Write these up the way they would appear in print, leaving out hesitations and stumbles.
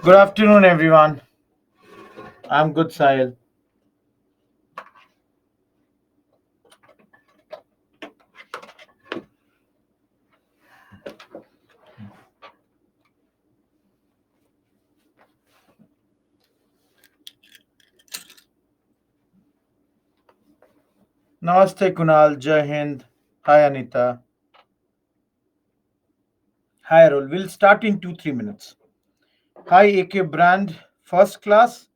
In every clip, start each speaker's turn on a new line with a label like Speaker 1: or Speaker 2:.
Speaker 1: Good afternoon, everyone. I'm good, Sahil. Namaste, Kunal. Jai Hind. Hi, Anita. Hi, Arul. We'll start in 2 3 minutes. Hi, AK Brand. First class.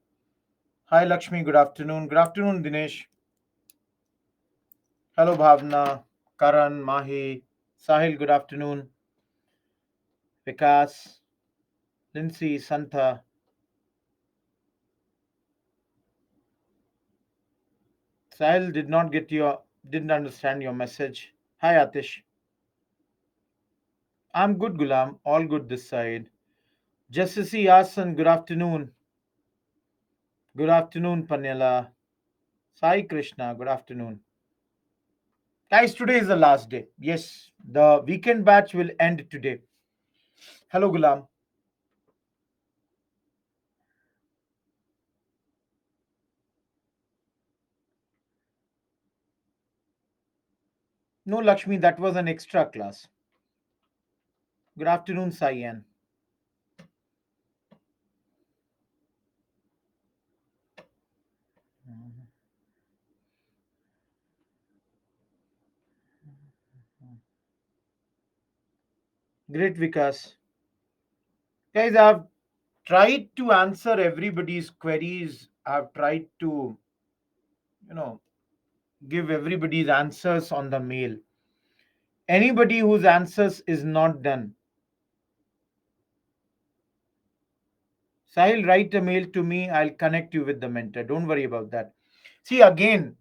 Speaker 1: Hi, Lakshmi. Good afternoon. Good afternoon, Dinesh. Hello, Bhavna. Karan, Mahi. Sahil, good afternoon. Vikas, Lindsay, Santha. Sahil didn't understand your message. Hi, Atish. I'm good, Gulam. All good this side. Jessisi Yasan, good afternoon. Good afternoon, Panyala. Sai Krishna, good afternoon. Guys, today is the last day. Yes, the weekend batch will end today. Hello, Gulam. No, Lakshmi, that was an extra class. Good afternoon, Saiyan. Great, Vikas. Guys, I've tried to answer everybody's queries. I've tried to, you know, give everybody's answers on the mail. Anybody whose answers is not done, Sahil, write a mail to me. I'll connect you with the mentor. Don't worry about that. See, again,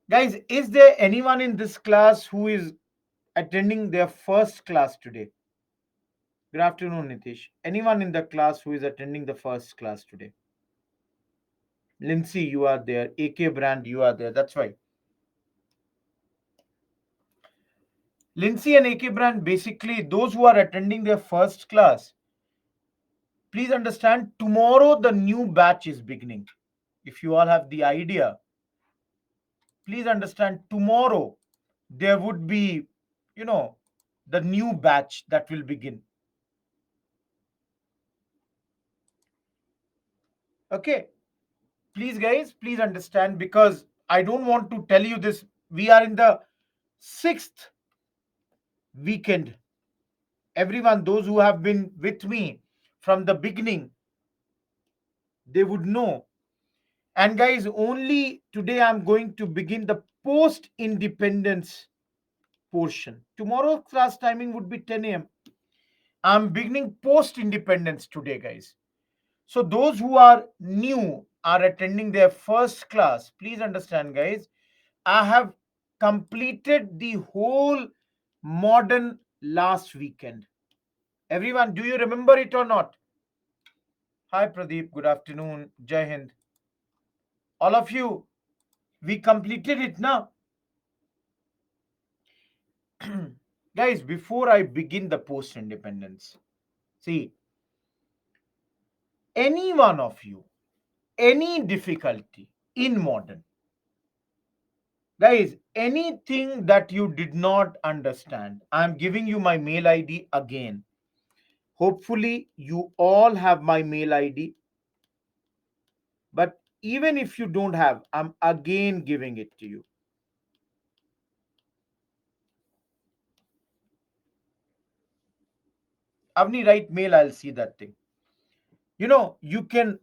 Speaker 1: guys, is there anyone in this class who is attending their first class today? Good afternoon, Nitish. Anyone in the class who is attending the first class today? Lindsay, you are there. AK Brand, you are there. That's why. Lindsay and AK Brand, basically, those who are attending their first class, please understand tomorrow the new batch is beginning. If you all have the idea, please understand tomorrow there would be, you know, the new batch that will begin. Okay, please, guys, please understand because I don't want to tell you this. We are in the sixth weekend. Everyone, those who have been with me from the beginning, they would know. And guys, only today I'm going to begin the post independence portion. Tomorrow class timing would be 10 a.m. I'm beginning post independence today, guys. So those who are new are attending their first class. Please understand, guys. I have completed the whole modern last weekend. Everyone, do you remember it or not? Hi, Pradeep. Good afternoon. Jai Hind. All of you, we completed it now. Guys, before I begin the post independence, see, any one of you, any difficulty in modern, guys, anything that you did not understand, I'm giving you my mail ID again. Hopefully, you all have my mail ID. But even if you don't have, I'm again giving it to you. Avni, write mail, I'll see that thing. You can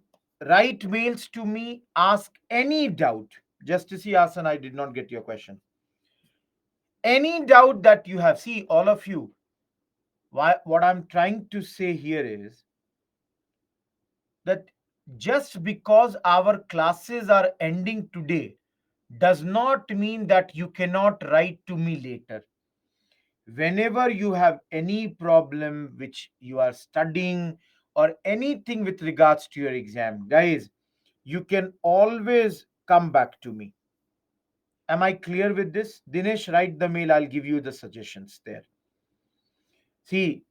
Speaker 1: write mails to me, ask any doubt. Just to see, Asan, I did not get your question. Any doubt that you have, see, all of you, what I'm trying to say here is that just because our classes are ending today does not mean that you cannot write to me later. Whenever you have any problem which you are studying or anything with regards to your exam, guys, you can always come back to me. Am I clear with this? Dinesh, write the mail. I'll give you the suggestions there. See,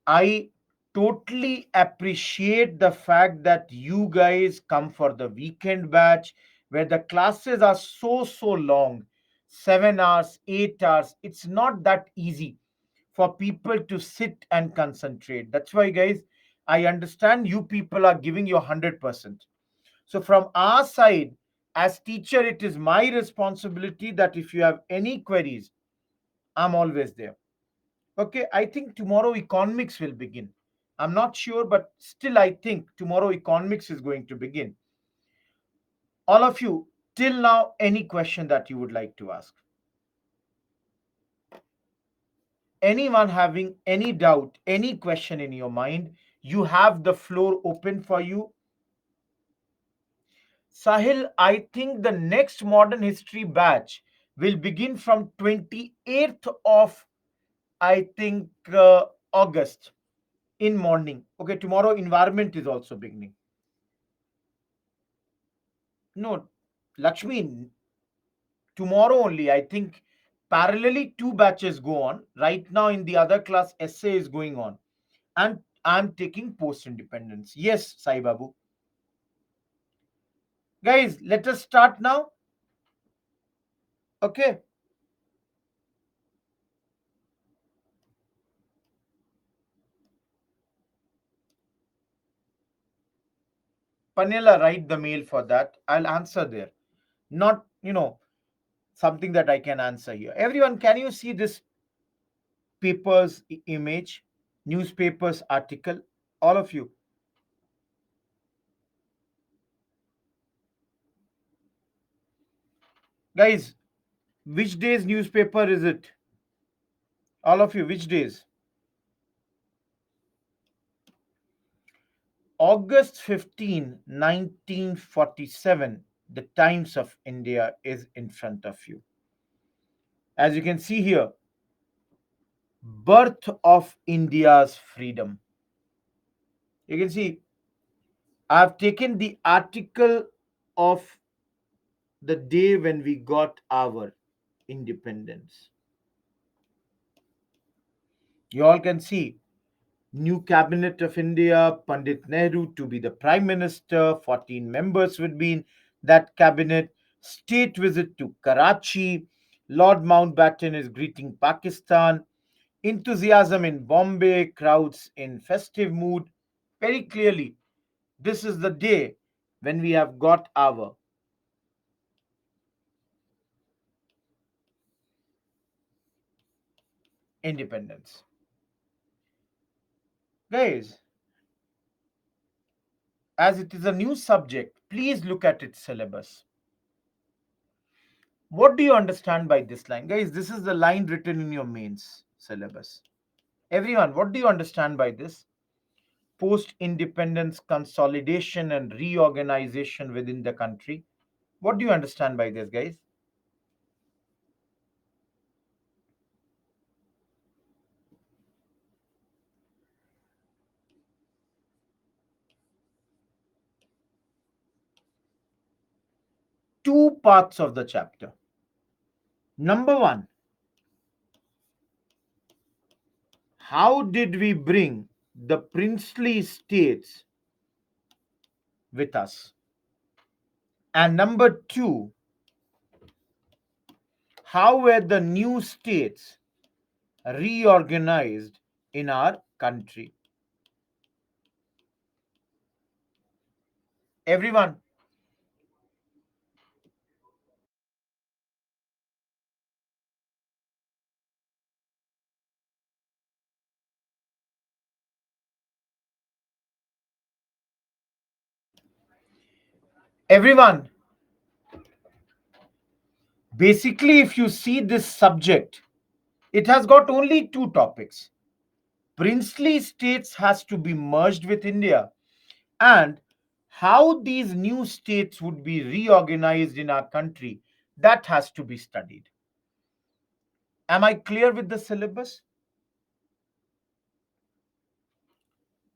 Speaker 1: I totally appreciate the fact that you guys come for the weekend batch where the classes are so long, 7 hours, 8 hours. It's not that easy for people to sit and concentrate. That's why, guys, I understand you people are giving your 100%. So from our side, as teacher, it is my responsibility that if you have any queries, I'm always there. Okay, I think tomorrow economics will begin. I'm not sure, but still, I think tomorrow economics is going to begin. All of you, till now, any question that you would like to ask? Anyone having any doubt, any question in your mind, you have the floor open for you. Sahil, I think the next modern history batch will begin from 28th of, I think, August in morning. Okay, tomorrow environment is also beginning. No, Lakshmi, tomorrow only, I think parallelly two batches go on. Right now in the other class, essay is going on. And I'm taking post independence. Yes, Sai Babu. Guys, let us start now. Okay. Panela, write the mail for that. I'll answer there. Not, something that I can answer here. Everyone, can you see this paper's image, newspaper's article? All of you. Guys, which day's newspaper is it? All of you, which days? August 15, 1947, the Times of India is in front of you. As you can see here, birth of India's freedom. You can see I've taken the article of the day when we got our independence. You all can see new cabinet of India, Pandit Nehru to be the prime minister, 14 members would be in that cabinet, state visit to Karachi, Lord Mountbatten is greeting Pakistan, enthusiasm in Bombay, crowds in festive mood. Very clearly, this is the day when we have got our independence. Guys, as it is a new subject, please look at its syllabus. What do you understand by this line? Guys, this is the line written in your mains syllabus. Everyone, what do you understand by this? Post independence consolidation and reorganization within the country. What do you understand by this, guys? Two parts of the chapter. Number one, how did we bring the princely states with us? And number two, how were the new states reorganized in our country? Everyone, everyone, basically, if you see this subject, it has got only two topics. Princely states has to be merged with India, and how these new states would be reorganized in our country, that has to be studied. Am I clear with the syllabus?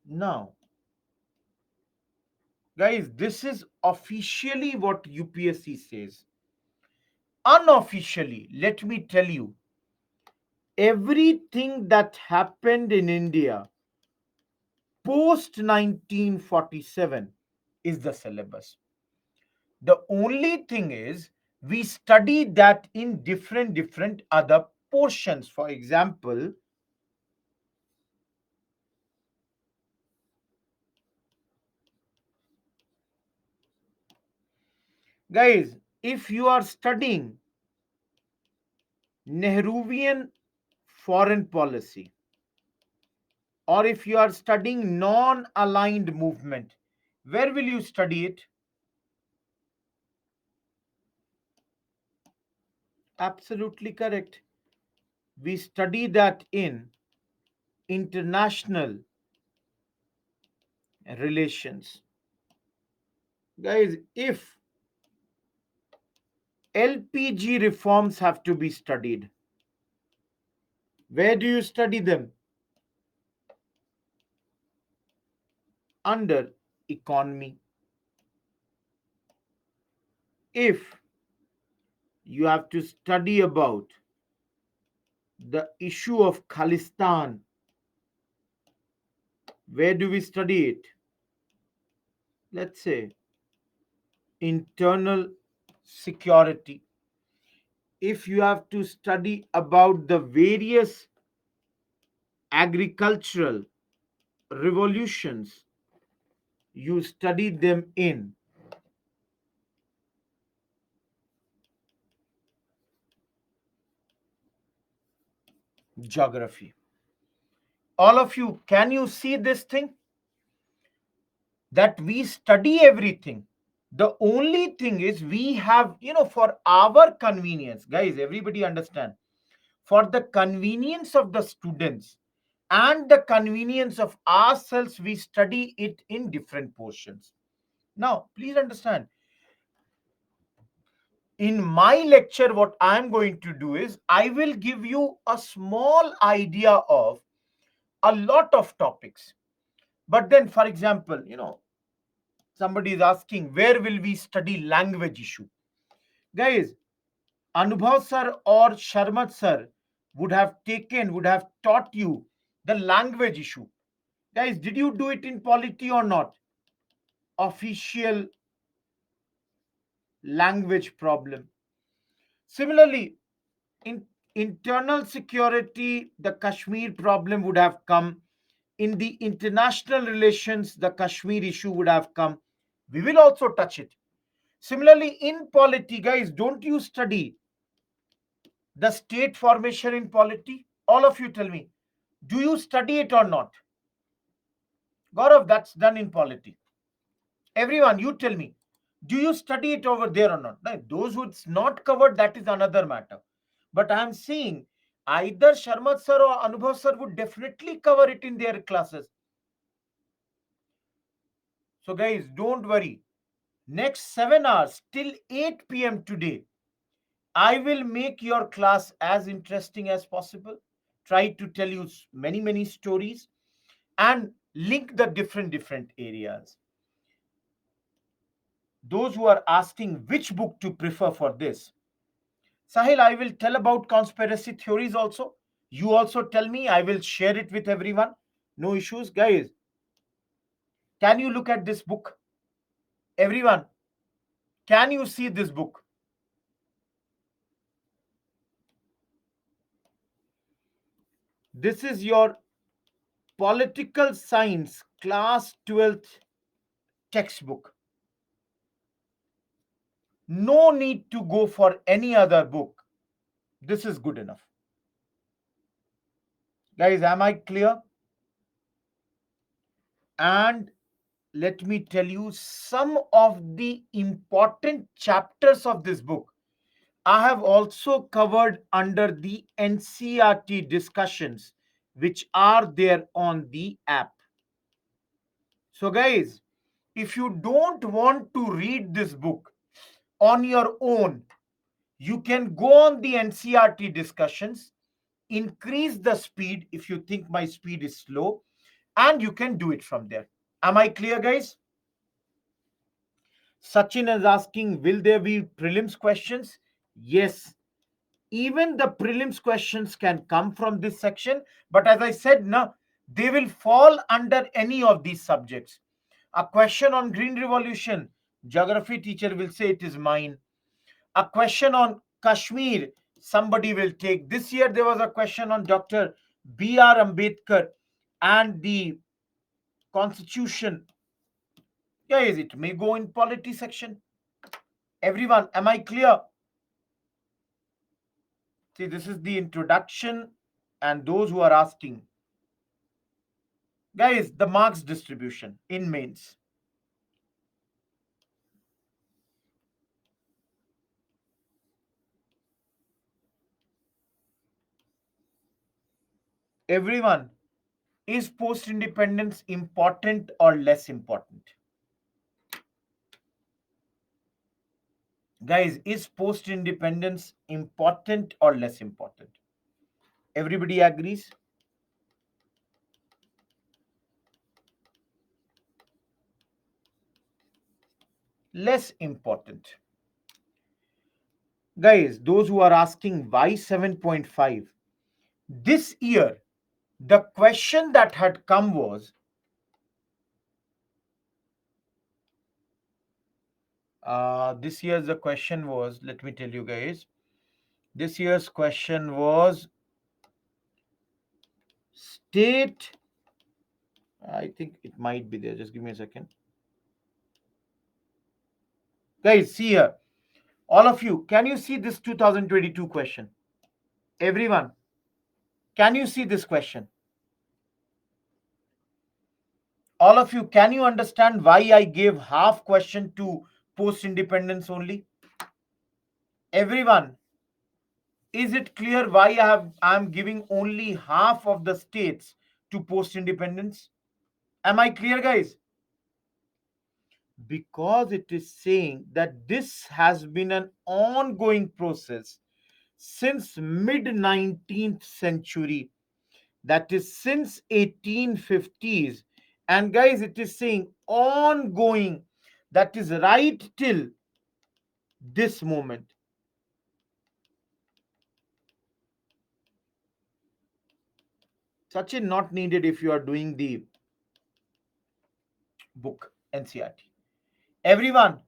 Speaker 1: Now, guys, this is officially what UPSC says. Unofficially, let me tell you, everything that happened in India post 1947 is the syllabus. The only thing is we study that in different other portions. For example, guys, if you are studying Nehruvian foreign policy, or if you are studying non aligned movement, where will you study it? Absolutely correct. We study that in international relations. Guys, if LPG reforms have to be studied, where do you study them? Under economy. If you have to study about the issue of Khalistan, where do we study it? Let's say internal security. If you have to study about the various agricultural revolutions, you study them in geography. All of you, can you see this thing? That we study everything. The only thing is we have, for our convenience, guys, everybody understand, for the convenience of the students and the convenience of ourselves, we study it in different portions. Now, please understand, in my lecture, what I'm going to do is I will give you a small idea of a lot of topics. But then, for example, somebody is asking, where will we study language issue? Guys, Anubhav sir or Sharmat sir would have taught you the language issue. Guys, did you do it in polity or not? Official language problem. Similarly, in internal security, the Kashmir problem would have come. In the international relations, the Kashmir issue would have come. We will also touch it. Similarly, in polity, guys, don't you study the state formation in polity? All of you tell me, do you study it or not? Gaurav, that's done in polity. Everyone, you tell me, do you study it over there or not? Now, those who it's not covered, that is another matter. But I'm seeing either Sharmat sir or Anubhav sir would definitely cover it in their classes. So, guys, don't worry. Next 7 hours till 8 p.m. today, I will make your class as interesting as possible. Try to tell you many stories and link the different areas. Those who are asking which book to prefer for this, Sahil, I will tell about conspiracy theories also. You also tell me, I will share it with everyone. No issues. Guys, can you look at this book? Everyone, can you see this book? This is your political science class 12th textbook. No need to go for any other book. This is good enough. Guys, am I clear? And let me tell you some of the important chapters of this book I have also covered under the NCRT discussions, which are there on the app. So, guys, if you don't want to read this book on your own, you can go on the NCRT discussions, increase the speed if you think my speed is slow, and you can do it from there. Am I clear, guys? Sachin is asking, will there be prelims questions? Yes. Even the prelims questions can come from this section. But as I said, no, They will fall under any of these subjects. A question on Green Revolution, geography teacher will say it is mine. A question on Kashmir, somebody will take. This year there was a question on Dr. B.R. Ambedkar and the Constitution. Guys, it may go in polity section. Everyone, am I clear? See, this is the introduction and those who are asking. Guys, the marks distribution in mains. Everyone, is post independence important or less important? Guys, is post independence important or less important? Everybody agrees? Less important. Guys, those who are asking why 7.5, this year, the question that had come was this year's the question was, let me tell you guys, this year's question was state. I think it might be there. Just give me a second. Guys, see here. All of you, can you see this 2022 question? Everyone, can you see this question? All of you, can you understand why I gave half question to post independence only? Everyone, is it clear why I'm giving only half of the states to post independence? Am I clear, guys? Because it is saying that this has been an ongoing process since mid 19th century, that is since 1850s. And guys, it is saying ongoing, that is right till this moment. Sachin, not needed if you are doing the book NCRT. Everyone,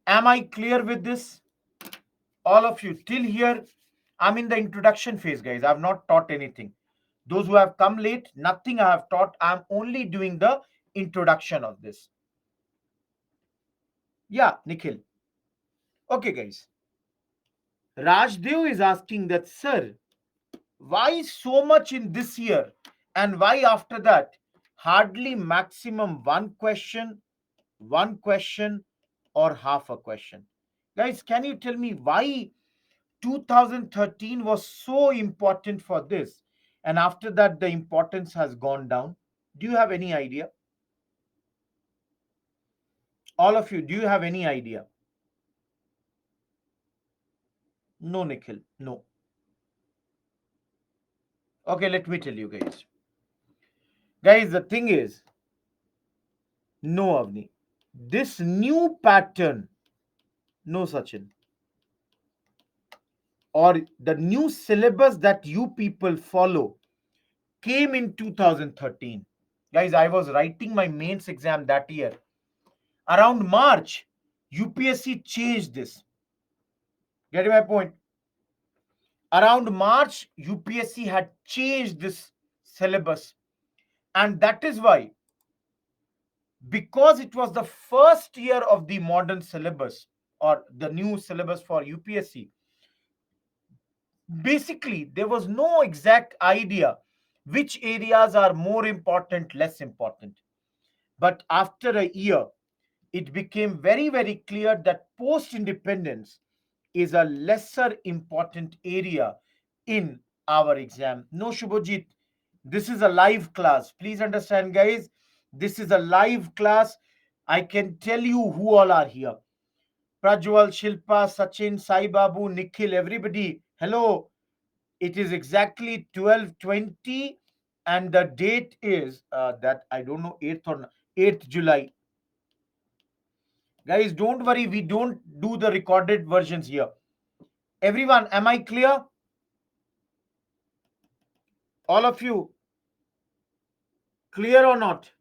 Speaker 1: am I clear with this? All of you till here? I'm in the introduction phase, guys. I've not taught anything. Those who have come late, nothing I have taught. I'm only doing the introduction of this. Yeah, Nikhil. Okay, guys. Rajdev is asking that, sir, why so much in this year and why after that hardly maximum one question or half a question? Guys, can you tell me why 2013 was so important for this and after that the importance has gone down? Do you have any idea? All of you, do you have any idea? No, Nikhil, no. Okay, let me tell you guys. Guys, the thing is, no, Avni. This new pattern, no, Sachin, or the new syllabus that you people follow came in 2013. Guys, I was writing my mains exam that year. Around March, UPSC changed this. Getting my point? Around March, UPSC had changed this syllabus. And that is why, because it was the first year of the modern syllabus or the new syllabus for UPSC, basically there was no exact idea which areas are more important, less important. But after a year, it became very, very clear that post independence is a lesser important area in our exam. No, Shubhajit, this is a live class. Please understand, guys, this is a live class. I can tell you who all are here. Prajwal, Shilpa, Sachin, Sai Babu, Nikhil, everybody. Hello. It is exactly 12:20 and the date is that I don't know, 8th or 8th July. Guys, don't worry, we don't do the recorded versions here. Everyone, am I clear? All of you, clear or not?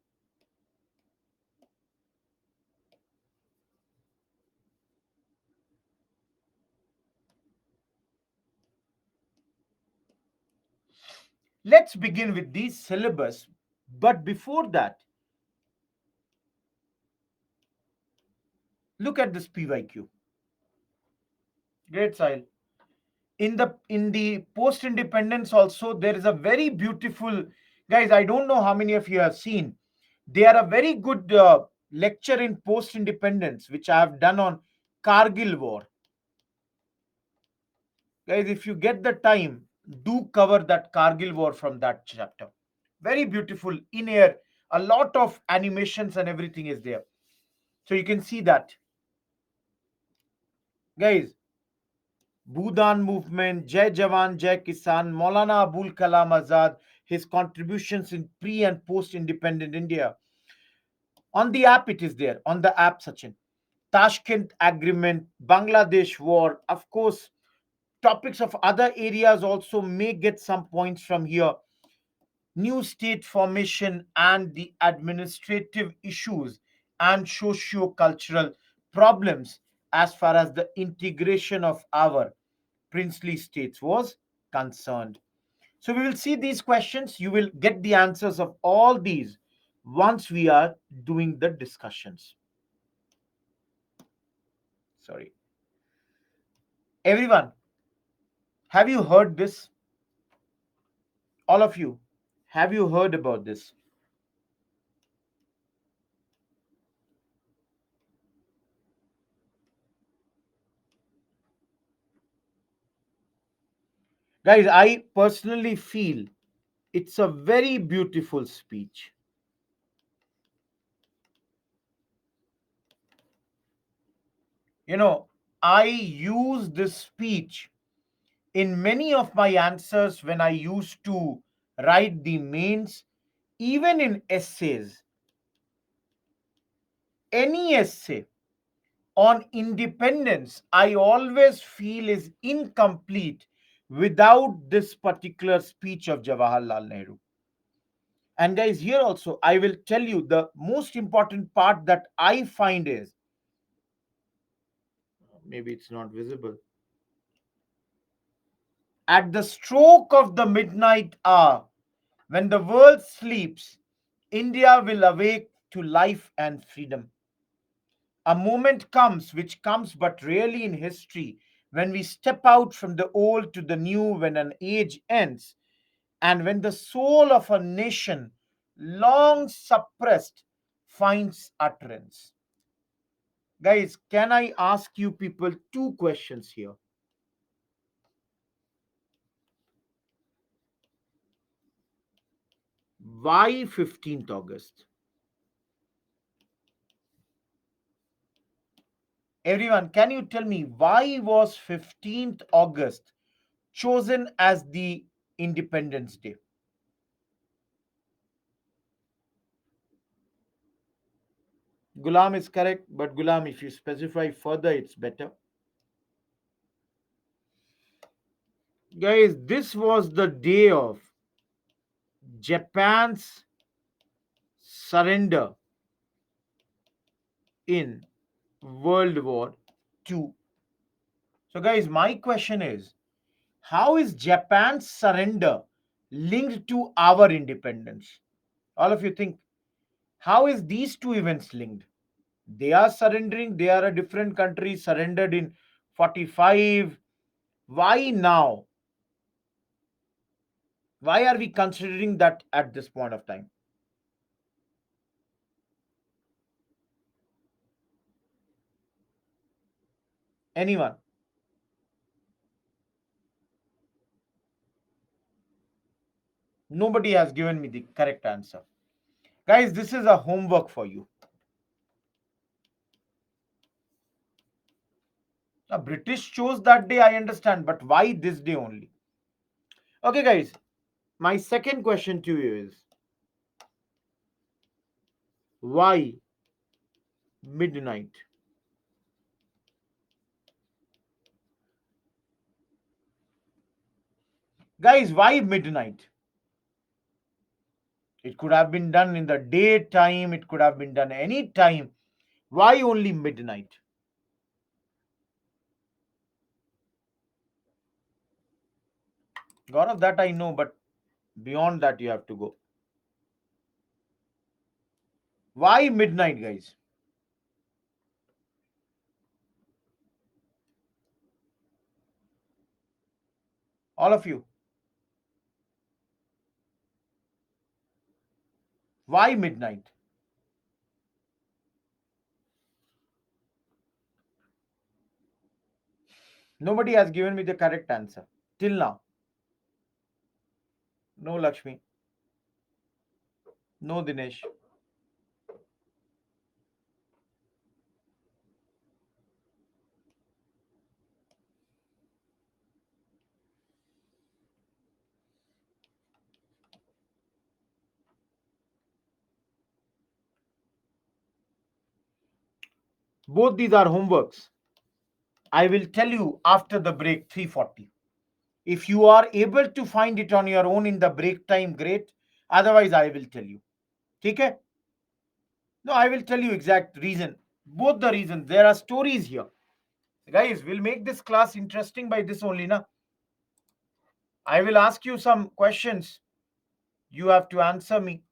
Speaker 1: Let's begin with the syllabus. But before that, look at this PYQ. Great, Sahil. In the post independence also, there is a very beautiful, guys, I don't know how many of you have seen. They are a very good lecture in post independence which I have done on Kargil war. Guys, if you get the time, do cover that Kargil war from that chapter. Very beautiful in air, a lot of animations and everything is there, so you can see that. Guys, Bhudan movement, Jai Jawan, Jai Kisan, Maulana Abul Kalam Azad, his contributions in pre and post independent India. On the app, it is there. On the app, Sachin. Tashkent Agreement, Bangladesh War. Of course, topics of other areas also may get some points from here. New state formation and the administrative issues and socio-cultural problems as far as the integration of our princely states was concerned. So we will see these questions. You will get the answers of all these once we are doing the discussions. Sorry. Everyone, have you heard this? All of you, have you heard about this? Guys, I personally feel it's a very beautiful speech. You know, I use this speech in many of my answers when I used to write the mains, even in essays. Any essay on independence, I always feel is incomplete without this particular speech of Jawaharlal Nehru. And guys, here also, I will tell you the most important part that I find is, maybe it's not visible. At the stroke of the midnight hour, when the world sleeps, India will awake to life and freedom. A moment comes, which comes but rarely in history, when we step out from the old to the new, when an age ends, and when the soul of a nation, long suppressed, finds utterance. Guys, can I ask you people two questions here? Why 15th August? Everyone, can you tell me why was 15th August chosen as the Independence Day? Gulam is correct, but Gulam, if you specify further, it's better. Guys, this was the day of Japan's surrender in World War II. So, guys, my question is, how is Japan's surrender linked to our independence? All of you think, how is these two events linked? They are surrendering, they are a different country, surrendered in 45. Why now? Why are we considering that at this point of time? Anyone? Nobody has given me the correct answer. Guys, this is a homework for you. The British chose that day, I understand, but why this day only? Okay, guys, my second question to you is, why midnight? Guys, why midnight? It could have been done in the daytime, it could have been done any time. Why only midnight? God of that I know, but beyond that you have to go. Why midnight, guys? All of you. Why midnight? Nobody has given me the correct answer till now. No Lakshmi, no Dinesh. Both these are homeworks. I will tell you after the break 3:40. If you are able to find it on your own in the break time, great. Otherwise, I will tell you. Okay? No, I will tell you exact reason. Both the reasons. There are stories here. Guys, we'll make this class interesting by this only, na? I will ask you some questions. You have to answer me.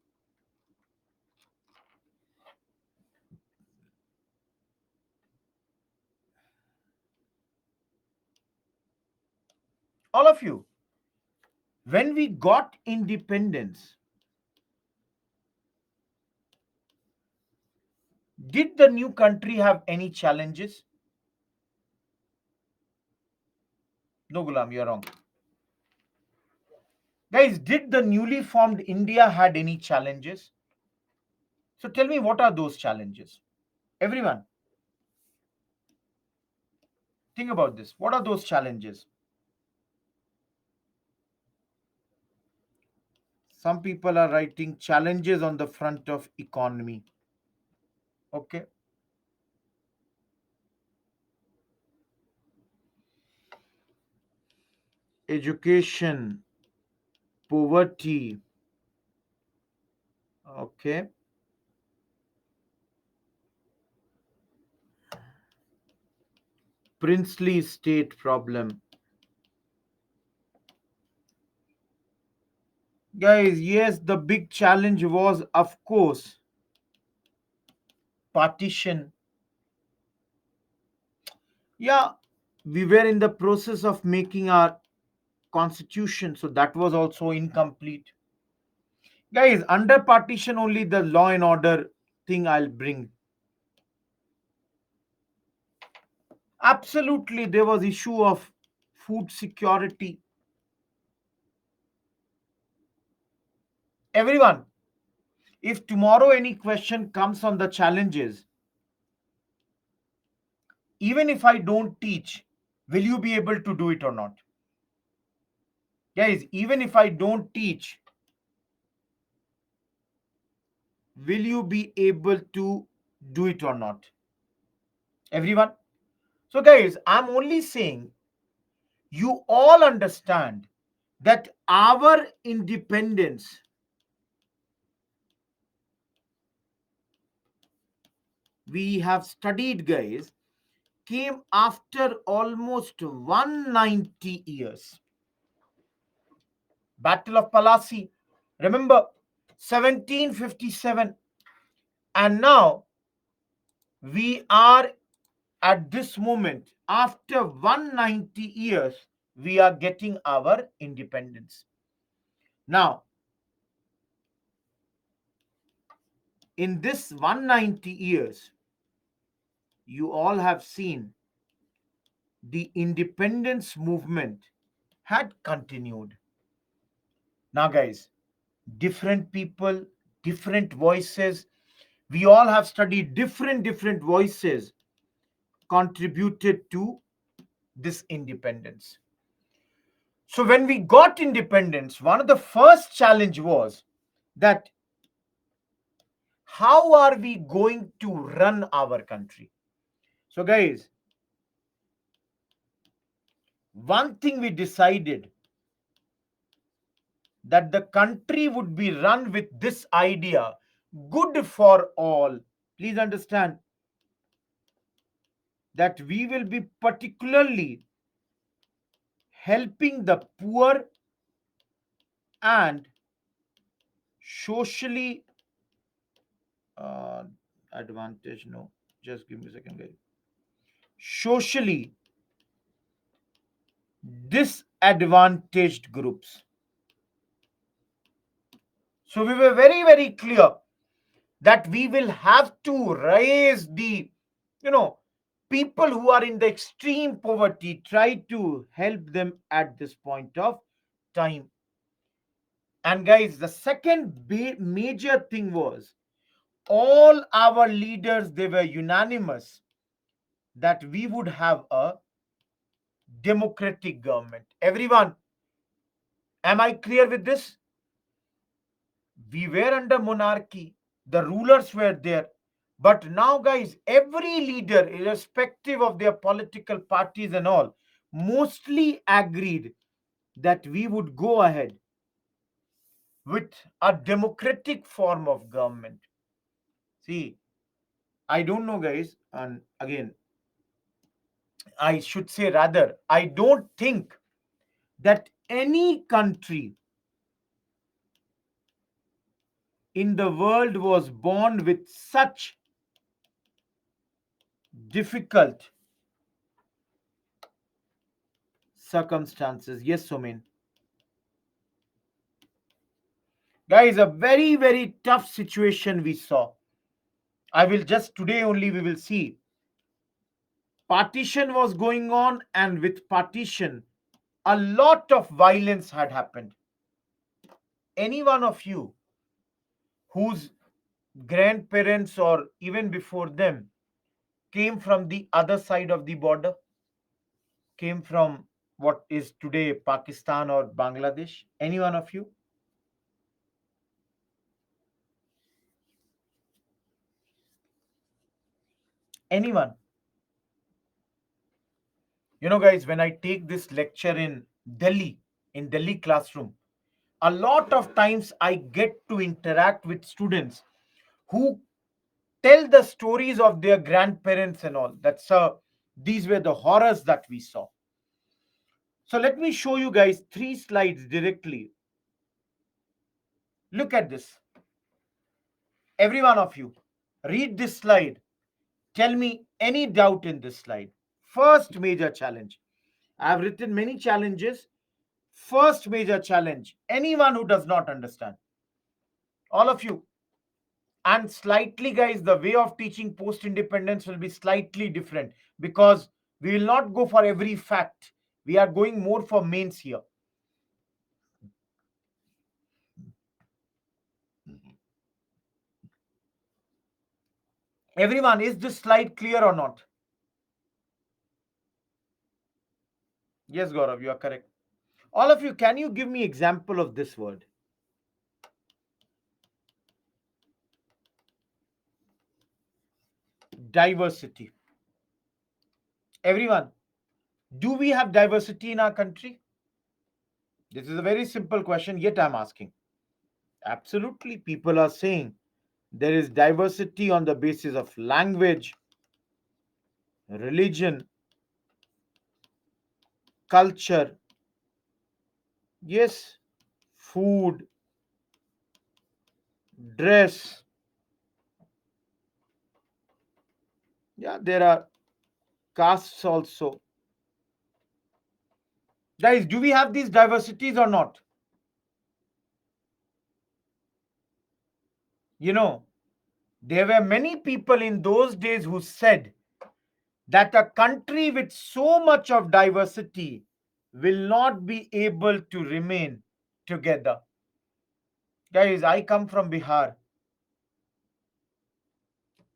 Speaker 1: All of you. When we got independence, did the new country have any challenges? No, Gulam, you're wrong. Guys, did the newly formed India had any challenges? So tell me, what are those challenges? Everyone, think about this. What are those challenges? Some people are writing challenges on the front of economy. Okay. Education, poverty. Okay. Princely state problem. Guys, yes, the big challenge was, of course, partition. Yeah, we were in the process of making our constitution, so that was also incomplete. Guys, under partition only the law and order thing I'll bring. Absolutely, there was issue of food security. Everyone, if tomorrow any question comes on the challenges, even if I don't teach, will you be able to do it or not? Guys, even if I don't teach, will you be able to do it or not? Everyone? So, guys, I'm only saying you all understand that our independence, we have studied, guys, came after almost 190 years. Battle of Palasi, remember, 1757. And now we are at this moment, after 190 years, we are getting our independence. Now, in this 190 years, you all have seen the independence movement had continued. Now, guys, different people, different voices, we all have studied different voices contributed to this independence. So when we got independence, one of the first challenge was that how are we going to run our country? So guys, one thing we decided that the country would be run with this idea, good for all. Please understand that we will be particularly helping the poor and socially uh, advantage. No, just give me a second, guys. Socially disadvantaged groups. So we were very, very clear that we will have to raise the, you know, people who are in the extreme poverty, try to help them at this point of time. And guys, the second major thing was all our leaders, they were unanimous that we would have a democratic government. Everyone, am I clear with this? We were under monarchy, the rulers were there. But now, guys, every leader, irrespective of their political parties and all, mostly agreed that we would go ahead with a democratic form of government. See, I don't know, guys, and again, I should say rather, I don't think that any country in the world was born with such difficult circumstances. Yes, Somin. Guys, a very, very tough situation we saw. I will just today only we will see. Partition was going on, and with partition, a lot of violence had happened. Any one of you whose grandparents or even before them came from the other side of the border, came from what is today Pakistan or Bangladesh? Any one of you? Anyone? You know, guys, when I take this lecture in Delhi classroom, a lot of times I get to interact with students who tell the stories of their grandparents and all. These were the horrors that we saw. So let me show you guys three slides directly. Look at this. Every one of you, read this slide. Tell me any doubt in this slide. First major challenge. I have written many challenges. First major challenge. Anyone who does not understand. All of you. And slightly, guys, the way of teaching post independence will be slightly different because we will not go for every fact. We are going more for mains here. Everyone, is this slide clear or not? Yes, Gaurav, you are correct. All of you, can you give me example of this word? Diversity. Everyone, do we have diversity in our country? This is a very simple question, yet I'm asking. Absolutely, people are saying there is diversity on the basis of language, religion, culture, yes, food, dress. Yeah, there are castes also. Guys, do we have these diversities or not? You know, there were many people in those days who said that a country with so much of diversity will not be able to remain together. Guys, I come from Bihar.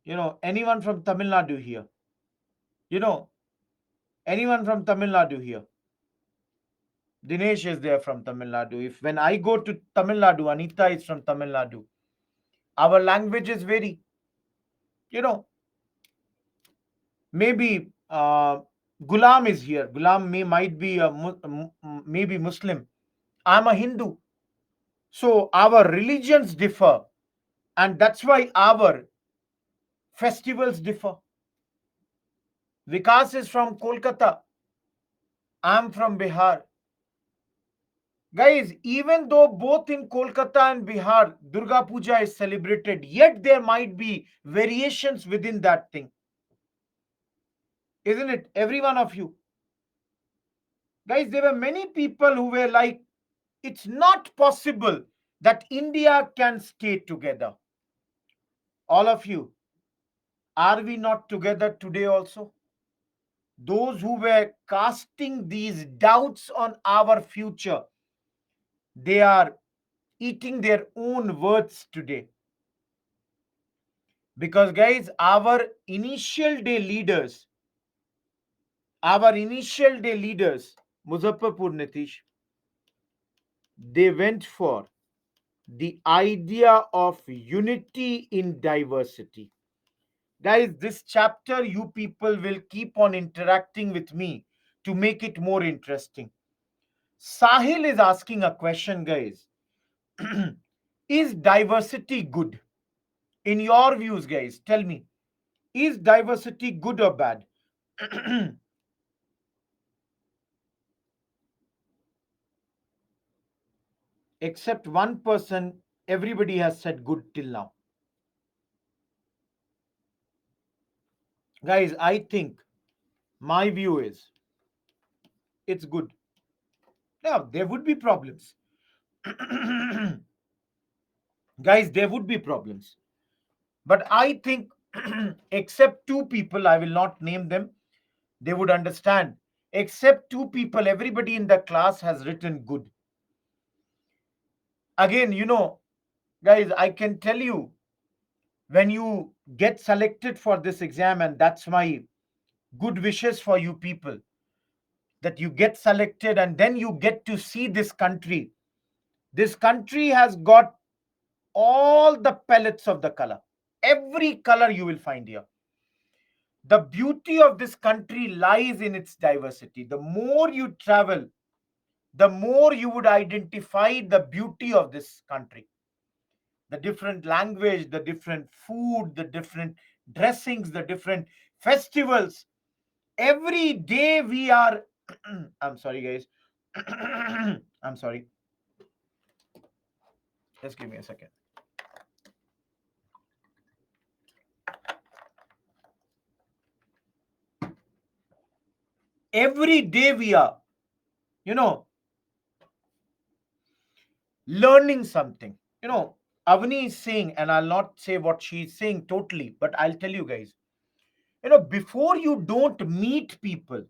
Speaker 1: You know, anyone from Tamil Nadu here? You know, anyone from Tamil Nadu here? Dinesh is there from Tamil Nadu. If when I go to Tamil Nadu, Anita is from Tamil Nadu. Our languages vary. You know, maybe Gulam is here. Gulam might be maybe Muslim. I'm a Hindu. So our religions differ, and that's why our festivals differ. Vikas is from Kolkata. I'm from Bihar. Guys, even though both in Kolkata and Bihar, Durga Puja is celebrated, yet there might be variations within that thing. Isn't it? Every one of you. Guys, there were many people who were like, it's not possible that India can stay together. All of you, are we not together today also? Those who were casting these doubts on our future, they are eating their own words today. Because, guys, our initial day leaders, Muzaffarpur Nitish, they went for the idea of unity in diversity. Guys, this chapter, you people will keep on interacting with me to make it more interesting. Sahil is asking a question, guys. Is diversity good? In your views, guys, tell me, is diversity good or bad? Except one person, everybody has said good till now. Guys, I think my view is it's good. Now, there would be problems. Guys, there would be problems. But I think, except two people, I will not name them, they would understand. Except two people, everybody in the class has written good. Again, guys, I can tell you, when you get selected for this exam, and that's my good wishes for you people, that you get selected and then you get to see this country. This country has got all the palettes of the color. Every color you will find here. The beauty of this country lies in its diversity. The more you travel, the more you would identify the beauty of this country. The different language, the different food, the different dressings, the different festivals. Every day we are, I'm sorry, guys. I'm sorry. Just give me a second. Every day we are, you know, learning something. Avani is saying, and I'll not say what she's saying totally, but I'll tell you guys, before you don't meet people,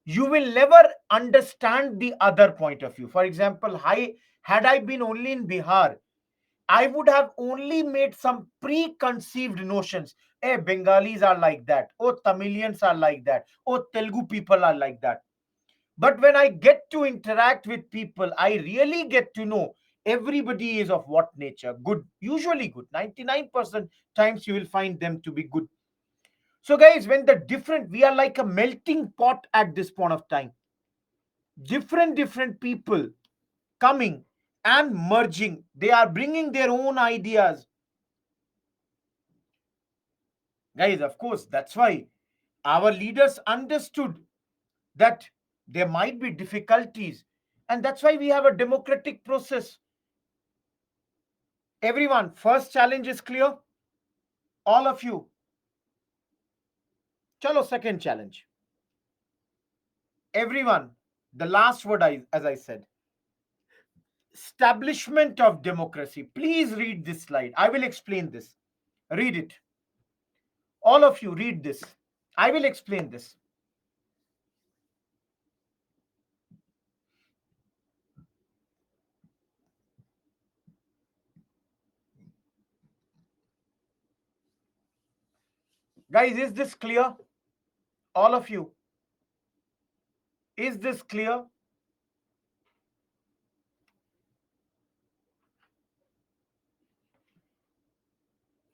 Speaker 1: you will never understand the other point of view. For example, had I been only in Bihar, I would have only made some preconceived notions. Hey, Bengalis are like that. Oh, Tamilians are like that. Oh, Telugu people are like that. But when I get to interact with people, I really get to know everybody is of what nature? Good, usually good. 99% times you will find them to be good. So, guys, we are like a melting pot at this point of time. Different people coming and merging. They are bringing their own ideas. Guys, of course, that's why our leaders understood that there might be difficulties. And that's why we have a democratic process. Everyone, first challenge is clear. All of you. Chalo, second challenge. Everyone, the last word, as I said, establishment of democracy. Please read this slide. I will explain this. Read it. All of you, read this. I will explain this. Guys, is this clear? All of you. Is this clear?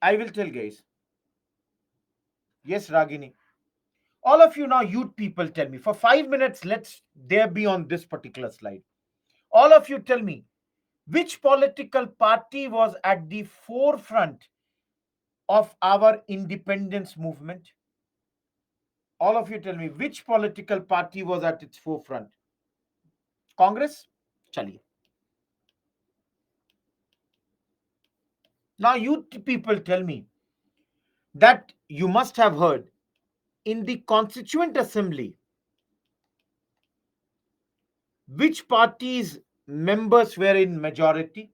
Speaker 1: I will tell, guys. Yes, Ragini. All of you now, youth people, tell me. For 5 minutes, let's there be on this particular slide. All of you tell me, Which political party was at the forefront of our independence movement? All of you tell me, which political party was at its forefront? Congress? Chaliye. Now, you people tell me that you must have heard in the Constituent Assembly, which party's members were in majority?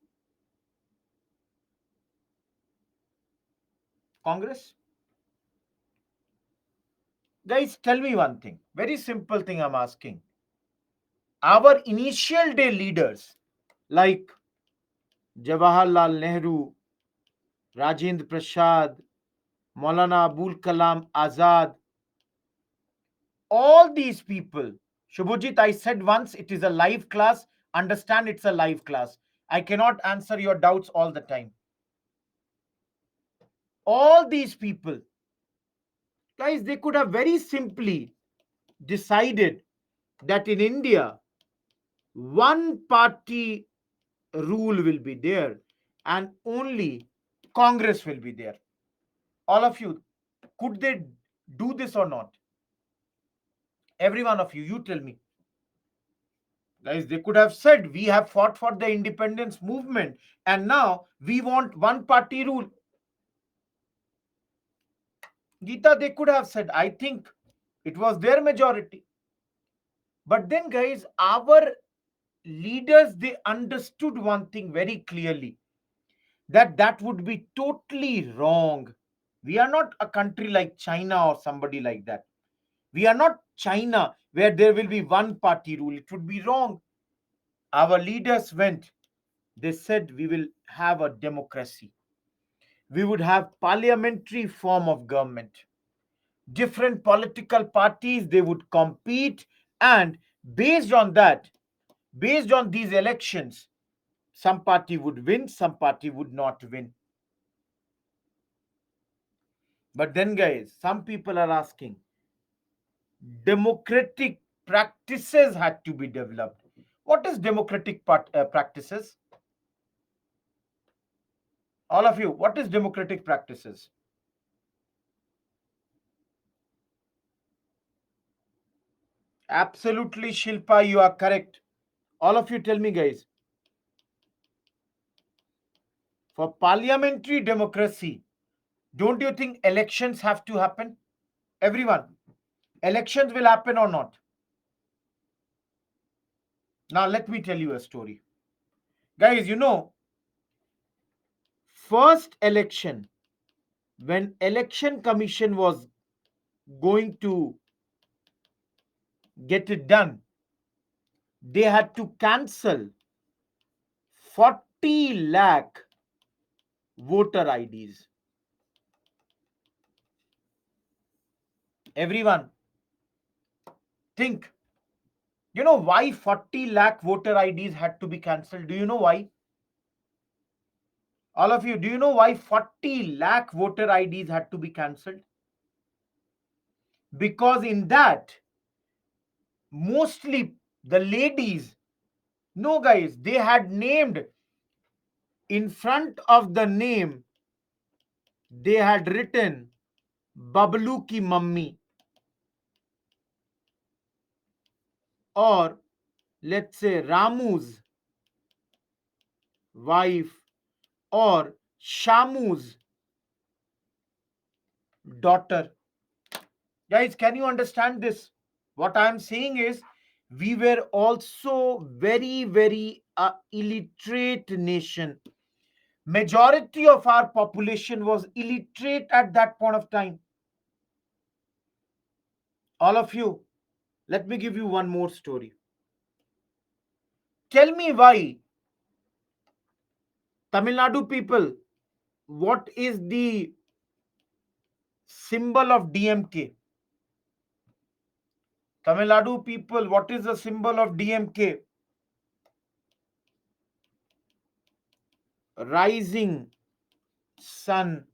Speaker 1: Congress? Guys, tell me one thing. Very simple thing I'm asking. Our initial day leaders like Jawaharlal Nehru, Rajendra Prasad, Maulana Abul Kalam Azad, all these people. Shubhajit, I said once it is a live class. Understand it's a live class. I cannot answer your doubts all the time. All these people, guys, they could have very simply decided that in India, one party rule will be there and only Congress will be there. All of you, could they do this or not? Every one of you tell me. Guys, they could have said, we have fought for the independence movement and now we want one party rule. Geeta, they could have said, I think it was their majority. But then, guys, our leaders, they understood one thing very clearly, that that would be totally wrong. We are not a country like China or somebody like that. We are not China where there will be one party rule. It would be wrong. Our leaders went, they said we will have a democracy. We would have parliamentary form of government. Different political parties, they would compete, and based on that, based on these elections, some party would win, some party would not win. But then, guys, some people are asking, democratic practices had to be developed. What is democratic practices? All of you, what is democratic practices? Absolutely, Shilpa, you are correct. All of you tell me, guys. For parliamentary democracy, don't you think elections have to happen? Everyone, elections will happen or not? Now, let me tell you a story. Guys, first election, when election commission was going to get it done, they had to cancel 40 lakh voter IDs. Everyone, think. You know why 40 lakh voter IDs had to be cancelled? Do you know why? All of you, do you know why 40 lakh voter IDs had to be cancelled? Because in that, mostly the ladies, no guys, they had named in front of the name, they had written Bablu ki mummy, or let's say Ramu's wife, or Shamu's daughter. Guys, can you understand this? What I am saying is, we were also very, very illiterate nation. Majority of our population was illiterate at that point of time. All of you, let me give you one more story. Tell me why, Tamil Nadu people, what is the symbol of DMK? Tamil Nadu people, what is the symbol of DMK? Rising sun.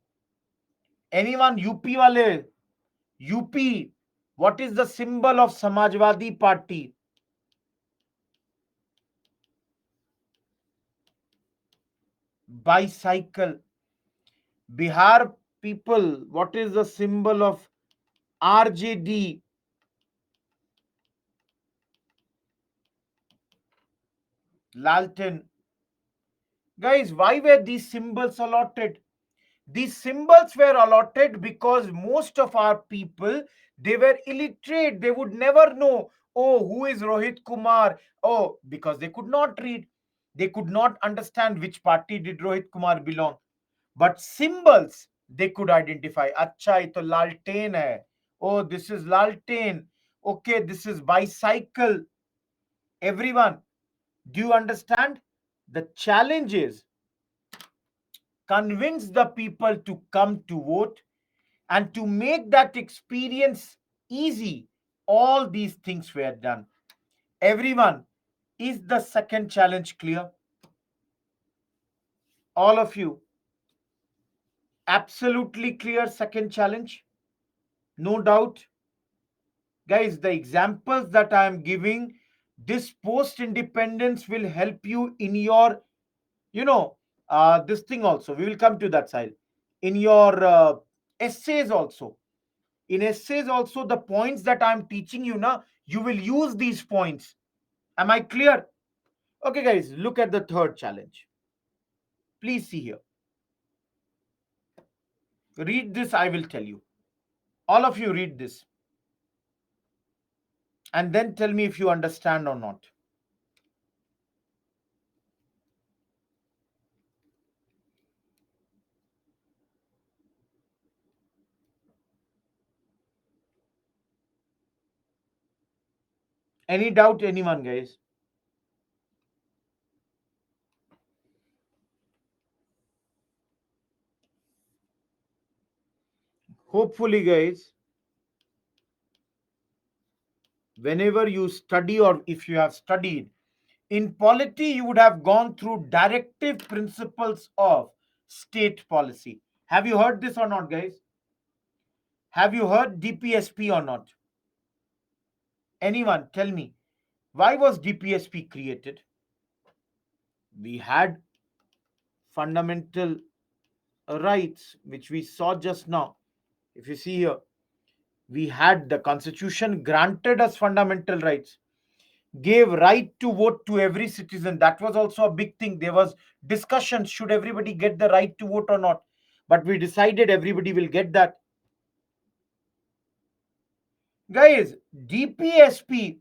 Speaker 1: Anyone UP wale? UP, what is the symbol of Samajwadi Party? bicycle. Bihar people, what is the symbol of RJD? Lalton. Guys, why were these symbols allotted? These symbols were allotted because most of our people, they were illiterate. They would never know, oh, who is Rohit Kumar? Oh, because they could not read. They could not understand which party did Rohit Kumar belong. But symbols, they could identify. Acha, ye to laltain hai. Oh, this is laltain. Okay, this is bicycle. Everyone, do you understand? The challenge is convince the people to come to vote, and to make that experience easy, all these things were done. Everyone, is the second challenge clear? All of you, absolutely clear second challenge? No doubt? Guys, the examples that I am giving, this post independence will help you in your, you know, this thing also. We will come to that side. In your essays also. In essays also, the points that I'm teaching you now, you will use these points. Am I clear? Okay, guys, look at the third challenge. Please see here. Read this, I will tell you. All of you read this. And then tell me if you understand or not. Any doubt, anyone, guys? Hopefully, guys, whenever you study or if you have studied, in polity, you would have gone through directive principles of state policy. Have you heard this or not, guys? Have you heard DPSP or not? Anyone tell me, why was DPSP created? We had fundamental rights, which we saw just now. If you see here, we had the constitution granted us fundamental rights, gave right to vote to every citizen. That was also a big thing. There was discussion, should everybody get the right to vote or not? But we decided everybody will get that. Guys, DPSP,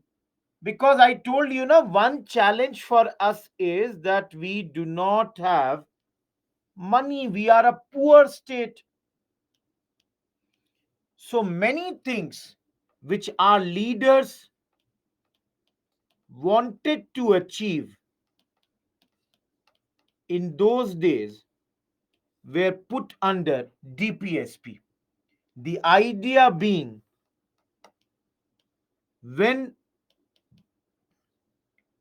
Speaker 1: because I told you, one challenge for us is that we do not have money. We are a poor state. So many things which our leaders wanted to achieve in those days were put under DPSP. The idea being, when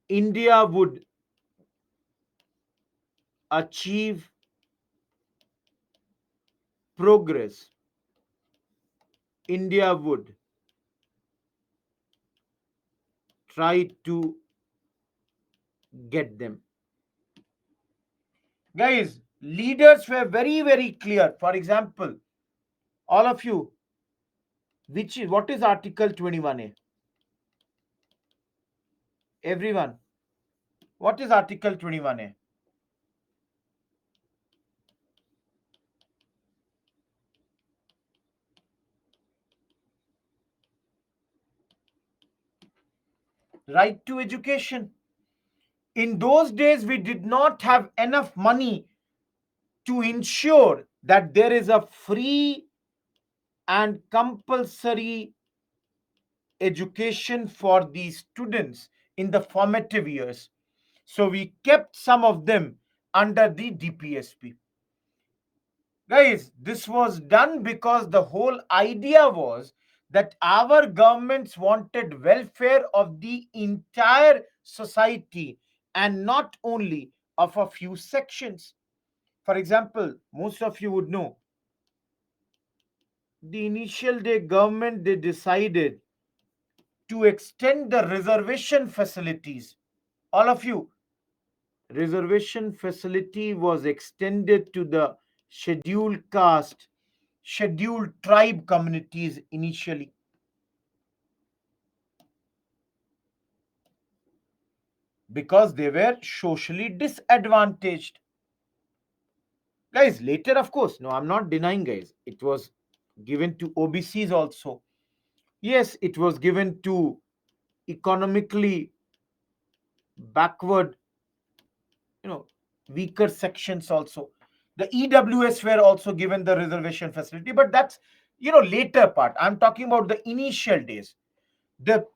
Speaker 1: India would achieve progress, India would try to get them. Guys, leaders were very, very clear. For example, all of you, what is Article 21A? Everyone, what is Article 21A? Right to education. In those days, we did not have enough money to ensure that there is a free and compulsory education for these students in the formative years. So we kept some of them under the DPSP. Guys, this was done because the whole idea was that our governments wanted welfare of the entire society and not only of a few sections. For example, most of you would know, the initial day government, they decided to extend the reservation facilities. All of you, reservation facility was extended to the scheduled caste, scheduled tribe communities initially because they were socially disadvantaged. Guys, later, of course, no, I'm not denying, guys, it was given to OBCs also. Yes, it was given to economically backward, you know, weaker sections also. The EWS were also given the reservation facility, but that's, later part. I'm talking about the initial days. The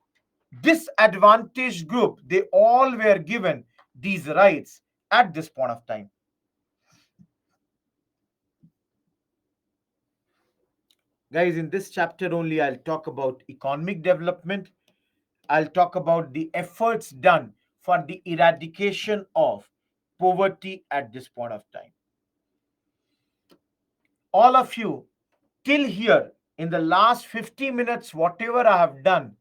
Speaker 1: disadvantaged group, they all were given these rights at this point of time. Guys, in this chapter only, I'll talk about economic development. I'll talk about the efforts done for the eradication of poverty at this point of time. All of you, till here, in the last 50 minutes, whatever I have done,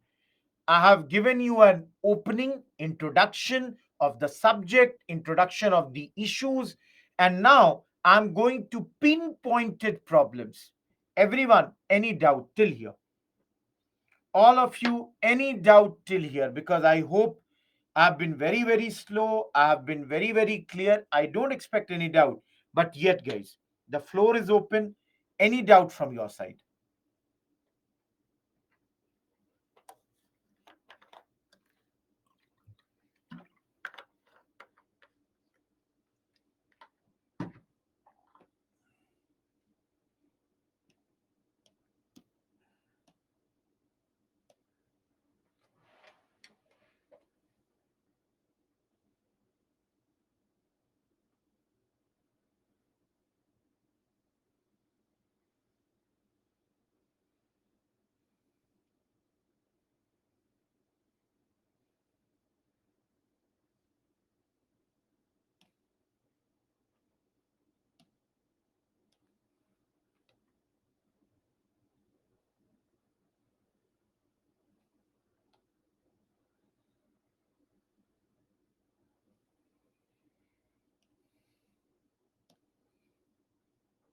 Speaker 1: I have given you an opening introduction of the subject, introduction of the issues, and now I'm going to pinpointed problems. Everyone, any doubt till here? All of you, any doubt till here? Because I hope I've been very, very slow. I have been very, very clear. I don't expect any doubt. But yet, guys, the floor is open. Any doubt from your side?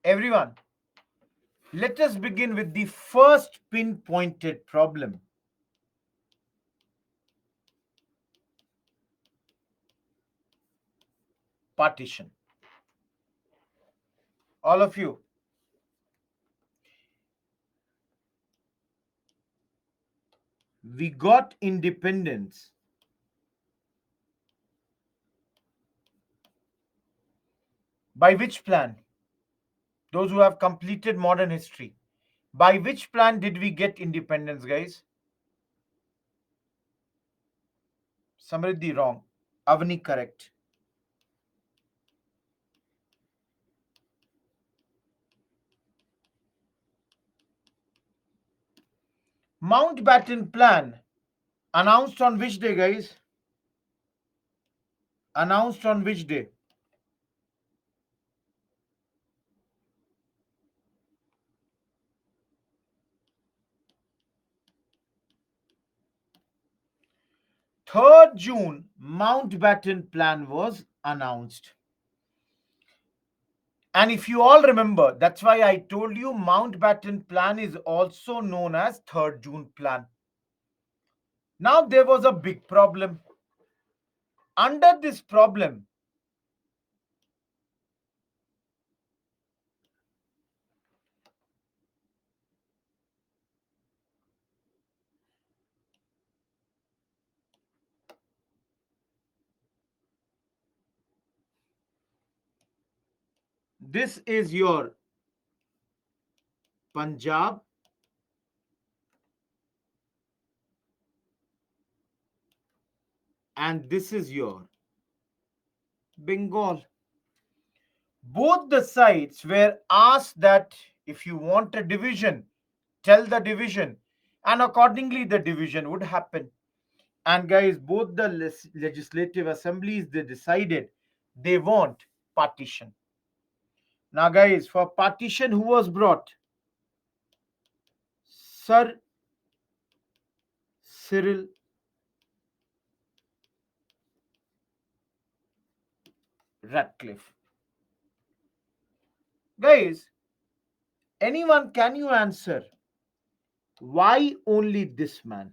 Speaker 1: Everyone, let us begin with the first pinpointed problem: partition. All of you, we got independence by which plan? Those who have completed modern history. By which plan did we get independence, guys? Samriddhi wrong. Avani correct. Mountbatten plan announced on which day, guys? Announced on which day? 3rd June, Mountbatten plan was announced. And if you all remember, that's why I told you Mountbatten plan is also known as 3rd June plan. Now there was a big problem. Under this problem, this is your Punjab and this is your Bengal. Both the sides were asked that if you want a division, tell the division, and accordingly the division would happen. And guys, both the legislative assemblies, they decided they want partition. Now guys, for partition, who was brought? Sir Cyril Radcliffe. Guys, anyone, can you answer why only this man?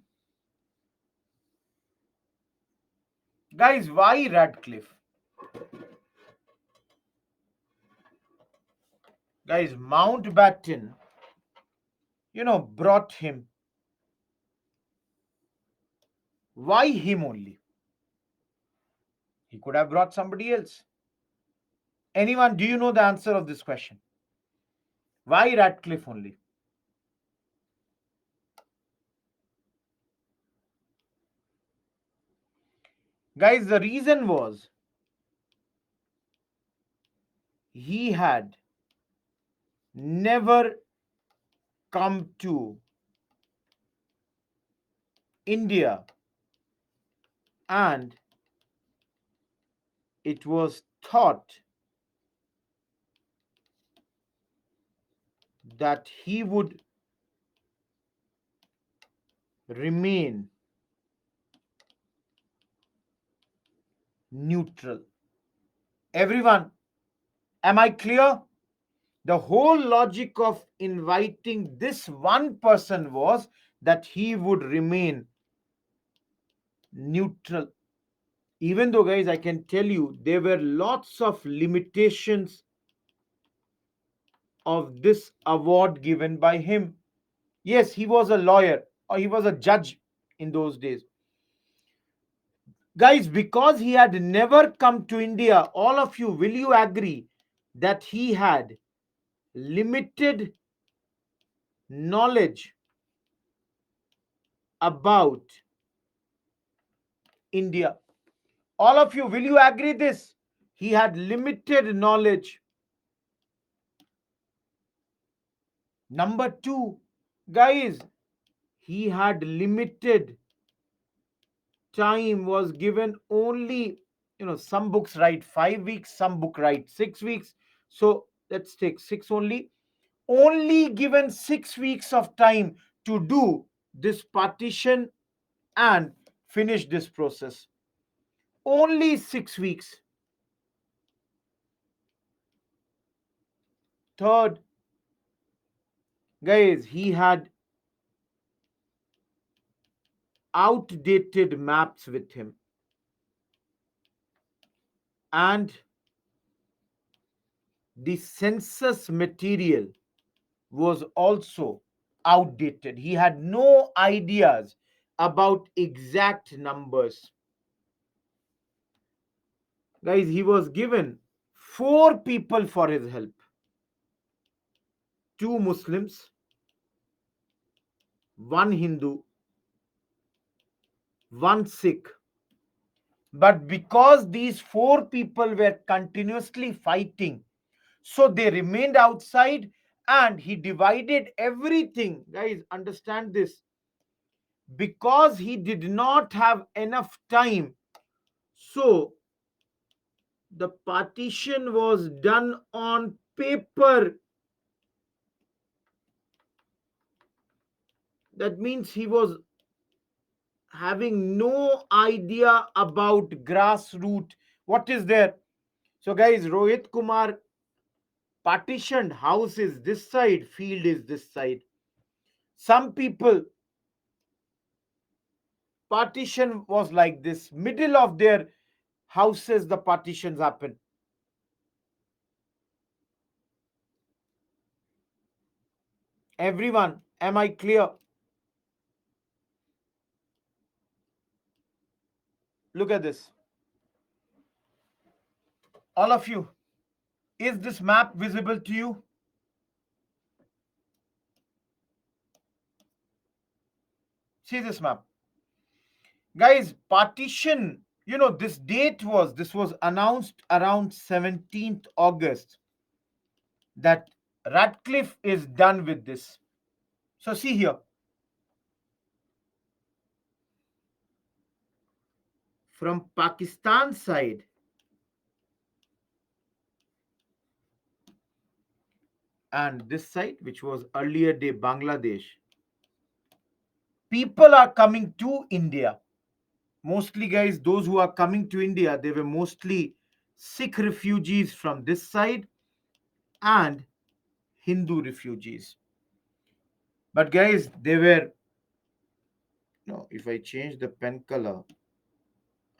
Speaker 1: Guys, why Radcliffe? Guys, Mountbatten, brought him. Why him only? He could have brought somebody else. Anyone, do you know the answer of this question? Why Radcliffe only? Guys, the reason was he had never come to India, and it was thought that he would remain neutral. Everyone, am I clear? The whole logic of inviting this one person was that he would remain neutral. Even though, guys, I can tell you there were lots of limitations of this award given by him. Yes, he was a lawyer or he was a judge in those days. Guys, because he had never come to India, all of you, will you agree that he had limited knowledge about India? All of you, will you agree this? He had limited knowledge. Number two, guys, he had limited time, was given only, some books write 5 weeks, some book write 6 weeks. So let's take six only. Only given 6 weeks of time to do this partition and finish this process. Only 6 weeks. Third, guys, he had outdated maps with him, and the census material was also outdated. He had no ideas about exact numbers. Guys, he was given four people for his help: two Muslims, one Hindu, one Sikh. But because these four people were continuously fighting, so they remained outside, and he divided everything. Guys, understand this. Because he did not have enough time, so the partition was done on paper. That means he was having no idea about grassroots. What is there? So, guys, Rohit Kumar partitioned house is this side, field is this side. Some people partition was like this, middle of their houses, the partitions happen. Everyone, am I clear? Look at this. All of you, is this map visible to you? See this map. Guys, partition, this was announced around 17th August that Radcliffe is done with this. So see here. From Pakistan side, and this side, which was earlier day Bangladesh, people are coming to India. Mostly, guys, those who are coming to India, they were mostly Sikh refugees from this side, and Hindu refugees. But guys, they were, no, if I change the pen color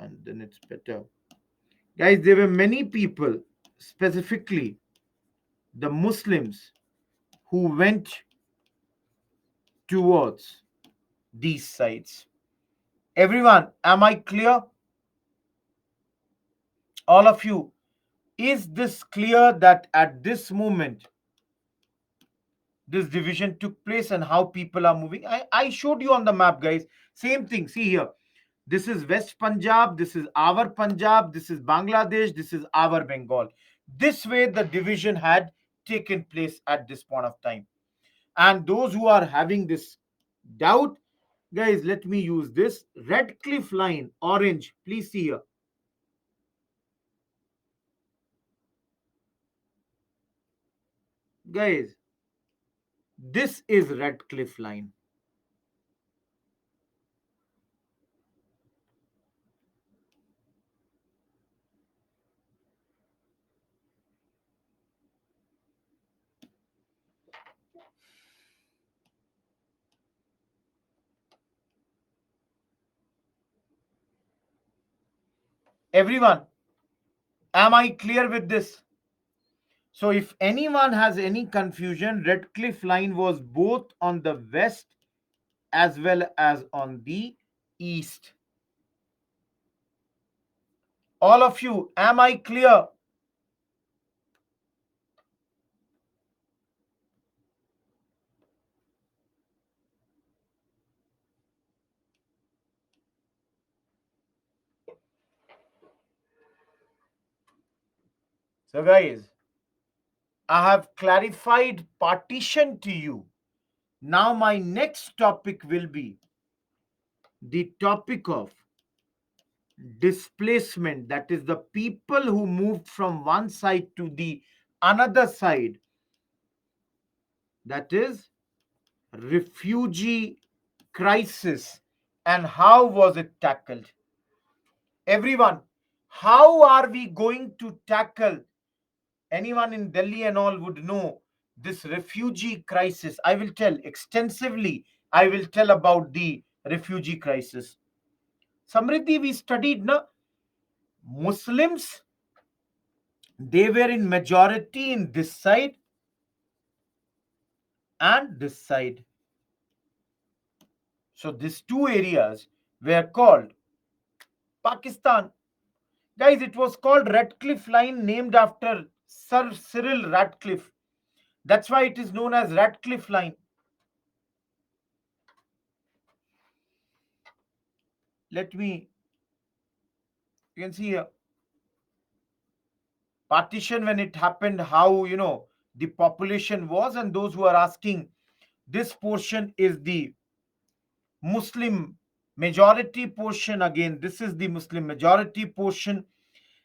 Speaker 1: and then it's better. Guys, there were many people, specifically the Muslims, who went towards these sides. Everyone, am I clear? All of you, is this clear that at this moment this division took place and how people are moving? I showed you on the map, guys. Same thing. See here. This is West Punjab. This is our Punjab. This is Bangladesh. This is our Bengal. This way, the division had taken place at this point of time. And those who are having this doubt, guys, let me use this red cliff line, orange. Please see here. Guys, this is red cliff line. Everyone, am I clear with this? So, if anyone has any confusion, red cliff line was both on the west as well as on the east. All of you, am I clear? So, guys, I have clarified partition to you. Now, my next topic will be the topic of displacement. That is, the people who moved from one side to the another side. That is, refugee crisis, and how was it tackled? Everyone, how are we going to tackle? Anyone in Delhi and all would know this refugee crisis. I will tell extensively. I will tell about the refugee crisis. Samriddhi, we studied na Muslims. They were in majority in this side and this side. So these two areas were called Pakistan. Guys, it was called Radcliffe Line, named after Sir Cyril Radcliffe. That's why it is known as Radcliffe Line. Let me, you can see here, partition when it happened, how, the population was, and those who are asking, this portion is the Muslim majority portion. Again, this is the Muslim majority portion.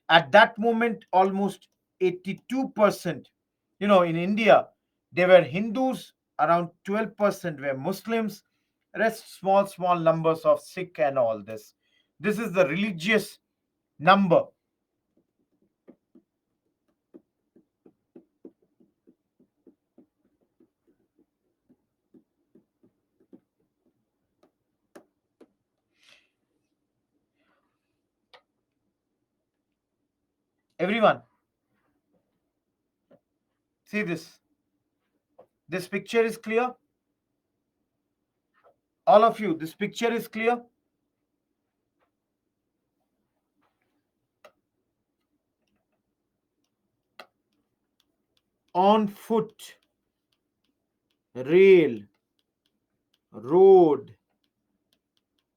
Speaker 1: At that moment, almost 82%. In India, there were Hindus, around 12% were Muslims, rest small numbers of Sikh and all this. This is the religious number. Everyone, see this. This picture is clear? All of you, this picture is clear? On foot, rail, road,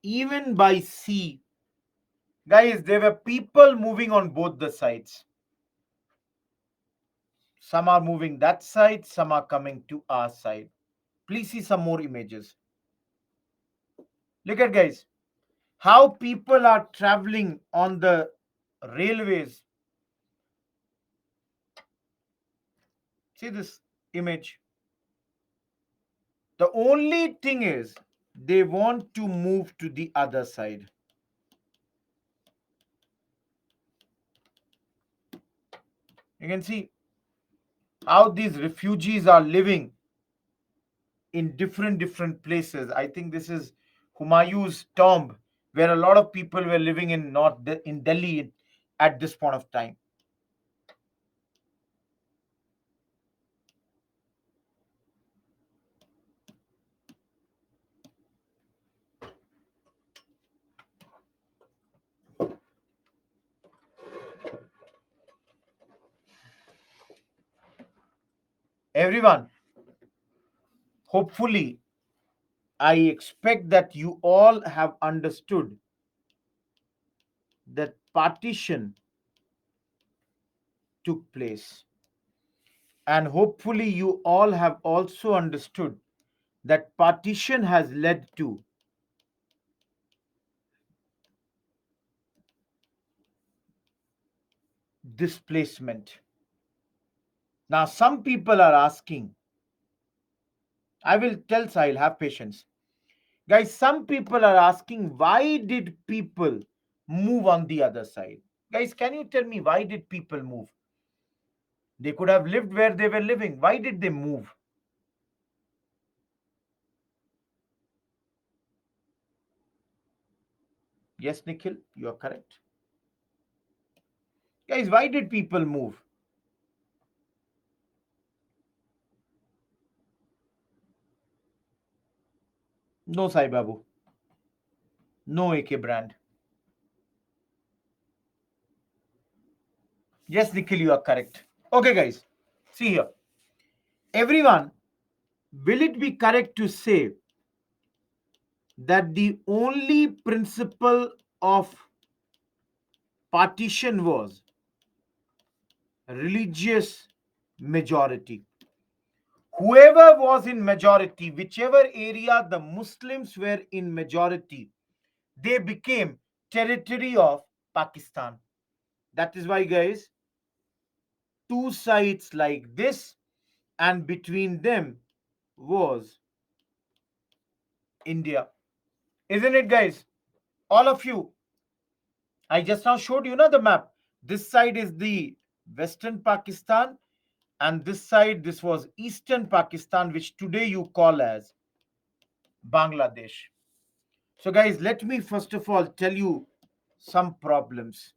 Speaker 1: even by sea. Guys, there were people moving on both the sides. Some are moving that side, some are coming to our side. Please see some more images. Look at, guys, how people are traveling on the railways. See this image. The only thing is they want to move to the other side. You can see how these refugees are living in different places. I think this is Humayun's tomb, where a lot of people were living in in Delhi at this point of time. Everyone, hopefully, I expect that you all have understood that partition took place. And hopefully, you all have also understood that partition has led to displacement. Now, some people are asking, I will tell Sahil, have patience. Guys, some people are asking, why did people move on the other side? Guys, can you tell me why did people move? They could have lived where they were living. Why did they move? Yes, Nikhil, you are correct. Guys, why did people move? No, Sai Babu. No AK brand. Yes, Nikhil, you are correct. Okay, guys, see here. Everyone, will it be correct to say that the only principle of partition was religious majority? Whoever was in majority, whichever area the Muslims were in majority, they became territory of Pakistan. That is why, guys, two sides like this, and between them was India. Isn't it, guys? All of you, I just now showed you the map. This side is the Western Pakistan, and this side, this was Eastern Pakistan, which today you call as Bangladesh. So, guys, let me first of all tell you some problems.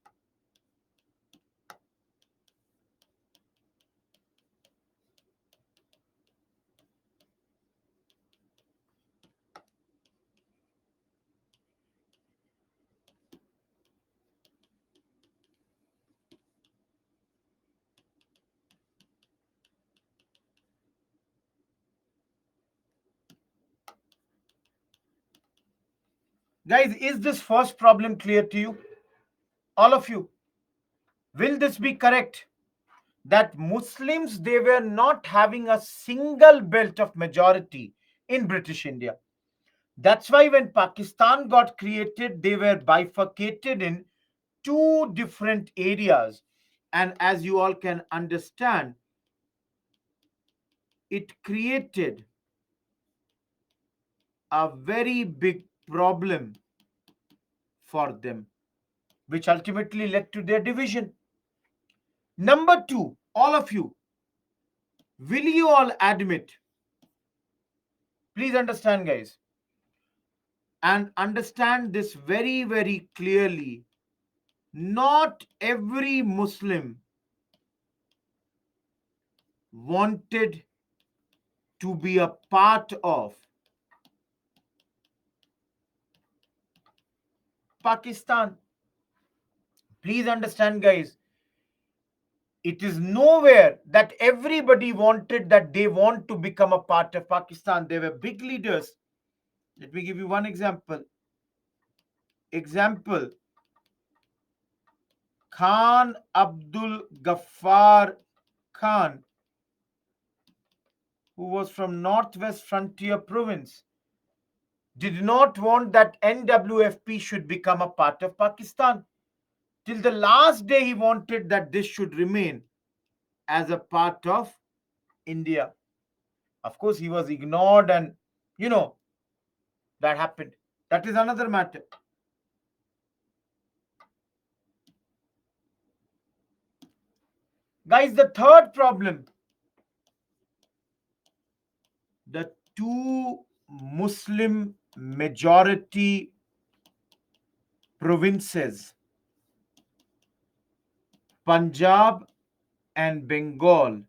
Speaker 1: Guys, is this first problem clear to you? All of you, will this be correct? That Muslims, they were not having a single belt of majority in British India. That's why when Pakistan got created, they were bifurcated in two different areas. And as you all can understand, it created a very big problem for them, which ultimately led to their division. Number two, all of you, will you all admit, please understand, guys, and understand this very clearly, not every Muslim wanted to be a part of Pakistan. Please understand, guys, it is nowhere that everybody wanted that they want to become a part of Pakistan. There were big leaders. Let me give you one example. Khan Abdul Ghaffar Khan, who was from Northwest Frontier Province, did not want that NWFP should become a part of Pakistan. Till the last day, he wanted that this should remain as a part of India. Of course, he was ignored, and you know, that happened. That is another matter. Guys, the third problem, the two Muslim majority provinces, Punjab and Bengal,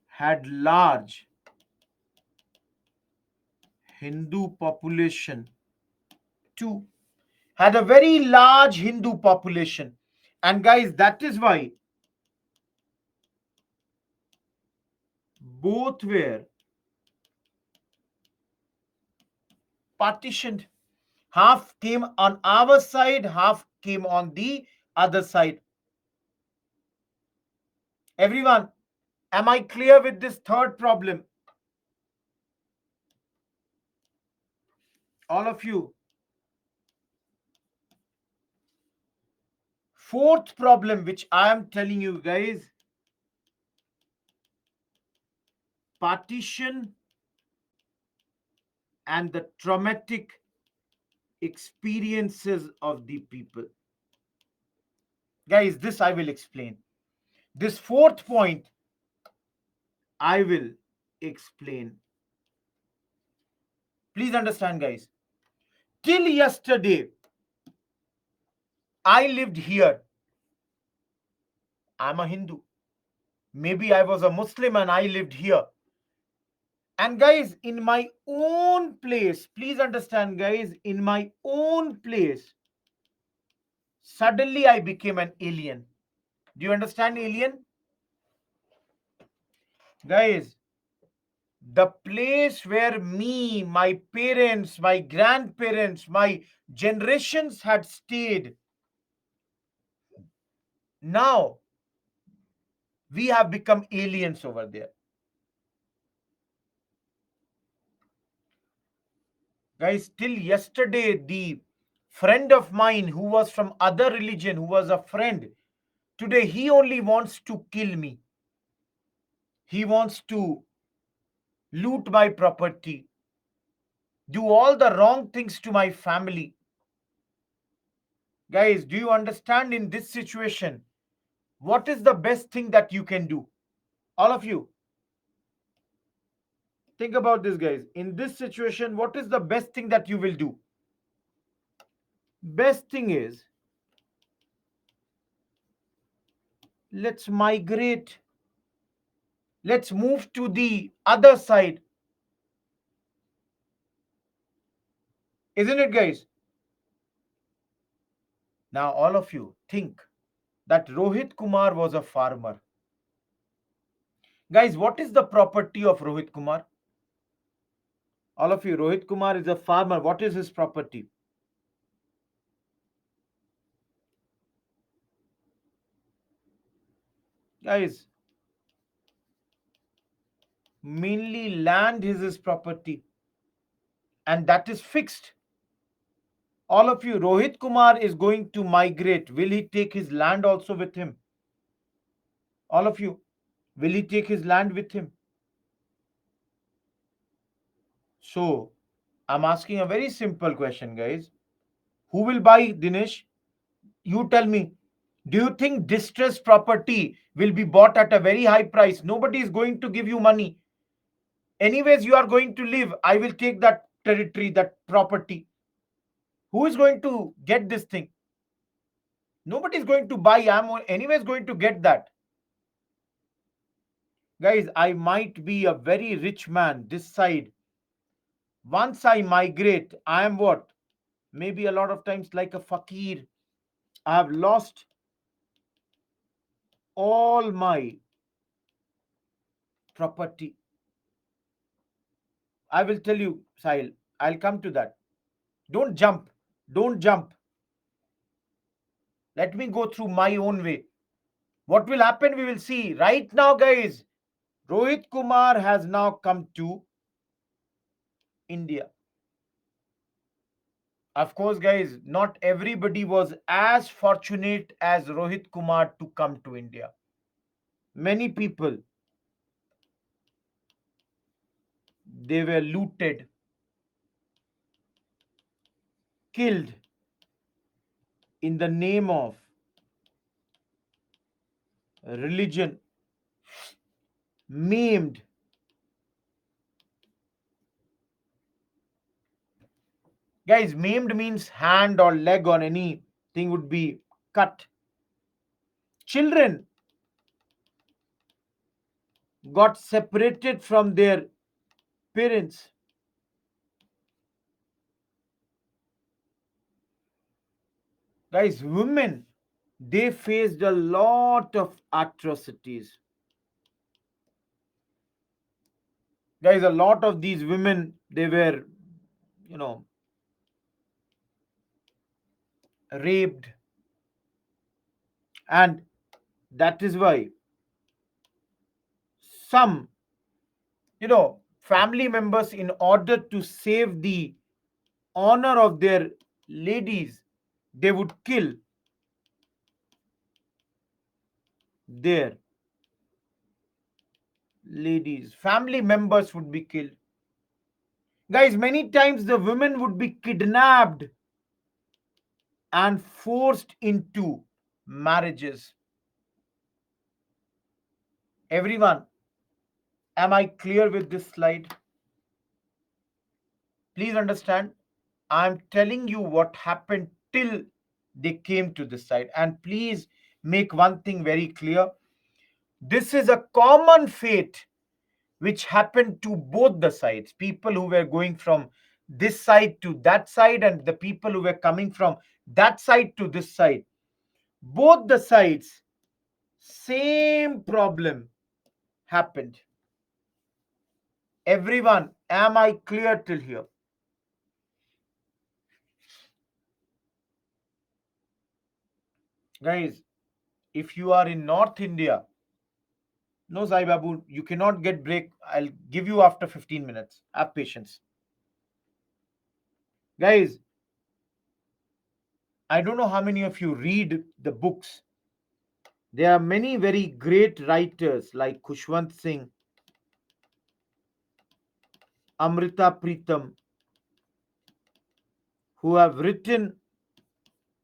Speaker 1: had large Hindu population too, had a very large Hindu population. And guys, that is why both were partitioned. Half came on our side, half came on the other side. Everyone, am I clear with this third problem? All of you. Fourth problem, which I am telling you guys, partition and the traumatic experiences of the people. Guys, this I will explain. This fourth point, I will explain. Please understand, guys. Till yesterday, I lived here. I'm a Hindu. Maybe I was a Muslim and I lived here. And guys, in my own place, please understand, guys, in my own place, suddenly I became an alien. Do you understand alien? Guys, the place where me, my parents, my grandparents, my generations had stayed, now we have become aliens over there. Guys, till yesterday, the friend of mine who was from other religion, who was a friend, today he only wants to kill me. He wants to loot my property, do all the wrong things to my family. Guys, do you understand in this situation? What is the best thing that you can do? All of you, think about this, guys. In this situation, what is the best thing that you will do? Best thing is, let's migrate. Let's move to the other side. Isn't it, guys? Now, all of you think that Rohit Kumar was a farmer. Guys, what is the property of Rohit Kumar? All of you, Rohit Kumar is a farmer. What is his property? Guys, mainly land is his property, and that is fixed. All of you, Rohit Kumar is going to migrate. Will he take his land also with him? All of you, will he take his land with him? So, I'm asking a very simple question, guys. Who will buy, Dinesh? You tell me. Do you think distressed property will be bought at a very high price? Nobody is going to give you money. Anyways, you are going to live. I will take that territory, that property. Who is going to get this thing? Nobody is going to buy. I'm anyways going to get that. Guys, I might be a very rich man this side. Once I migrate, I am what? Maybe a lot of times like a fakir. I have lost all my property. I will tell you, Sahil. I'll come to that. Don't jump. Don't jump. Let me go through my own way. What will happen, we will see. Right now, guys, Rohit Kumar has now come to India. Of course, guys, not everybody was as fortunate as Rohit Kumar to come to India. Many people, they were looted, killed in the name of religion, maimed. Guys, maimed means hand or leg or anything would be cut. Children got separated from their parents. Guys, women, they faced a lot of atrocities. Guys, a lot of these women, they were, you know, raped, and that is why some, family members, in order to save the honor of their ladies, they would kill their ladies. Family members would be killed. Guys, many times the women would be kidnapped and forced into marriages. Everyone, am I clear with this slide? Please understand. I'm telling you what happened till they came to this side. And please make one thing very clear. This is a common fate which happened to both the sides. People who were going from this side to that side, and the people who were coming from that side to this side. Both the sides, same problem happened. Everyone, am I clear till here? Guys, if you are in North India, no, Sai Babu, you cannot get break. I'll give you after 15 minutes. Have patience. Guys, I don't know how many of you read the books. There are many very great writers like Khushwant Singh, Amrita Pritam, who have written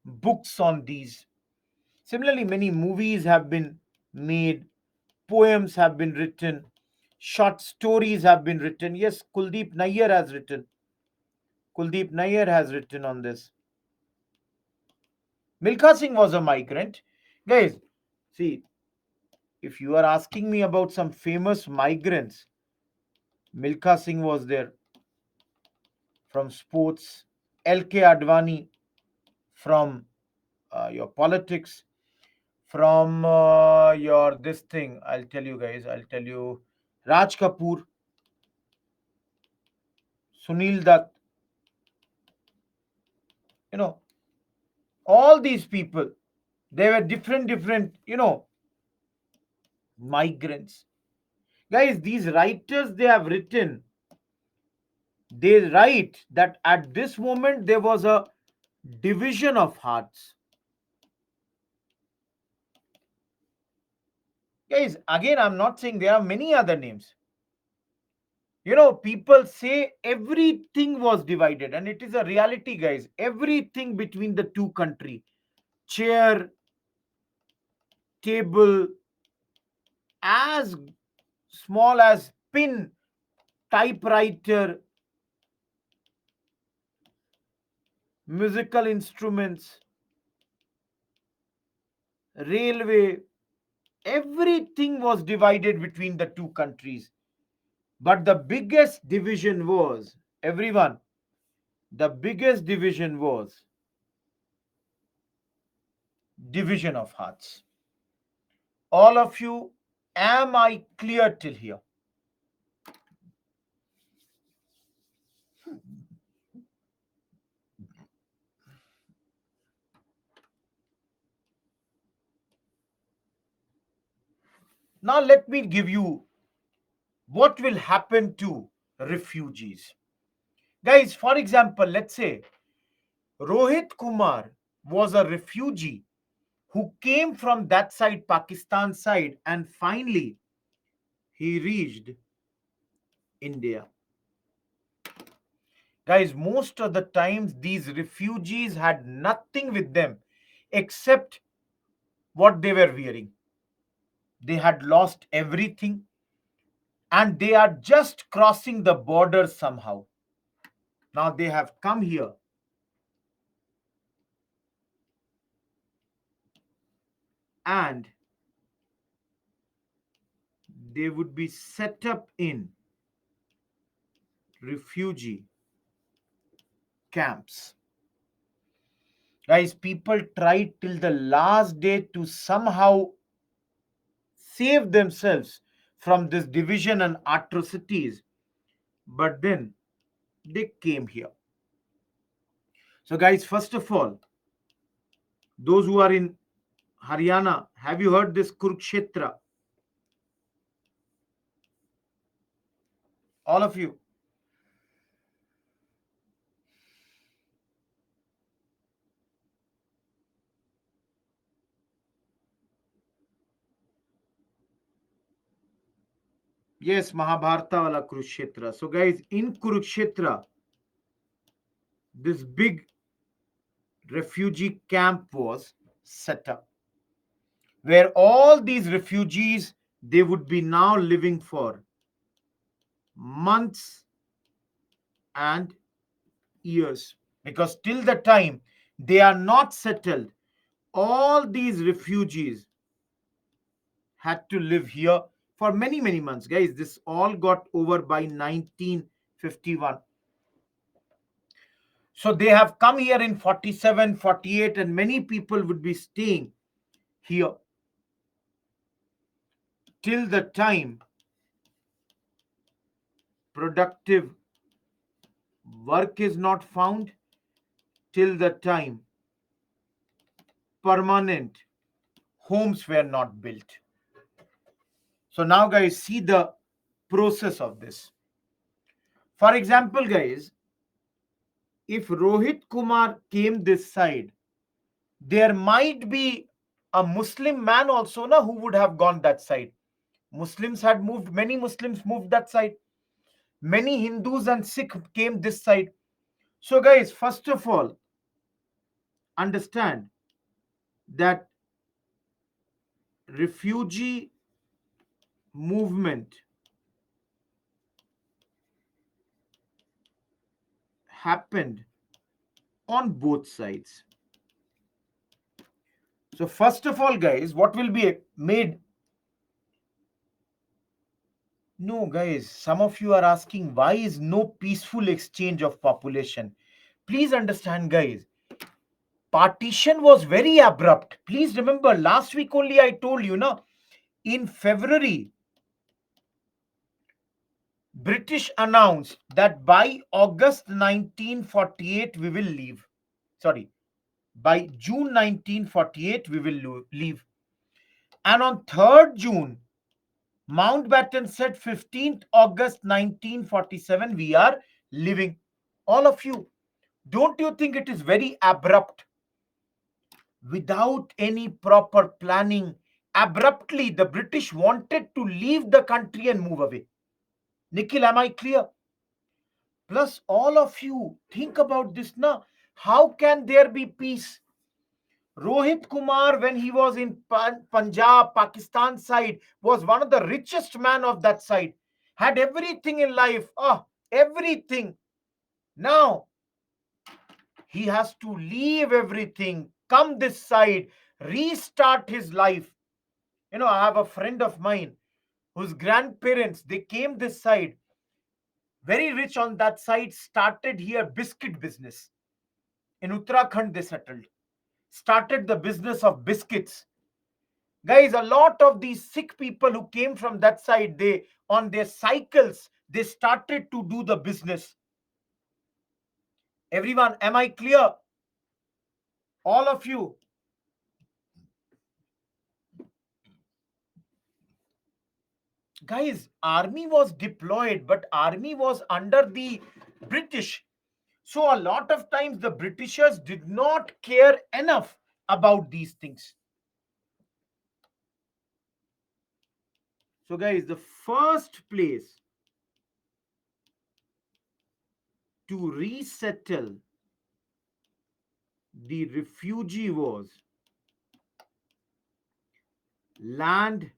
Speaker 1: books on these. Similarly, many movies have been made, poems have been written, short stories have been written. Yes, Kuldeep Nayyar has written. Kuldeep Nayyar has written on this. Milkha Singh was a migrant. Guys, see, if you are asking me about some famous migrants, Milkha Singh was there from sports, LK Advani from your politics, from your this thing. I'll tell you guys, I'll tell you Raj Kapoor, Sunil Dutt, you know, all these people, they were different, migrants. Guys, these writers, they have written, they write that at this moment there was a division of hearts. Guys, again, I'm not saying there are many other names. People say everything was divided, and it is a reality, guys. Everything between the two country, chair, table, as small as pin, typewriter, musical instruments, railway, everything was divided between the two countries. But the biggest division was, everyone, the biggest division was division of hearts. All of you, am I clear till here? Now, let me give you what will happen to refugees. Guys, for example, let's say Rohit Kumar was a refugee who came from that side, Pakistan side, and finally he reached India. Guys, most of the times these refugees had nothing with them except what they were wearing. They had lost everything and they are just crossing the border somehow. Now they have come here and they would be set up in refugee camps. Guys, people tried till the last day to somehow save themselves from this division and atrocities, but then they came here. So, guys, first of all, those who are in Haryana, have you heard this Kurukshetra? All of you. Yes, Mahabharata wala Kurukshetra. So, guys, in Kurukshetra, this big refugee camp was set up where all these refugees they would be now living for months and years, because till the time they are not settled, all these refugees had to live here for many months. Guys, this all got over by 1951. So they have come here in 47, 48, and many people would be staying here till the time productive work is not found, till the time permanent homes were not built. So now, guys, see the process of this. For example, guys, if Rohit Kumar came this side, there might be a Muslim man also na, who would have gone that side. Muslims had moved, many Muslims moved that side. Many Hindus and Sikh came this side. So, guys, first of all, understand that refugee movement happened on both sides. So, first of all, guys, what will be made? No, guys, some of you are asking why is no peaceful exchange of population? Please understand, guys, partition was very abrupt. Please remember, last week only I told you, no, in February, British announced that by August 1948 we will leave. Sorry, by June 1948 we will leave. And on 3rd June, Mountbatten said 15th August 1947 we are leaving. All of you, don't you think it is very abrupt? Without any proper planning, abruptly the British wanted to leave the country and move away. Nikhil, am I clear? Plus, all of you, think about this now. How can there be peace? Rohit Kumar, when he was in Punjab, Pakistan side, was one of the richest man of that side. Had everything in life. Oh, everything. Now, he has to leave everything, come this side, restart his life. You know, I have a friend of mine whose grandparents, they came this side, very rich on that side, started here biscuit business. In Uttarakhand, they settled, started the business of biscuits. Guys, a lot of these Sikh people who came from that side, they, on their cycles, they started to do the business. Everyone, am I clear? All of you. Guys, army was deployed, but army was under the British. So a lot of times the Britishers did not care enough about these things. So, guys, the first place to resettle the refugee was land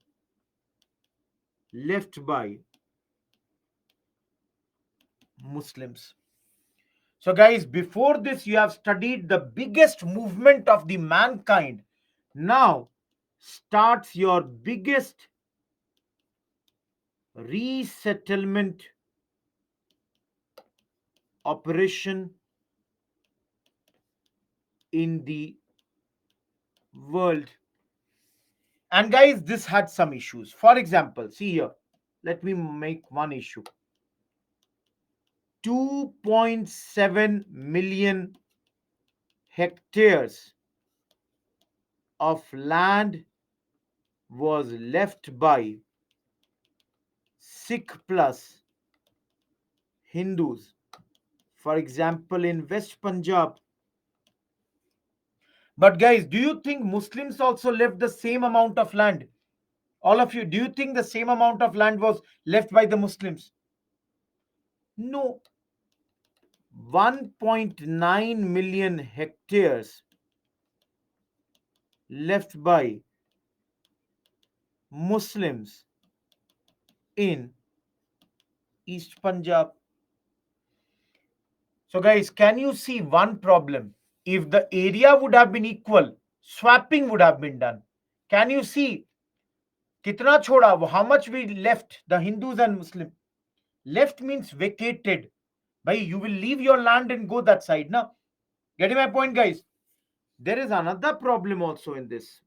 Speaker 1: left by Muslims. So, guys, before this, you have studied the biggest movement of the mankind. Now starts your biggest resettlement operation in the world. And guys, this had some issues. For example, see here, let me make one issue. 2.7 million hectares of land was left by Sikh plus Hindus. For example, in West Punjab. But guys, do you think Muslims also left the same amount of land? All of you, do you think the same amount of land was left by the Muslims? No. 1.9 million hectares left by Muslims in East Punjab. So, guys, can you see one problem? If the area would have been equal, swapping would have been done. Can you see? Kitna choda? How much we left, the Hindus and Muslim? Left means vacated. Bhai, you will leave your land and go that side. Now, getting my point, guys? There is another problem also in this.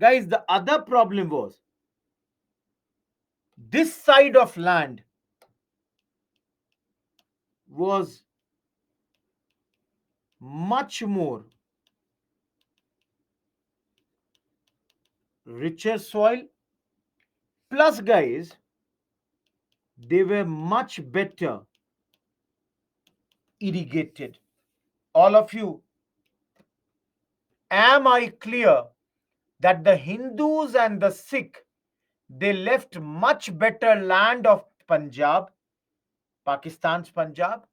Speaker 1: Guys, the other problem was this side of land was much more richer soil. Plus, guys, they were much better irrigated. All of you, am I clear that the Hindus and the Sikh, they left much better land of Punjab, Pakistan's Punjab,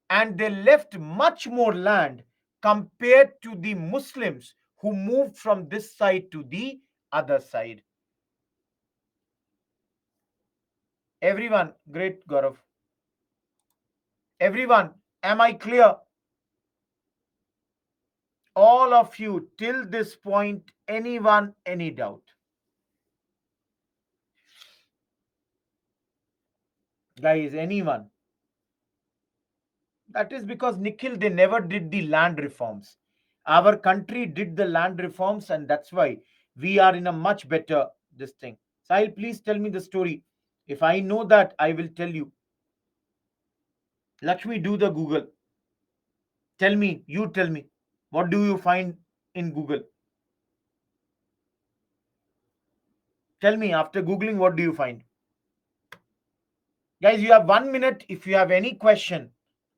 Speaker 1: and they left much more land compared to the Muslims who moved from this side to the other side. Everyone, great Gaurav. Everyone, am I clear? All of you, till this point, anyone, any doubt? Guys, anyone? That is because Nikhil, they never did the land reforms. Our country did the land reforms, and that's why we are in a much better this thing. Sahil, please tell me the story. If I know that, I will tell you. Lakshmi, do the Google. Tell me, you tell me. What do you find in Google? Tell me, after Googling, what do you find? Guys, you have 1 minute if you have any question.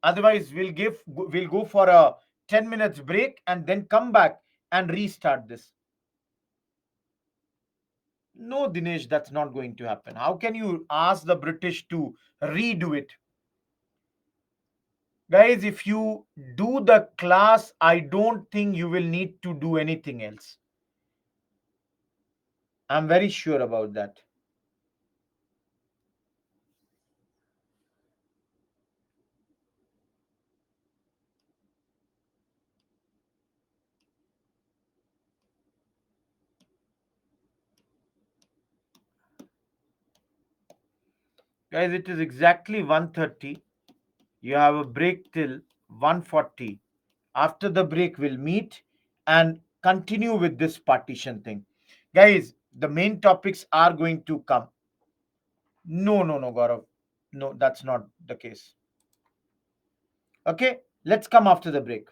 Speaker 1: Otherwise, we'll go for a 10 minutes break and then come back and restart this. No, Dinesh, that's not going to happen. How can you ask the British to redo it? Guys, if you do the class, I don't think you will need to do anything else. I'm very sure about that. Guys, it is exactly 1:30. You have a break till 1:40. After the break, we'll meet and continue with this partition thing. Guys, the main topics are going to come. No, no, no, Gaurav. No, that's not the case. Okay, let's come after the break.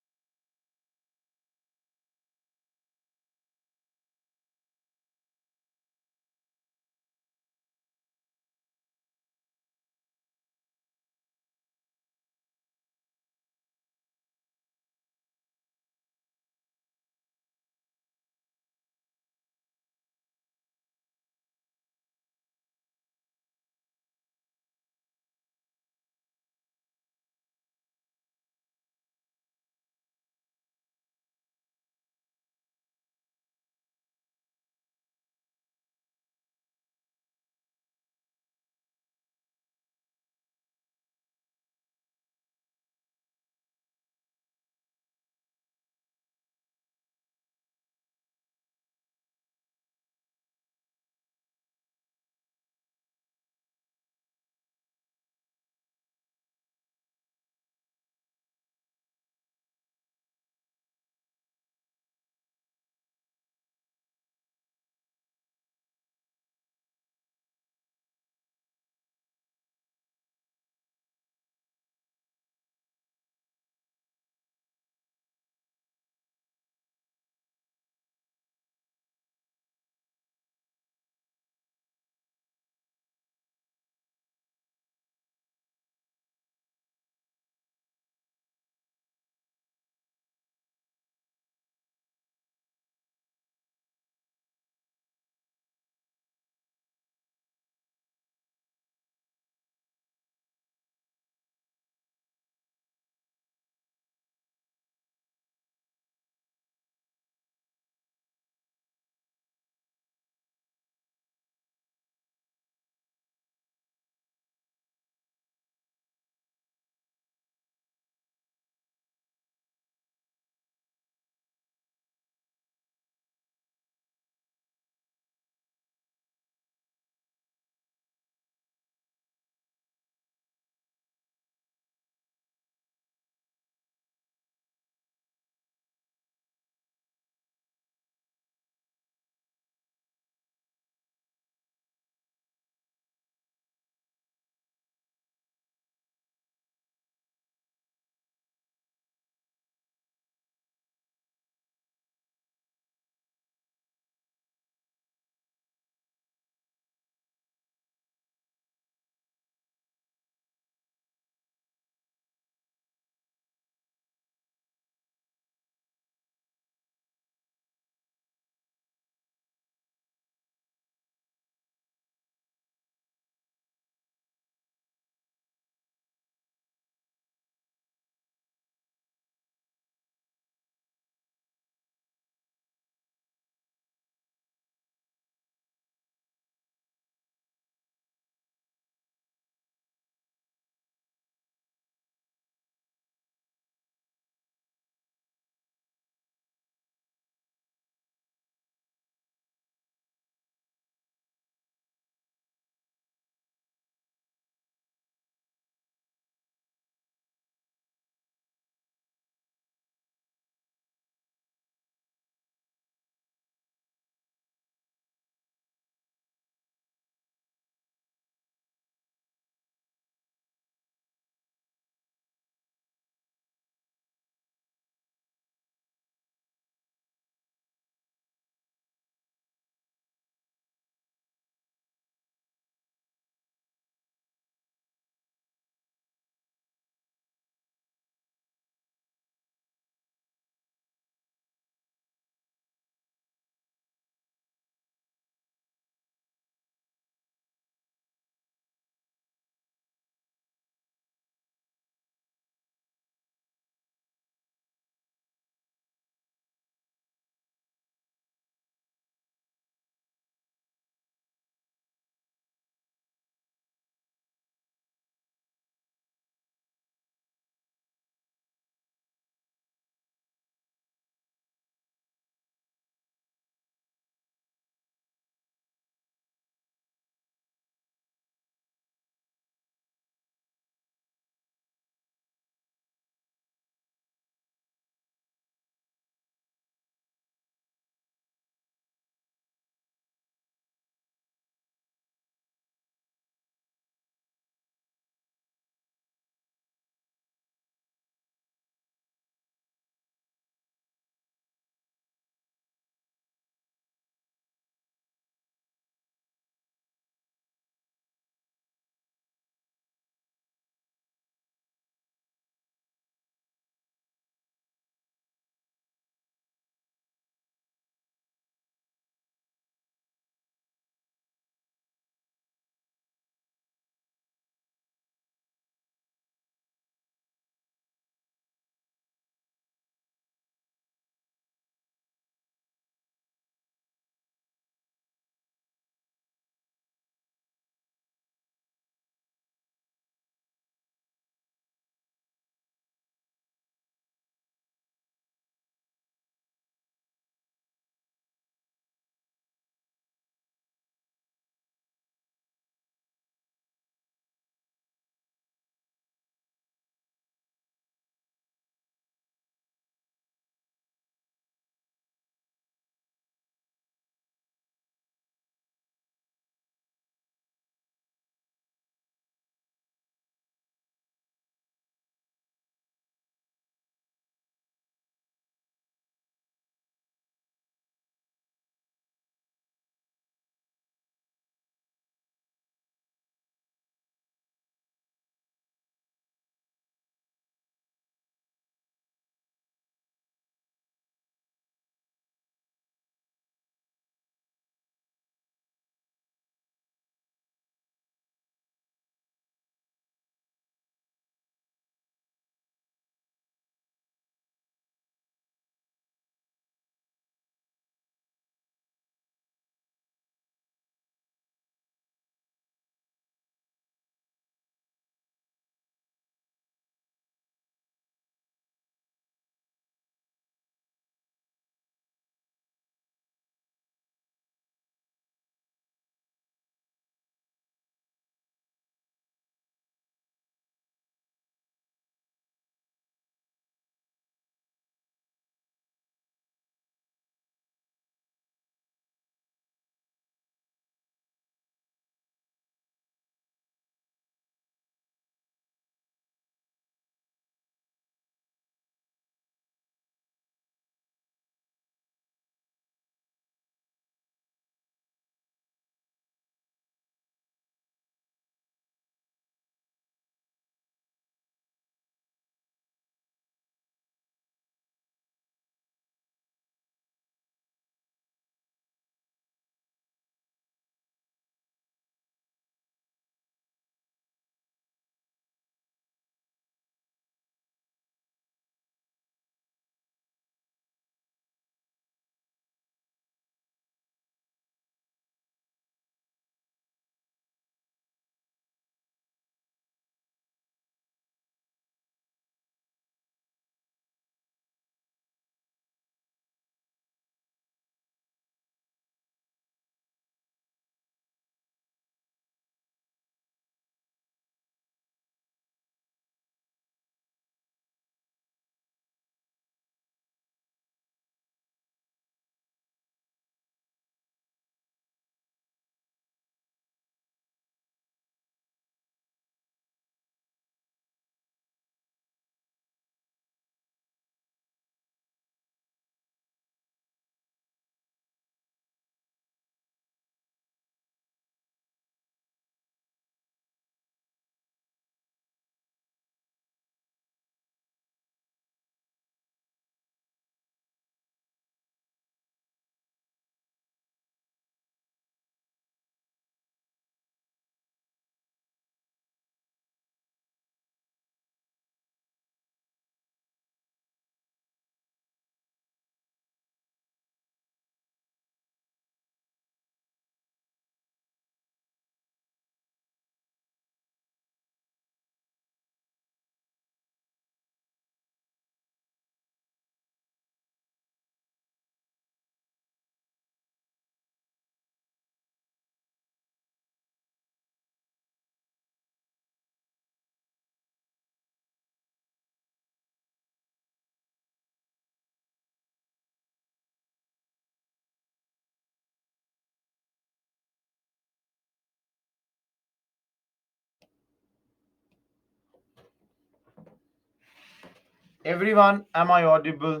Speaker 1: Everyone, am I audible?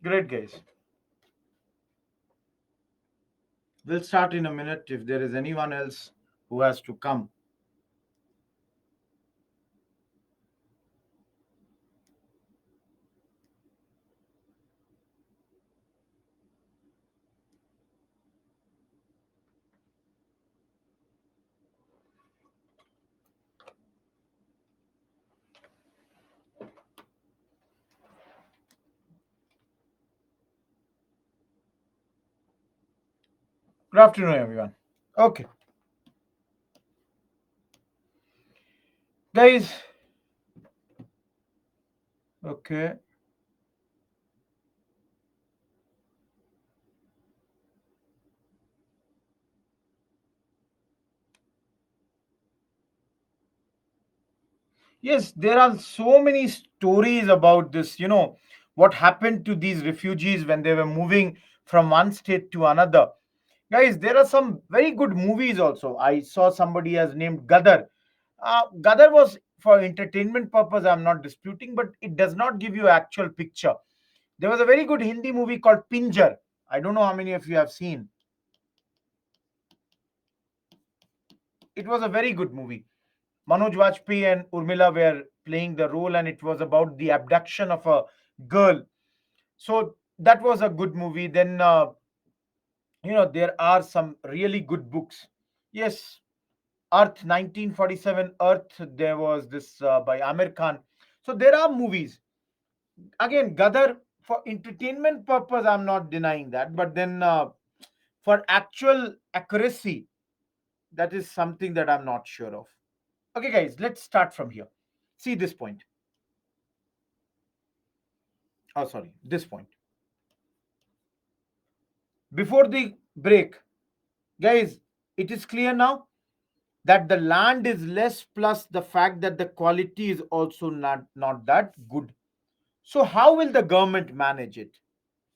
Speaker 1: Great, guys. We'll start in a minute if there is anyone else who has to come. Good afternoon, everyone. Okay, guys. Okay. Yes, there are so many stories about this. What happened to these refugees when they were moving from one state to another. Guys, there are some very good movies also. I saw somebody has named Gadar. Gadar was for entertainment purpose. I'm not disputing, but it does not give you actual picture. There was a very good Hindi movie called Pinjar. I don't know how many of you have seen. It was a very good movie. Manoj Vajpayee and Urmila were playing the role, and it was about the abduction of a girl. So that was a good movie. Then, there are some really good books. Yes, Earth 1947, Earth, there was this by Amir Khan. So there are movies. Again, Gadar, for entertainment purpose, I'm not denying that. But then for actual accuracy, that is something that I'm not sure of. Okay, guys, let's start from here. See this point. Oh, sorry, this point. Before the break, guys, it is clear now that the land is less, plus the fact that the quality is also not that good. So how will the government manage it?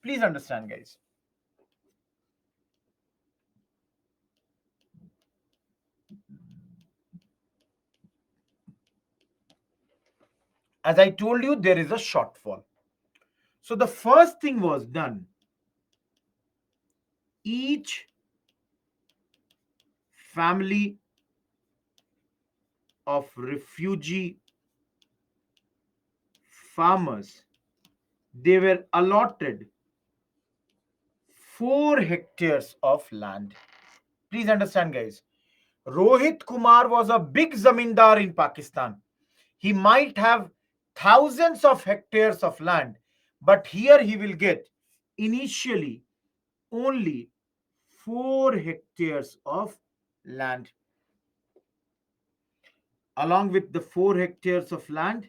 Speaker 1: Please understand, guys. As I told you, there is a shortfall. So the first thing was done. Each family of refugee farmers, they were allotted 4 hectares of land. Please understand, guys. Rohit Kumar was a big zamindar in Pakistan. He might have thousands of hectares of land, but here he will get initially only 4 hectares of land. Along with the 4 hectares of land,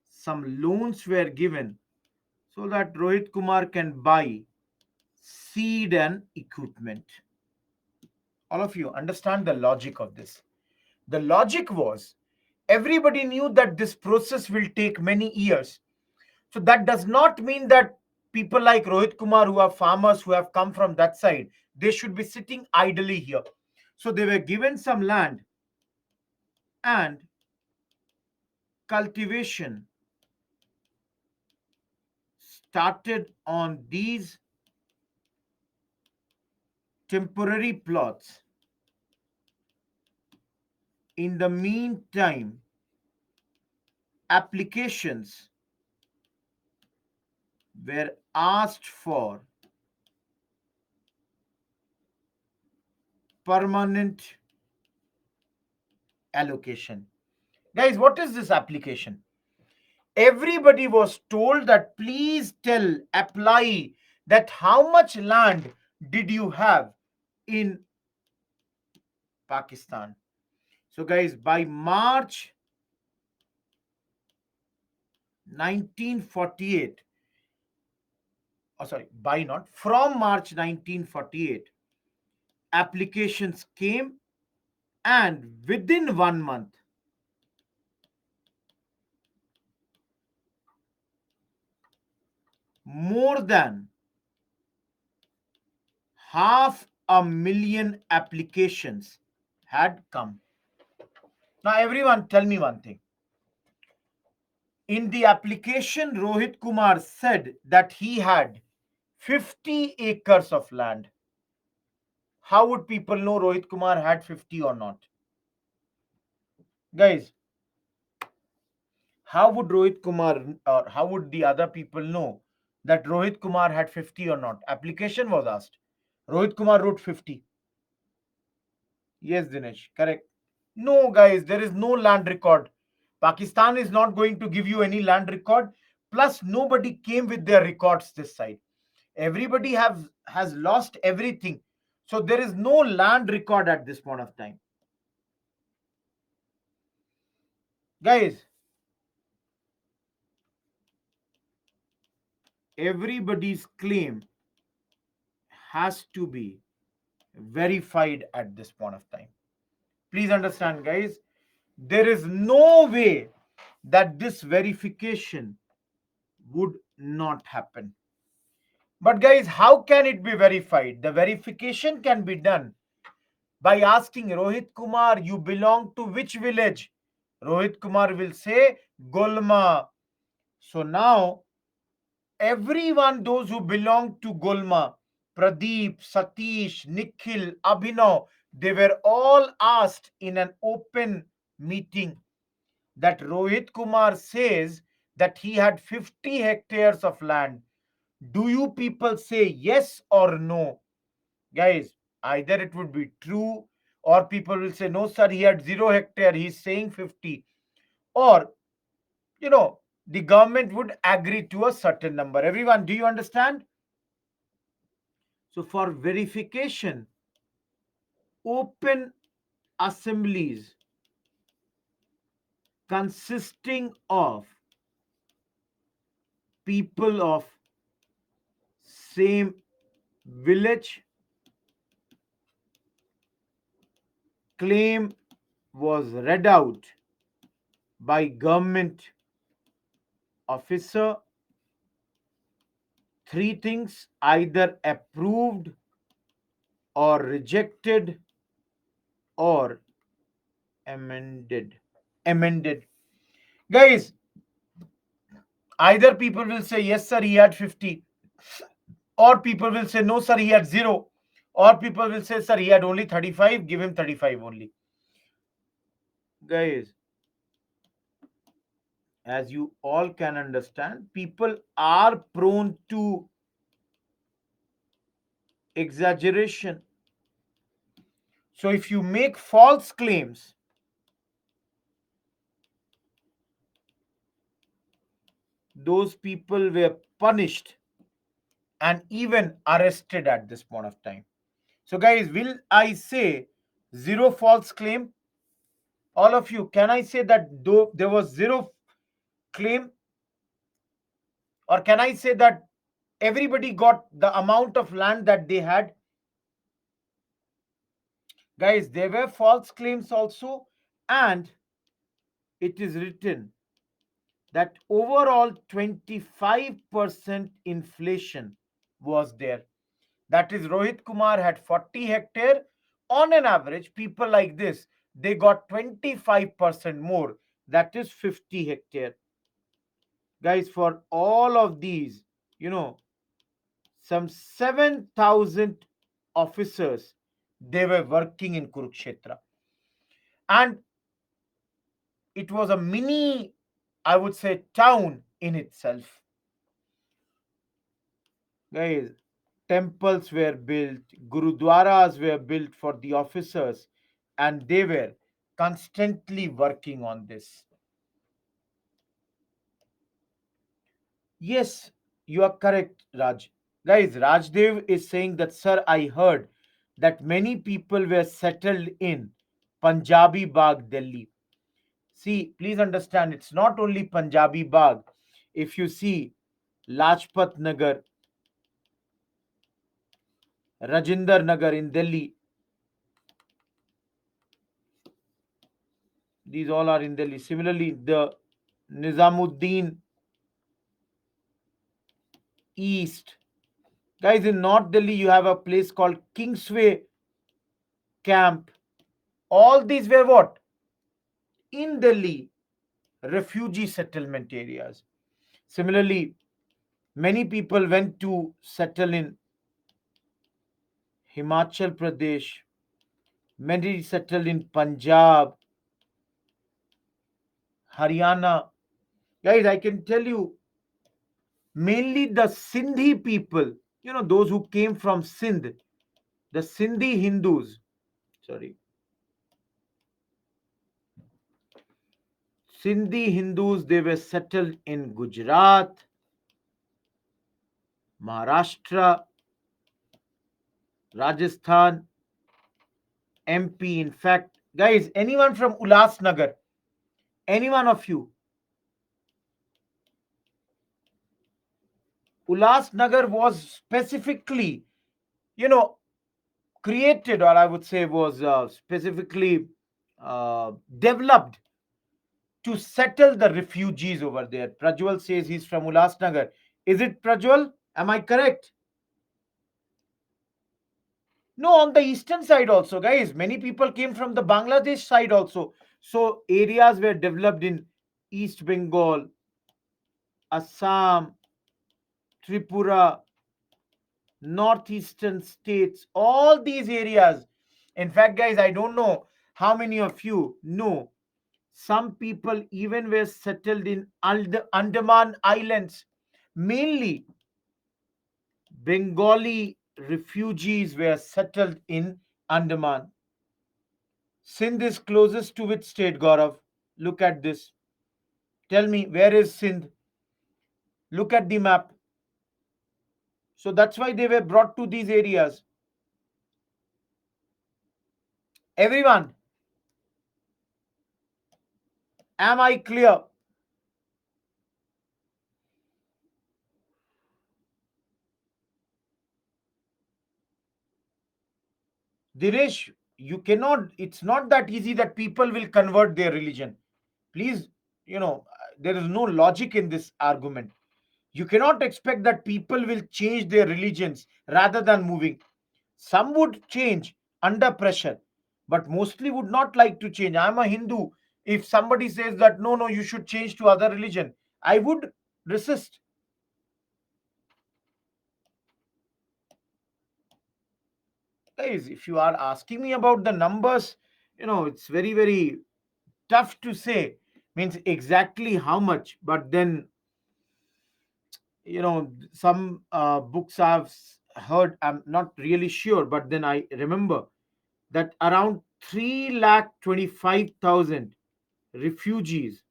Speaker 1: some loans were given so that Rohit Kumar can buy seed and equipment. All of you understand the logic of this. The logic was everybody knew that this process will take many years. So that does not mean that people like Rohit Kumar, who are farmers who have come from that side, they should be sitting idly here. So they were given some land, and cultivation started on these temporary plots. In the meantime, applications were asked for permanent allocation. Guys, what is this application? Everybody was told that please tell, apply that how much land did you have in Pakistan. So, guys, by March 1948, oh, sorry, by not, from March 1948, applications came, and within 1 month, more than 500,000 applications had come. Now, everyone, tell me one thing. In the application, Rohit Kumar said that he had 50 acres of land. How would people know Rohit Kumar had 50 or not? Guys, how would Rohit Kumar or how would the other people know that Rohit Kumar had 50 or not? Application was asked. Rohit Kumar wrote 50. Yes, Dinesh, correct. No, guys, there is no land record. Pakistan is not going to give you any land record. Plus, nobody came with their records this side. Everybody has lost everything. So there is no land record at this point of time. Guys, everybody's claim has to be verified at this point of time. Please understand, guys, there is no way that this verification would not happen. But guys, how can it be verified? The verification can be done by asking Rohit Kumar, you belong to which village? Rohit Kumar will say Golma. So now everyone, those who belong to Golma, Pradeep, Satish, Nikhil, Abhinav, they were all asked in an open meeting that Rohit Kumar says that he had 50 hectares of land. Do you people say yes or no? Guys, either it would be true or people will say, no, sir, he had 0 hectare, he's saying 50. Or, you know, the government would agree to a certain number. Everyone, do you understand? So, for verification, open assemblies consisting of people of same village claim was read out by government officer. Three things: either approved or rejected or amended. Guys, either people will say yes sir he had 50, or people will say no sir he had 0, or people will say sir he had only 35, give him 35 only. Guys, as you all can understand, people are prone to exaggeration. So if you make false claims, those people were punished and even arrested at this point of time. So, guys, will I say 0 false claim? All of you, can I say that though there was 0 claim? Or can I say that everybody got the amount of land that they had? Guys, there were false claims also, and it is written that overall 25% inflation was there. That is, Rohit Kumar had 40 hectare. On an average, people like this, they got 25% more. That is 50 hectare. Guys, for all of these, some 7,000 officers, they were working in Kurukshetra. And it was a mini, I would say, town in itself. Guys, temples were built, gurudwaras were built for the officers, and they were constantly working on this. Yes, you are correct, Raj. Guys, Rajdev is saying that, sir, I heard that many people were settled in Punjabi Bagh, Delhi. See, please understand, it's not only Punjabi Bagh. If you see Lajpat Nagar, Rajinder Nagar in Delhi, these all are in Delhi. Similarly, the Nizamuddin east. Guys, in North Delhi, you have a place called Kingsway Camp. All these were what? In Delhi, refugee settlement areas. Similarly, many people went to settle in Himachal Pradesh, many settled in Punjab, Haryana. Guys, I can tell you, mainly the Sindhi people, those who came from Sindh, the Sindhi Hindus, sorry, Sindhi Hindus, they were settled in Gujarat, Maharashtra, Rajasthan, MP. In fact, guys, anyone from Ulhasnagar, any one of you, Ulhasnagar was specifically, you know, created, or I would say was specifically developed to settle the refugees over there. Prajwal says he's from Ulhasnagar. Is it Prajwal? Am I correct? No, on the eastern side also, guys. Many people came from the Bangladesh side also. So areas were developed in East Bengal, Assam, Tripura, northeastern states, all these areas. In fact, guys, I don't know how many of you know. Some people even were settled in Andaman Islands. Mainly Bengali refugees were settled in Andaman. Sindh is closest to which state, Gaurav? Look at this. Tell me, where is Sindh? Look at the map. So that's why they were brought to these areas. Everyone, am I clear? Dinesh, you cannot, it's not that easy that people will convert their religion. Please, there is no logic in this argument. You cannot expect that people will change their religions rather than moving. Some would change under pressure, but mostly would not like to change. I'm a Hindu. If somebody says that no, no, you should change to other religion, I would resist. Guys, if you are asking me about the numbers, it's very, very tough to say. Means exactly how much, but then some books I've heard, I'm not really sure, but then I remember that around 3,25,000 refugees,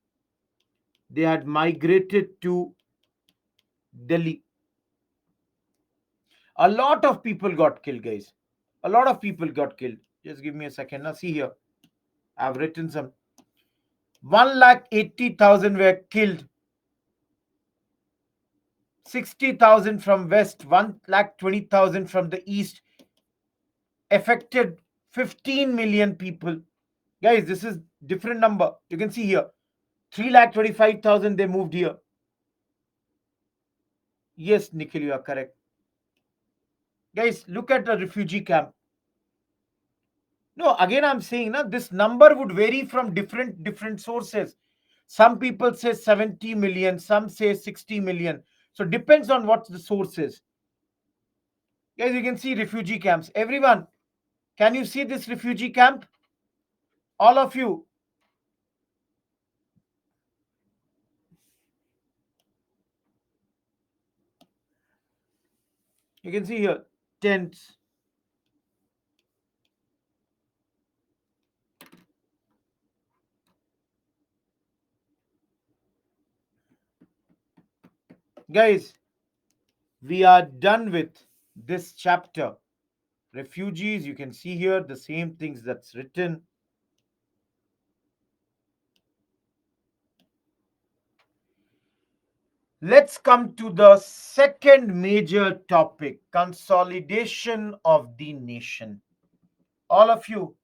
Speaker 1: they had migrated to Delhi. A lot of people got killed, guys. A lot of people got killed. Just give me a second. Now, see here. I've written some. 1,80,000 were killed. 60,000 from west. 1,20,000 from the east. Affected 15 million people. Guys, this is different number. You can see here. 3,25,000 they moved here. Yes, Nikhil, you are correct. Guys, look at the refugee camp. No, again I'm saying now this number would vary from different sources. Some people say 70 million, some say 60 million. So depends on what the source is. Guys, you can see refugee camps. Everyone, can you see this refugee camp? All of you. You can see here tents. Guys, we are done with this chapter. Refugees, you can see here the same things that's written. Let's come to the second major topic, consolidation of the nation. All of you,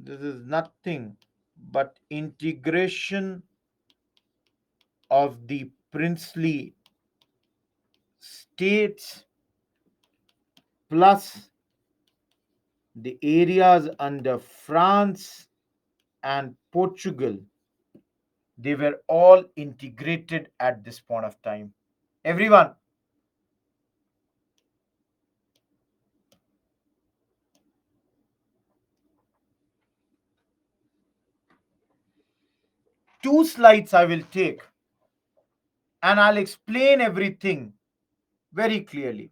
Speaker 1: This is nothing but integration of the princely states plus the areas under France and Portugal. They were all integrated at this point of time. Everyone, two slides I will take and I'll explain everything very clearly.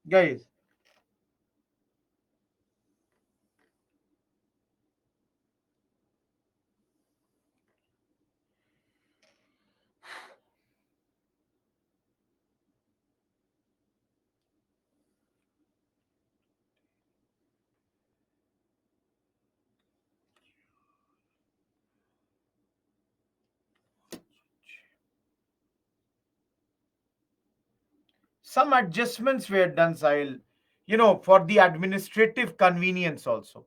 Speaker 1: Guys, some adjustments were done, Sahil, for the administrative convenience also.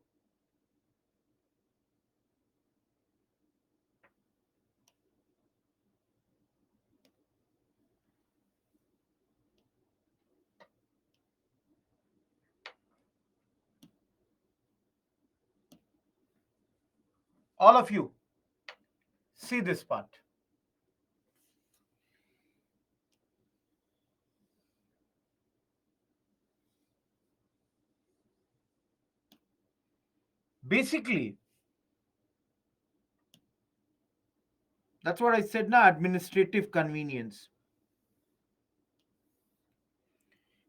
Speaker 1: All of you, see this part. Basically, that's what I said now, administrative convenience.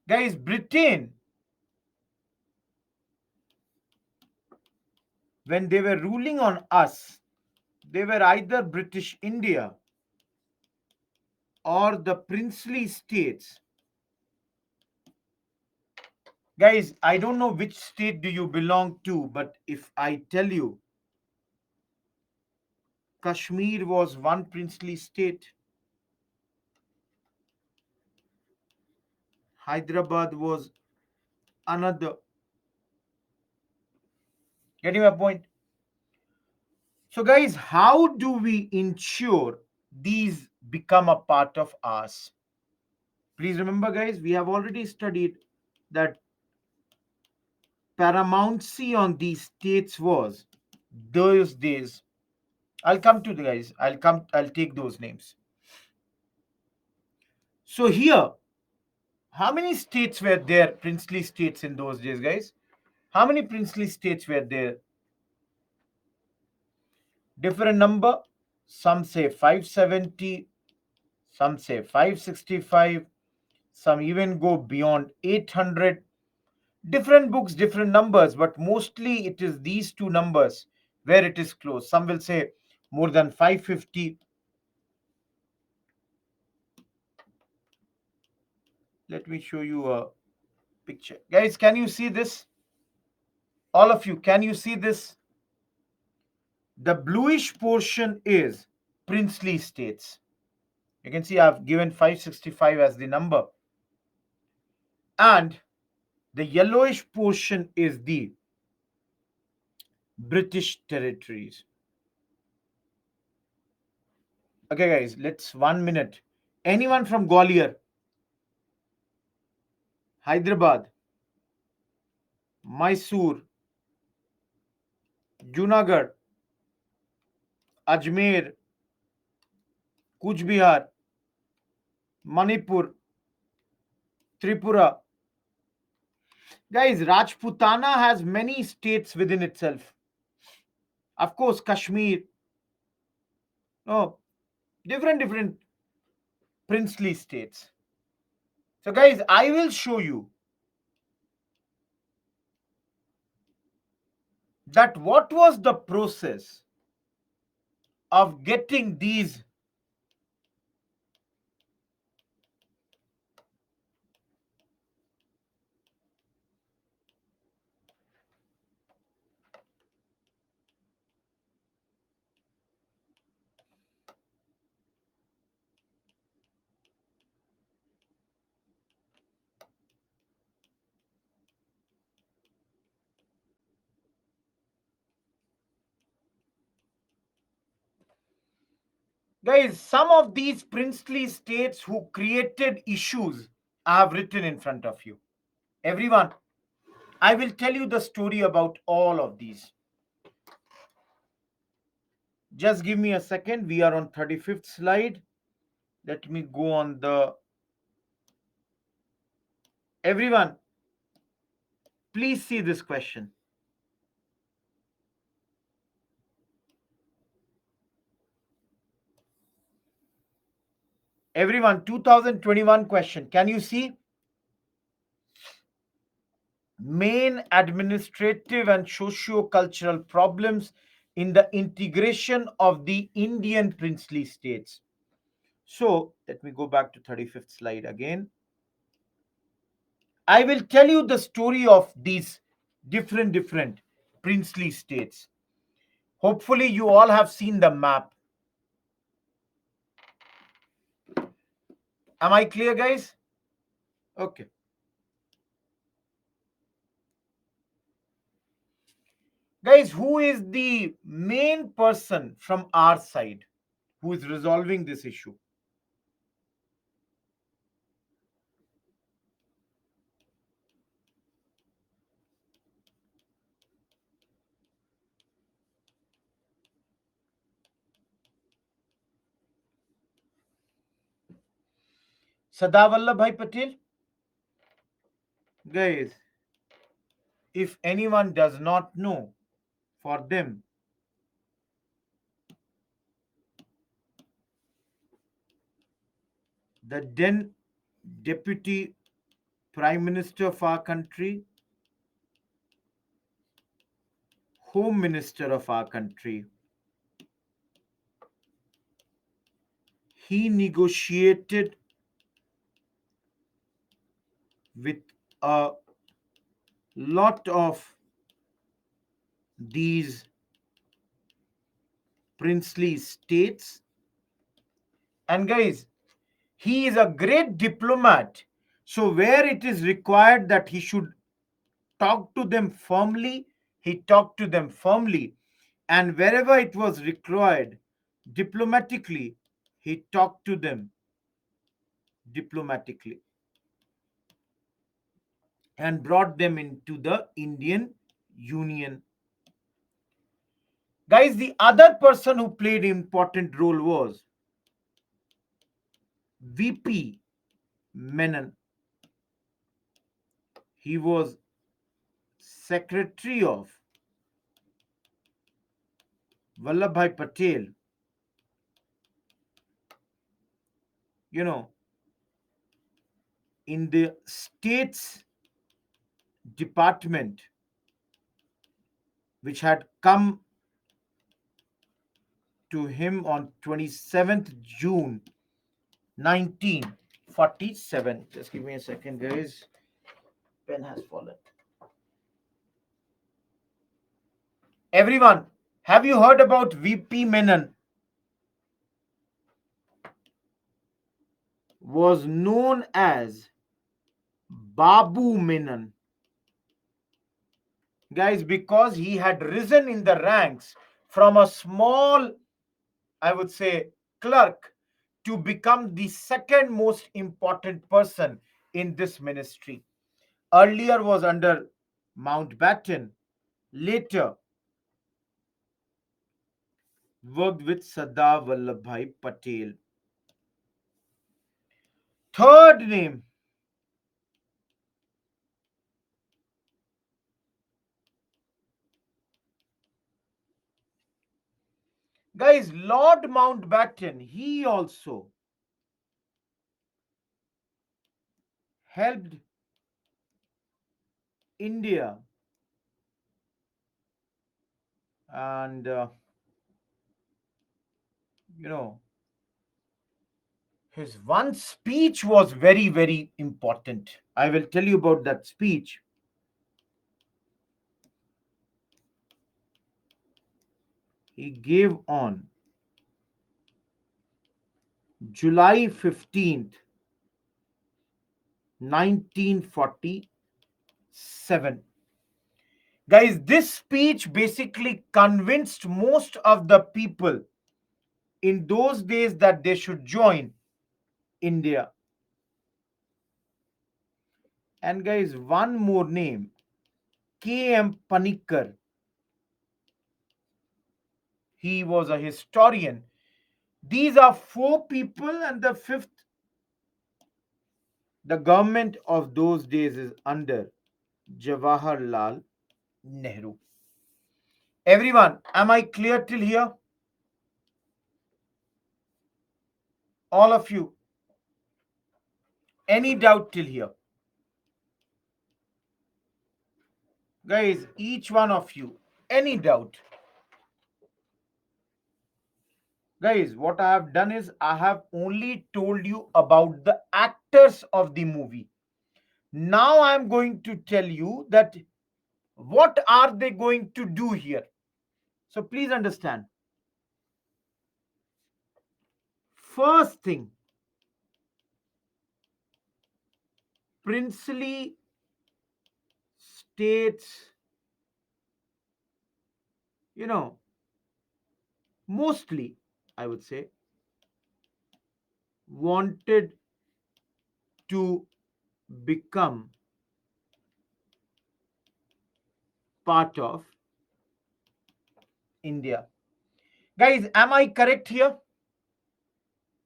Speaker 1: Guys, Britain, when they were ruling on us, they were either British India or the princely states. Guys, I don't know which state do you belong to, but if I tell you Kashmir was one princely state, Hyderabad was another. Getting my point? So, guys, how do we ensure these become a part of us? Please remember, guys, we have already studied that paramountcy on these states was those days. I'll come to the guys. I'll take those names. So here, how many states were there, princely states in those days, guys? How many princely states were there? Different number. Some say 570, some say 565, some even go beyond 800. Different books, different numbers, but mostly it is these two numbers where it is close. Some will say more than 550. Let me show you a picture. Guys, can you see this? All of you, can you see this? The bluish portion is princely states. You can see I've given 565 as the number. And the yellowish portion is the British territories. Okay, guys, let's 1 minute. Anyone from Gwalior, Hyderabad, Mysore, Junagadh, Ajmer, Kuch Bihar, Manipur, Tripura. Guys, Rajputana has many states within itself. Of course, Kashmir. No, different princely states. So, guys, I will show you that what was the process of getting these Guys, some of these princely states who created issues I have written in front of you. Everyone, I will tell you the story about all of these. Just give me a second. We are on 35th slide. Let me go on the. Everyone, please see this question. Everyone, 2021 question. Can you see? Main administrative and socio-cultural problems in the integration of the Indian princely states. So, let me go back to 35th slide again. I will tell you the story of these different princely states. Hopefully, you all have seen the map. Am I clear, guys? Okay. Guys, who is the main person from our side who is resolving this issue? Sardar Vallabhbhai Patel? Guys, if anyone does not know, for them, the then deputy prime minister of our country, home minister of our country, he negotiated with a lot of these princely states. And guys, he is a great diplomat. So, where it is required that he should talk to them firmly, he talked to them firmly. And wherever it was required diplomatically, he talked to them diplomatically and brought them into the Indian Union. Guys, the other person who played an important role was VP Menon. He was secretary of Vallabhbhai Patel. You know, in the states department, which had come to him on 27th June 1947. Just give me a second, guys. Pen has fallen. Everyone, have you heard about VP Menon? Was known as Babu Menon. Guys, because he had risen in the ranks from a small, I would say, clerk to become the second most important person in this ministry. Earlier was under Mountbatten, later worked with Sardar Vallabhbhai Patel. Third name, guys, Lord Mountbatten, he also helped India and you know his one speech was very important. I will tell you about that speech. He gave on July 15th, 1947. Guys, this speech basically convinced most of the people in those days that they should join India. And guys, one more name, K.M. Panikkar. He was a historian. These are four people, and the fifth, the government of those days is under Jawaharlal Nehru. Everyone, am I clear till here? All of you, any doubt till here? Guys, each one of you, any doubt? Guys, what I have done is I have only told you about the actors of the movie. Now I am going to tell you that what are they going to do here. So please understand. First thing, princely states, you know, mostly, I would say, wanted to become part of India. Guys, am I correct here?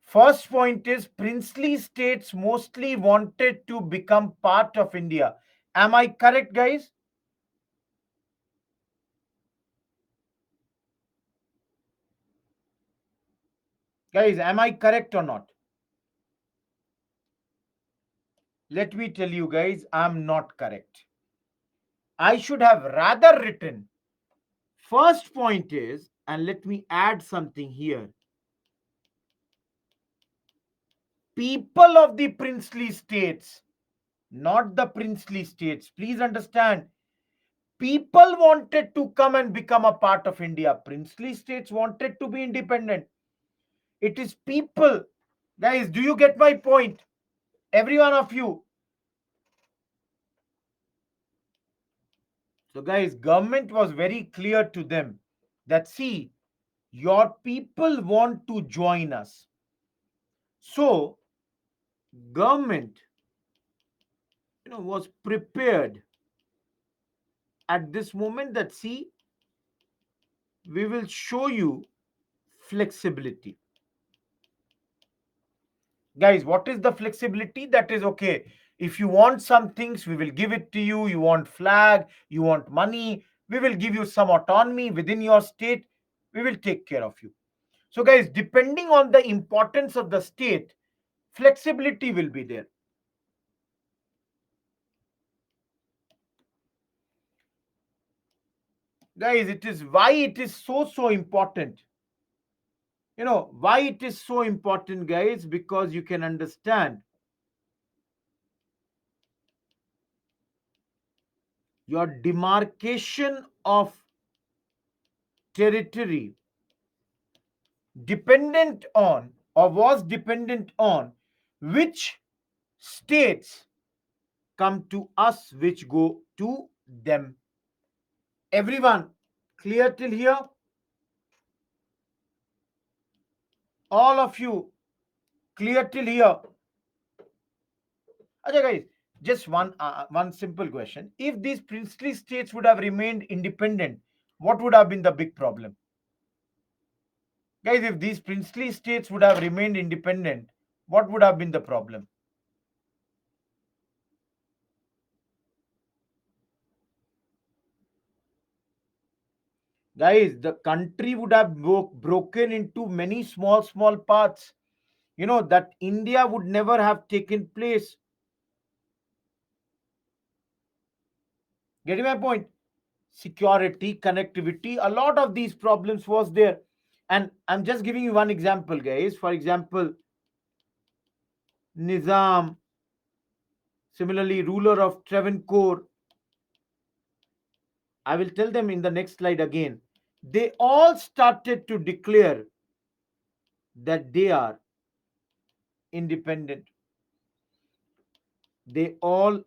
Speaker 1: First point is princely states mostly wanted to become part of India. Am I correct, guys? Guys, am I correct or not? Let me tell you, guys, I'm not correct. I should have rather written. First point is, and let me add something here, people of the princely states, not the princely states. Please understand. People wanted to come and become a part of India. Princely states wanted to be independent. It is people. Guys, do you get my point? Every one of you. So, guys, government was very clear to them that see, your people want to join us. So, government, was prepared at this moment that see, we will show you flexibility. Guys, what is the flexibility? That is okay. If you want some things, we will give it to you. You want flag, you want money, we will give you some autonomy within your state. We will take care of you. So, guys, depending on the importance of the state, flexibility will be there. Guys, it is why it is so important. Why it is so important, guys, because you can understand your demarcation of territory dependent on or was dependent on which states come to us, which go to them. Everyone clear till here? All of you clear till here? Okay, guys, just one simple question. If these princely states would have remained independent, what would have been the big problem? Guys, if these princely states would have remained independent, what would have been the problem? Guys, the country would have broken into many small parts. That India would never have taken place. Getting my point? Security, connectivity, a lot of these problems was there. And I'm just giving you one example, guys. For example, Nizam, similarly, ruler of Travancore. I will tell them in the next slide again. They all started to declare that they are independent. They all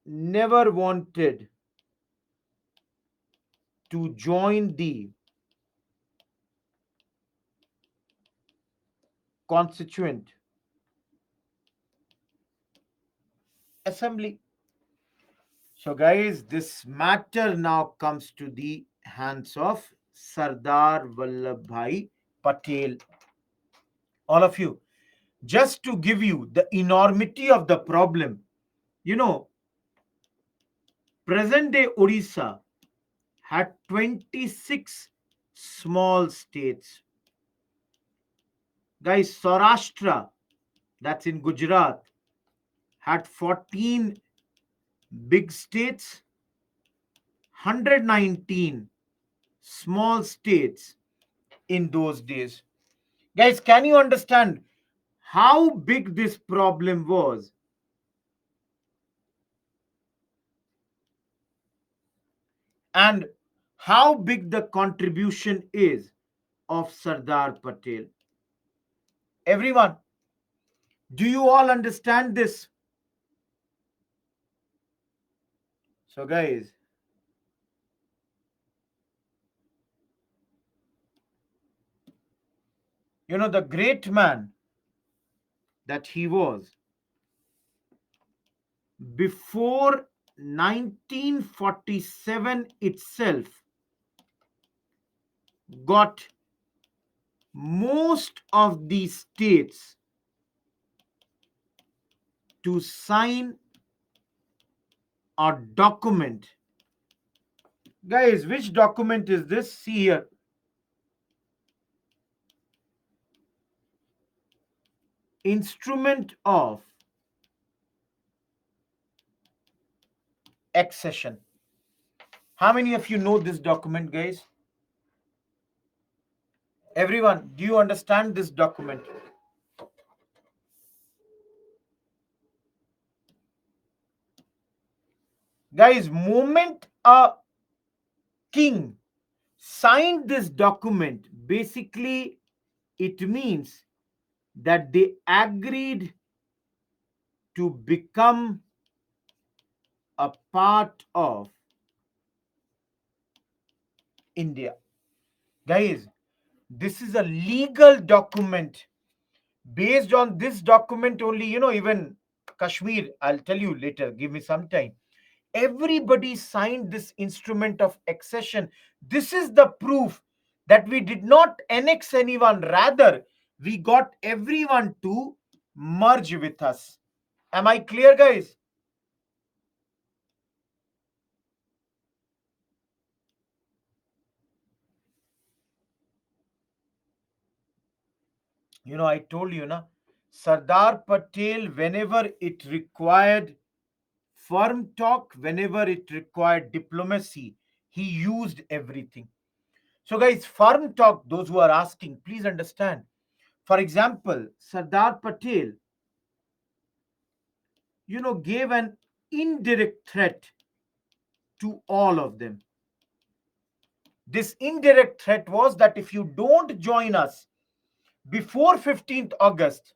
Speaker 1: never wanted to join the Constituent Assembly. So, guys, this matter now comes to the hands of Sardar Vallabhbhai Patel. All of you, just to give you the enormity of the problem, you know, present day Odisha had 26 small states. Guys, Saurashtra, that's in Gujarat, had 14 big states, 119 small states in those days. Guys, can you understand how big this problem was and how big the contribution is of Sardar Patel? Everyone, do you all understand this? So, guys, the great man that he was, before 1947 itself, got most of the states to sign a document. Guys, which document is this? See here. Instrument of accession. How many of you know this document, guys? Everyone, do you understand this document? Guys, moment a king signed this document, basically it means that they agreed to become a part of India. Guys, this is a legal document. Based on this document only, even Kashmir, I'll tell you later, give me some time. Everybody signed this instrument of accession. This is the proof that we did not annex anyone, rather, we got everyone to merge with us. Am I clear, guys? I told you, na, Sardar Patel, whenever it required firm talk, whenever it required diplomacy, he used everything. So, guys, firm talk, those who are asking, please understand. For example, Sardar Patel, gave an indirect threat to all of them. This indirect threat was that if you don't join us before 15th August,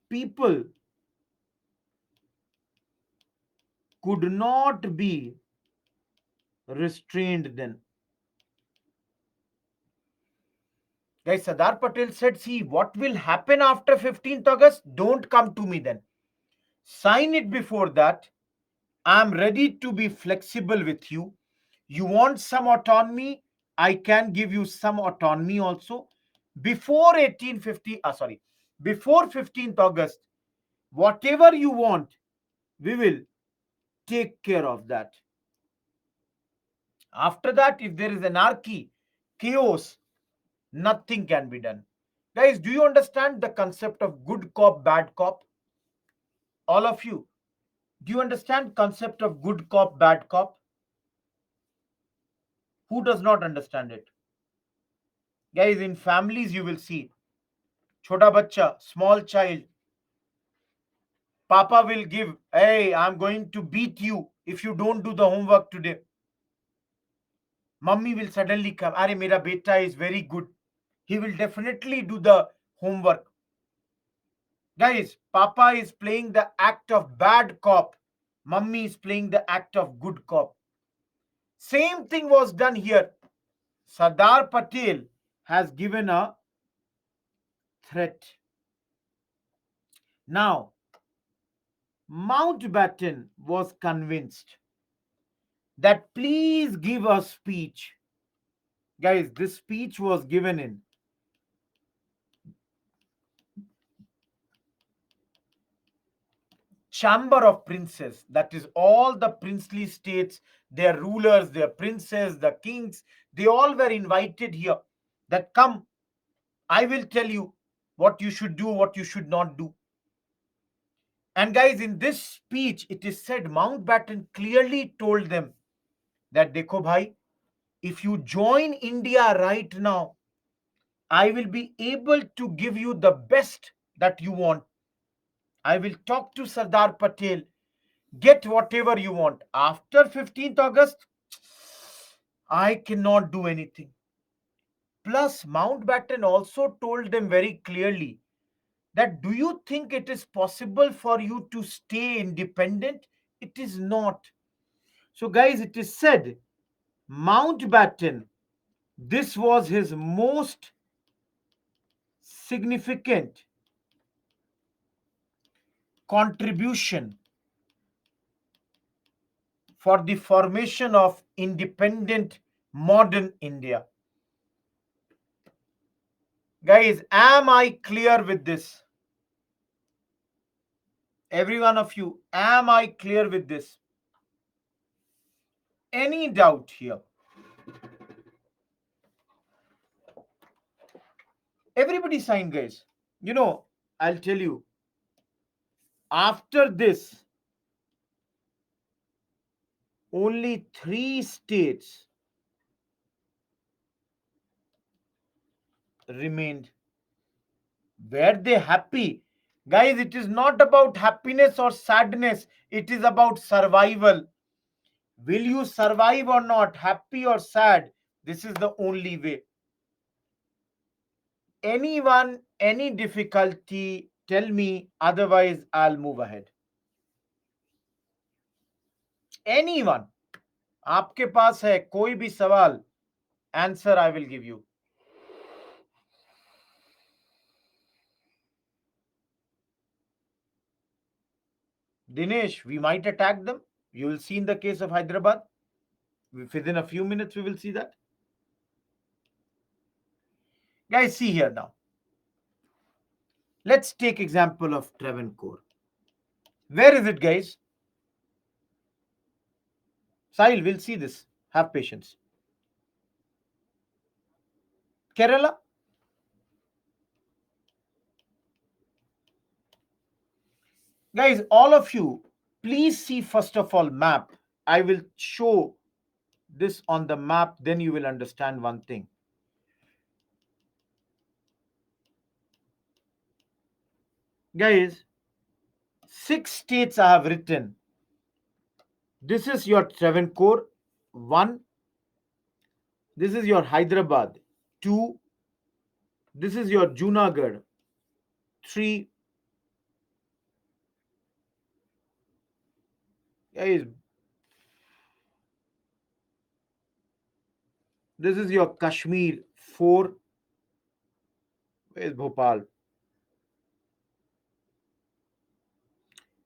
Speaker 1: people could not be restrained then. Guys, Sardar Patel said, see, what will happen after 15th August? Don't come to me then. Sign it before that. I'm ready to be flexible with you. You want some autonomy? I can give you some autonomy also. Before 1850, before 15th August, whatever you want, we will take care of that. After that, if there is anarchy, chaos, nothing can be done. Guys, do you understand the concept of good cop, bad cop? All of you, do you understand concept of good cop, bad cop? Who does not understand it? Guys, in families you will see chota bacha, small child, papa will give, hey, I'm going to beat you if you don't do the homework today. Mummy will suddenly come, are mera beta is very good, he will definitely do the homework. Guys, papa is playing the act of bad cop, mummy is playing the act of good cop. Same thing was done here. Sardar Patel has given a threat. Now, Mountbatten was convinced that please give a speech. Guys, this speech was given in Chamber of Princes. That is all the princely states, their rulers, their princes, the kings, they all were invited here. That come, I will tell you what you should do, what you should not do. And guys, in this speech, it is said Mountbatten clearly told them that Dekho bhai, if you join India right now, I will be able to give you the best that you want. I will talk to Sardar Patel, get whatever you want. After 15th August, I cannot do anything. Plus, Mountbatten also told them very clearly that do you think it is possible for you to stay independent? It is not. So, guys, it is said Mountbatten, this was his most significant contribution for the formation of independent modern India. Guys, am I clear with this? Every one of you, am I clear with this? Any doubt here? Everybody sign, guys. I'll tell you, after this, only 3 states remained. Were they happy? Guys, it is not about happiness or sadness, it is about survival. Will you survive or not, happy or sad? This is the only way. Anyone, any difficulty, tell me, otherwise, I'll move ahead. Anyone, आपके पास है कोई भी सवाल, answer I will give you. Dinesh, we might attack them. You will see in the case of Hyderabad. Within a few minutes, we will see that. Guys, see here now. Let's take example of Travancore. Where is it, guys? Sahil, we'll see this. Have patience. Kerala. Guys, all of you, please see first of all map. I will show this on the map, then you will understand one thing. Guys, 6 states I have written. This is your Travancore, 1. This is your Hyderabad, 2. This is your Junagadh, 3. Guys, this is your Kashmir, 4. Where is Bhopal?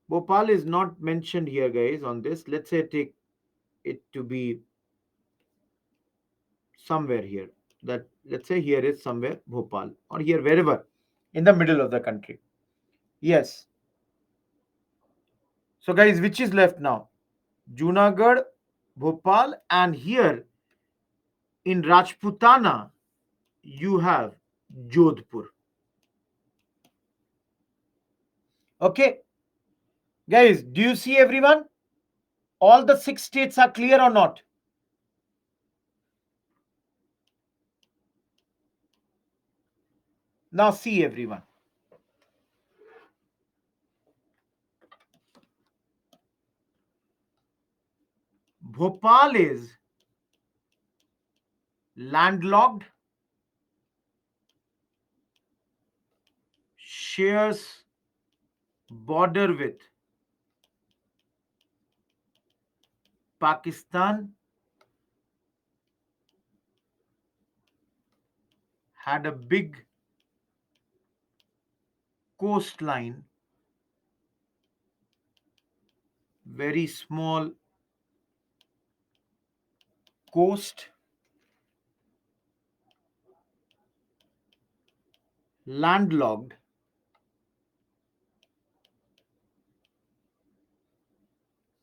Speaker 1: Bhopal is not mentioned here, guys, on this. Let's say take it to be somewhere here. That, let's say here is somewhere Bhopal, or here wherever in the middle of the country. Yes. So, guys, which is left now? Junagadh, Bhopal, and here in Rajputana, you have Jodhpur. Okay. Guys, do you see everyone? All the 6 states are clear or not? Now see everyone. Bhopal is landlocked, shares border with Pakistan, had a big coastline, very small coast, landlocked,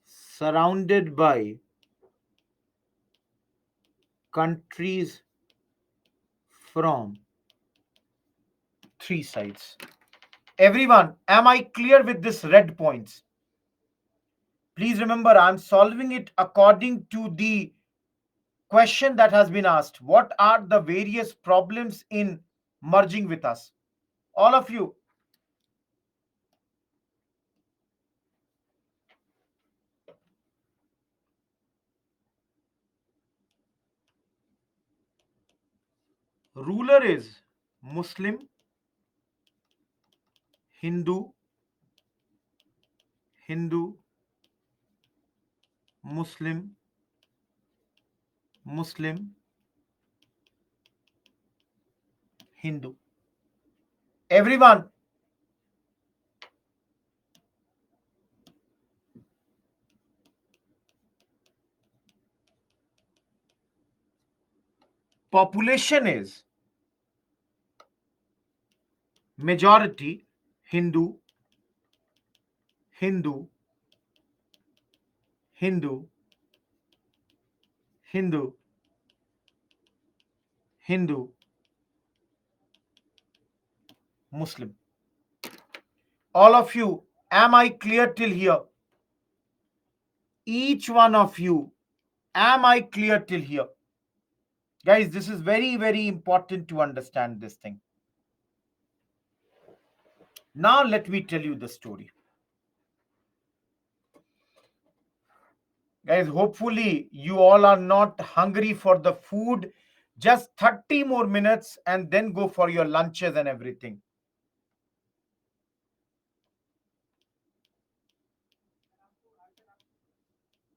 Speaker 1: surrounded by countries from three sides. Everyone, am I clear with this red points? Please remember, I'm solving it according to the question that has been asked. What are the various problems in merging with us? All of you, ruler is Muslim, Hindu, Hindu, Muslim, Muslim, Hindu. Everyone, population is majority Hindu, Hindu, Hindu, Hindu, Hindu, Muslim. All of you, am I clear till here? Each one of you, am I clear till here? Guys, this is very, very important to understand this thing. Now, let me tell you the story. Guys, hopefully, you all are not hungry for the food. Just 30 more minutes and then go for your lunches and everything.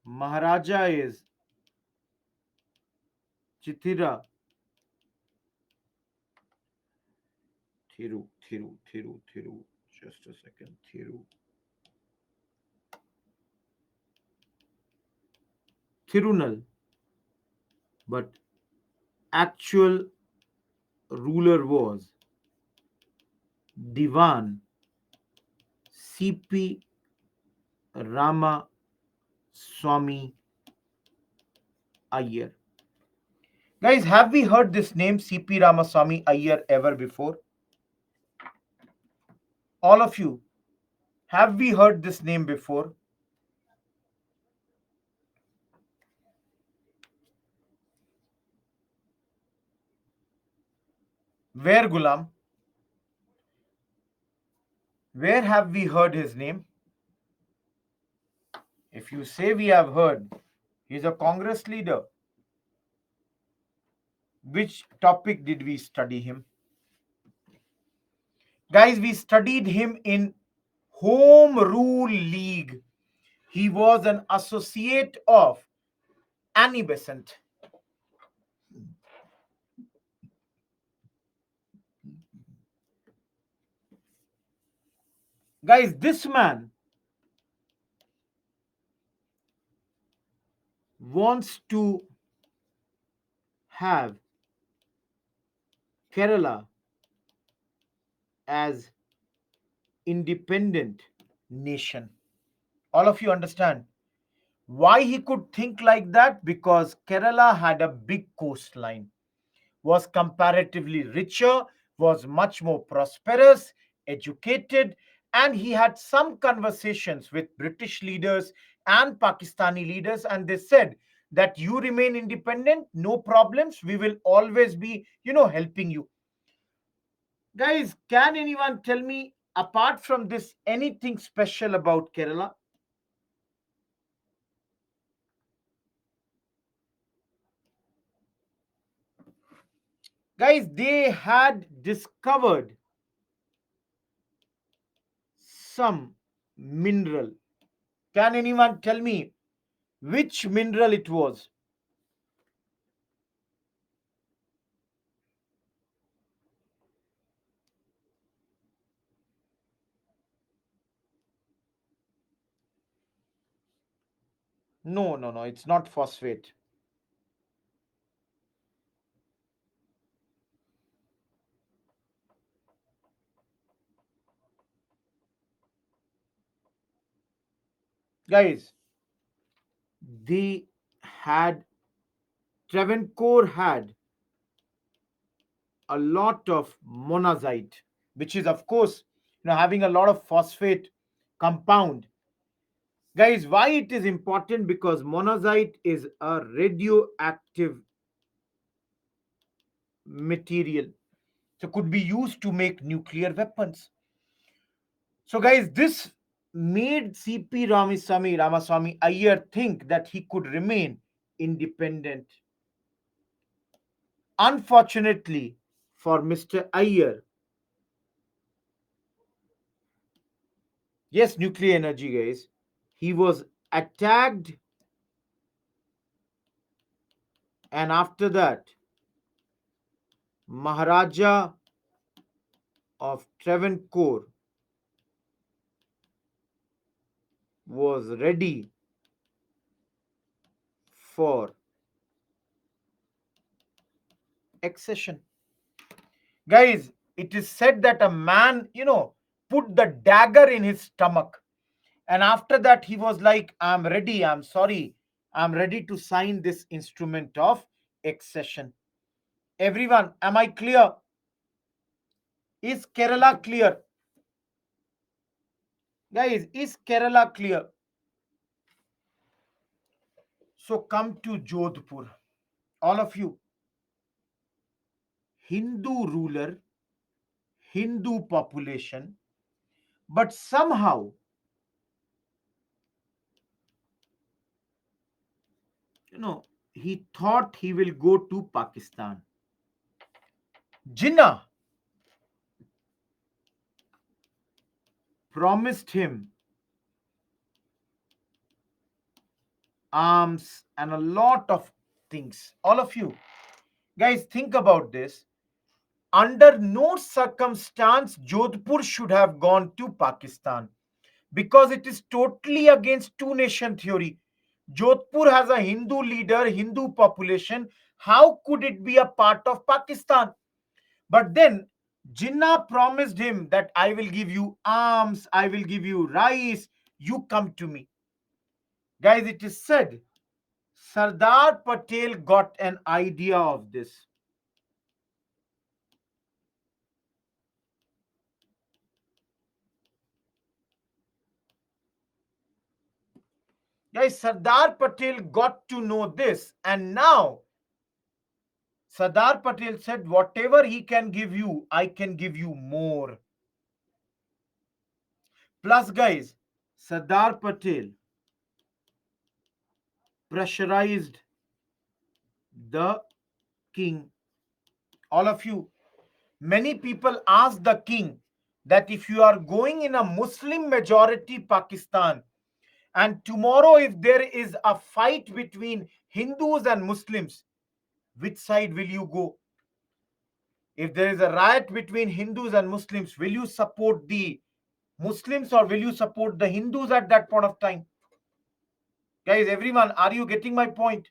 Speaker 1: Maharaja is Chitira Thiru. Just a second. Thirunal. But actual ruler was Diwan C.P. Rama Swami Iyer. Guys, have we heard this name C.P. Ramaswamy Iyer ever before? All of you, have we heard this name before? Where, Gulam? Where have we heard his name? If you say we have heard, he's a Congress leader. Which topic did we study him? Guys, we studied him in Home Rule League. He was an associate of Annie Besant. Guys, this man wants to have Kerala as independent nation. All of you understand why he could think like that? Because Kerala had a big coastline, was comparatively richer, was much more prosperous, educated, and he had some conversations with British leaders and Pakistani leaders, and they said that you remain independent, no problems, we will always be, helping you. Guys, can anyone tell me, apart from this, anything special about Kerala? Guys, they had discovered some mineral. Can anyone tell me which mineral it was? No, no, no, it's not phosphate. Guys, they had, Travancore had a lot of monazite, which is, of course, having a lot of phosphate compound. Guys, why it is important? Because monazite is a radioactive material, so could be used to make nuclear weapons. So, guys, this made CP Ramaswamy Iyer think that he could remain independent. Unfortunately for Mr. Iyer, yes, nuclear energy, guys, he was attacked, and after that, Maharaja of Travancore was ready for accession. Guys, it is said that a man, put the dagger in his stomach. And after that, he was like, I'm ready. I'm sorry. I'm ready to sign this instrument of accession. Everyone, am I clear? Is Kerala clear? Guys, is Kerala clear? So come to Jodhpur. All of you, Hindu ruler, Hindu population, but somehow, he thought he will go to Pakistan. Jinnah promised him arms and a lot of things. All of you, guys, think about this. Under no circumstance Jodhpur should have gone to Pakistan, because it is totally against two nation theory. Jodhpur has a Hindu leader, Hindu population. How could it be a part of Pakistan? But then Jinnah promised him that I will give you arms, I will give you rice, you come to me. Guys, it is said Sardar Patel got an idea of this. Guys, Sardar Patel got to know this, and now Sardar Patel said, whatever he can give you, I can give you more. Plus, guys, Sardar Patel pressurized the king. All of you, many people ask the king that if you are going in a Muslim majority Pakistan, and tomorrow if there is a fight between Hindus and Muslims, which side will you go? If there is a riot between Hindus and Muslims, will you support the Muslims or will you support the Hindus at that point of time? Guys, everyone, are you getting my point?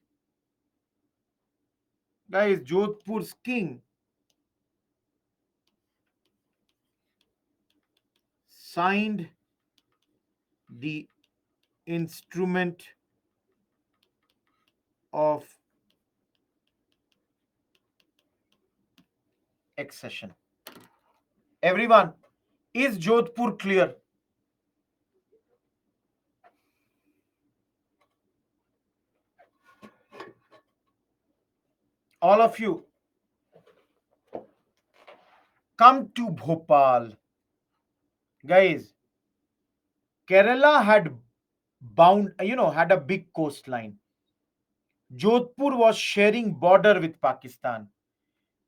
Speaker 1: Guys, Jodhpur's king signed the instrument of accession. Everyone, is Jodhpur clear? All of you, come to Bhopal. Guys, Kerala had had a big coastline. Jodhpur was sharing border with Pakistan.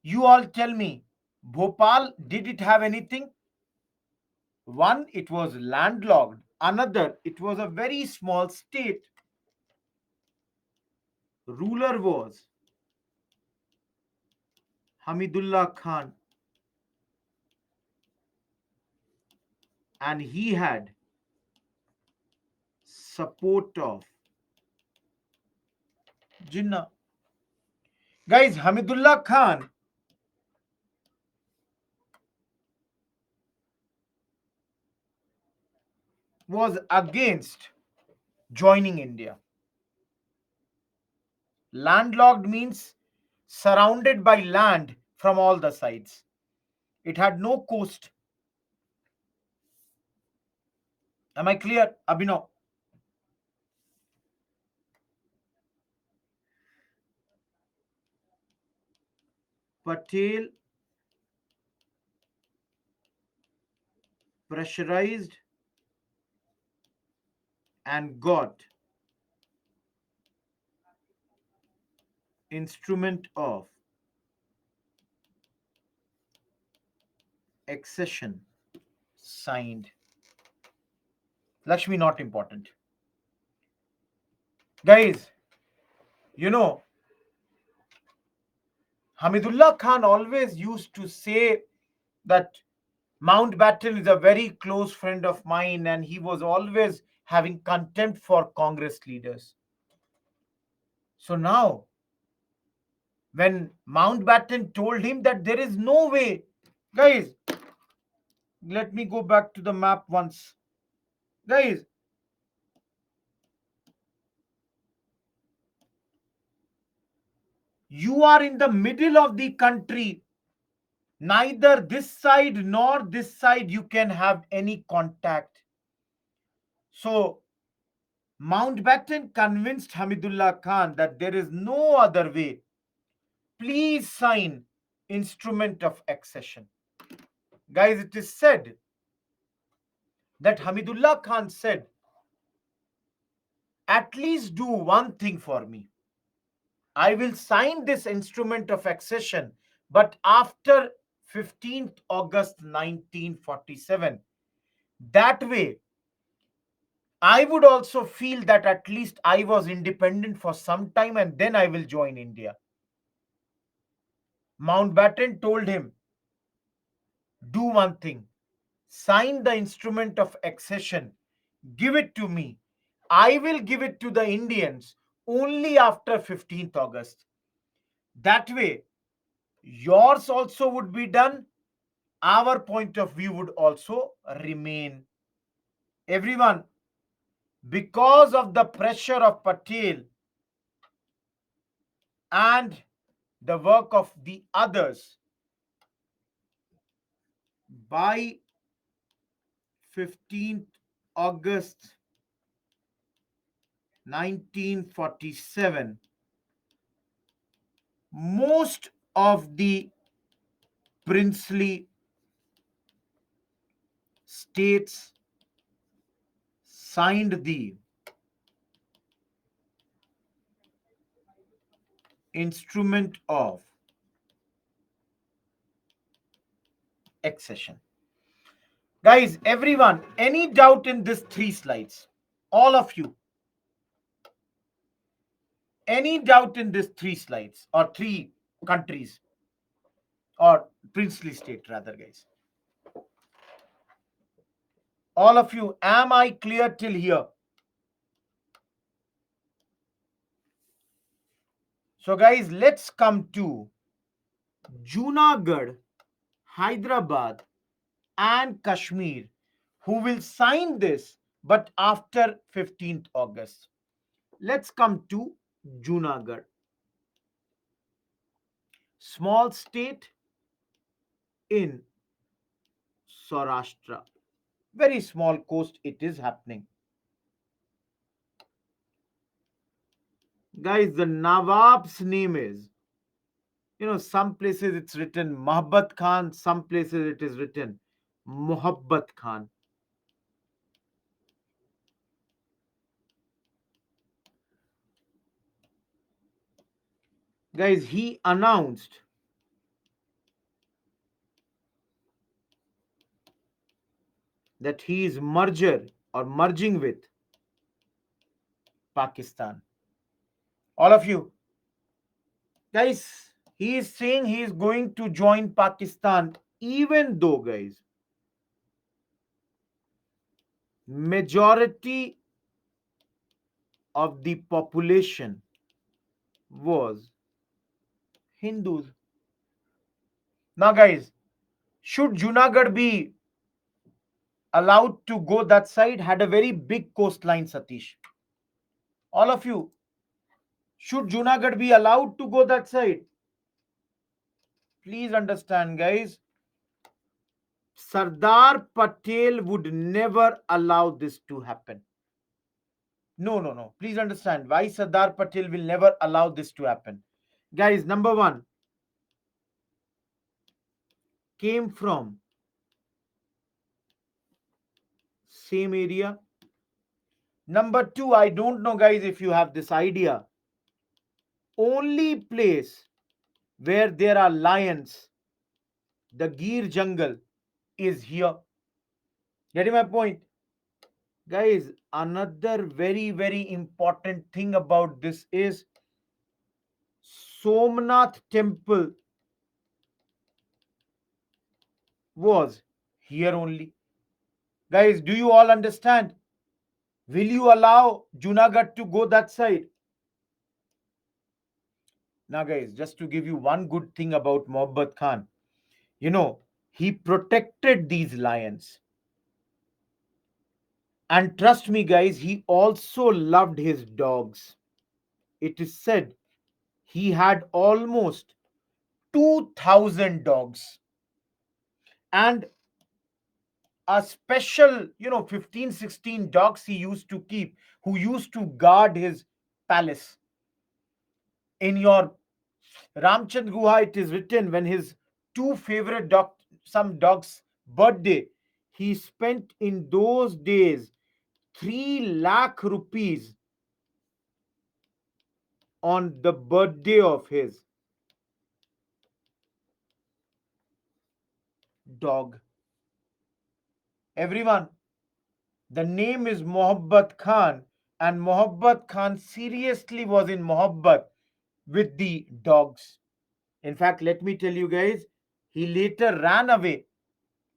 Speaker 1: You all tell me, Bhopal, did it have anything? One, it was landlocked. Another, it was a very small state. Ruler was Hamidullah Khan, and he had support of Jinnah. Guys, Hamidullah Khan was against joining India. Landlocked means surrounded by land from all the sides. It had no coast. Am I clear, Abhinav? Patel pressurized and got instrument of accession signed. Lakshmi, not important. Guys, you know, Hamidullah Khan always used to say that Mountbatten is a very close friend of mine, and he was always having contempt for Congress leaders. So now, when Mountbatten told him that there is no way, guys, let me go back to the map once. Guys, you are in the middle of the country. Neither this side nor this side you can have any contact. So Mountbatten convinced Hamidullah Khan that there is no other way. Please sign instrument of accession. Guys, it is said that Hamidullah Khan said, at least do one thing for me. I will sign this instrument of accession, but after 15th August 1947. That way, I would also feel that at least I was independent for some time and then I will join India. Mountbatten told him, do one thing, sign the instrument of accession, give it to me. I will give it to the Indians only after 15th August. That way, yours also would be done, our point of view would also remain. Everyone, because of the pressure of Patel and the work of the others, by 15th August 1947, most of the princely states signed the instrument of accession. Guys, everyone, any doubt in these three slides? All of you, any doubt in these three slides or three countries or princely state, rather, guys? All of you, am I clear till here? So, guys, let's come to Junagadh, Hyderabad, and Kashmir, who will sign this, but after 15th August. Let's come to Junagadh. Small state in Saurashtra. Very small coast it is happening. Guys, the Nawab's name is, some places it's written Mahabbat Khan, some places it is written Muhabbat Khan. Guys, he announced that he is merging with Pakistan. All of you, guys, he is saying he is going to join Pakistan, even though, guys, majority of the population was Hindus. Now, guys, should Junagadh be allowed to go that side? Had a very big coastline, Satish. All of you, should Junagadh be allowed to go that side? Please understand, guys. Sardar Patel would never allow this to happen. No, no, no. Please understand why Sardar Patel will never allow this to happen. Guys, number one, came from same area. Number two, I don't know, guys, if you have this idea. Only place where there are lions, the Gir jungle, is here. Getting my point? Guys, another very, very important thing about this is Somnath temple was here only. Guys, do you all understand? Will you allow Junagadh to go that side? Now, guys, just to give you one good thing about Mohabbat Khan, he protected these lions. And trust me, guys, he also loved his dogs. It is said he had almost 2,000 dogs. And a special, 15, 16 dogs he used to keep who used to guard his palace. In your Ramchand Guha, it is written when his two favorite some dogs' birthday, he spent in those days 3 lakh rupees on the birthday of his dog. Everyone, the name is Mohabbat Khan, and Mohabbat Khan seriously was in Mohabbat with the dogs. In fact, let me tell you guys, he later ran away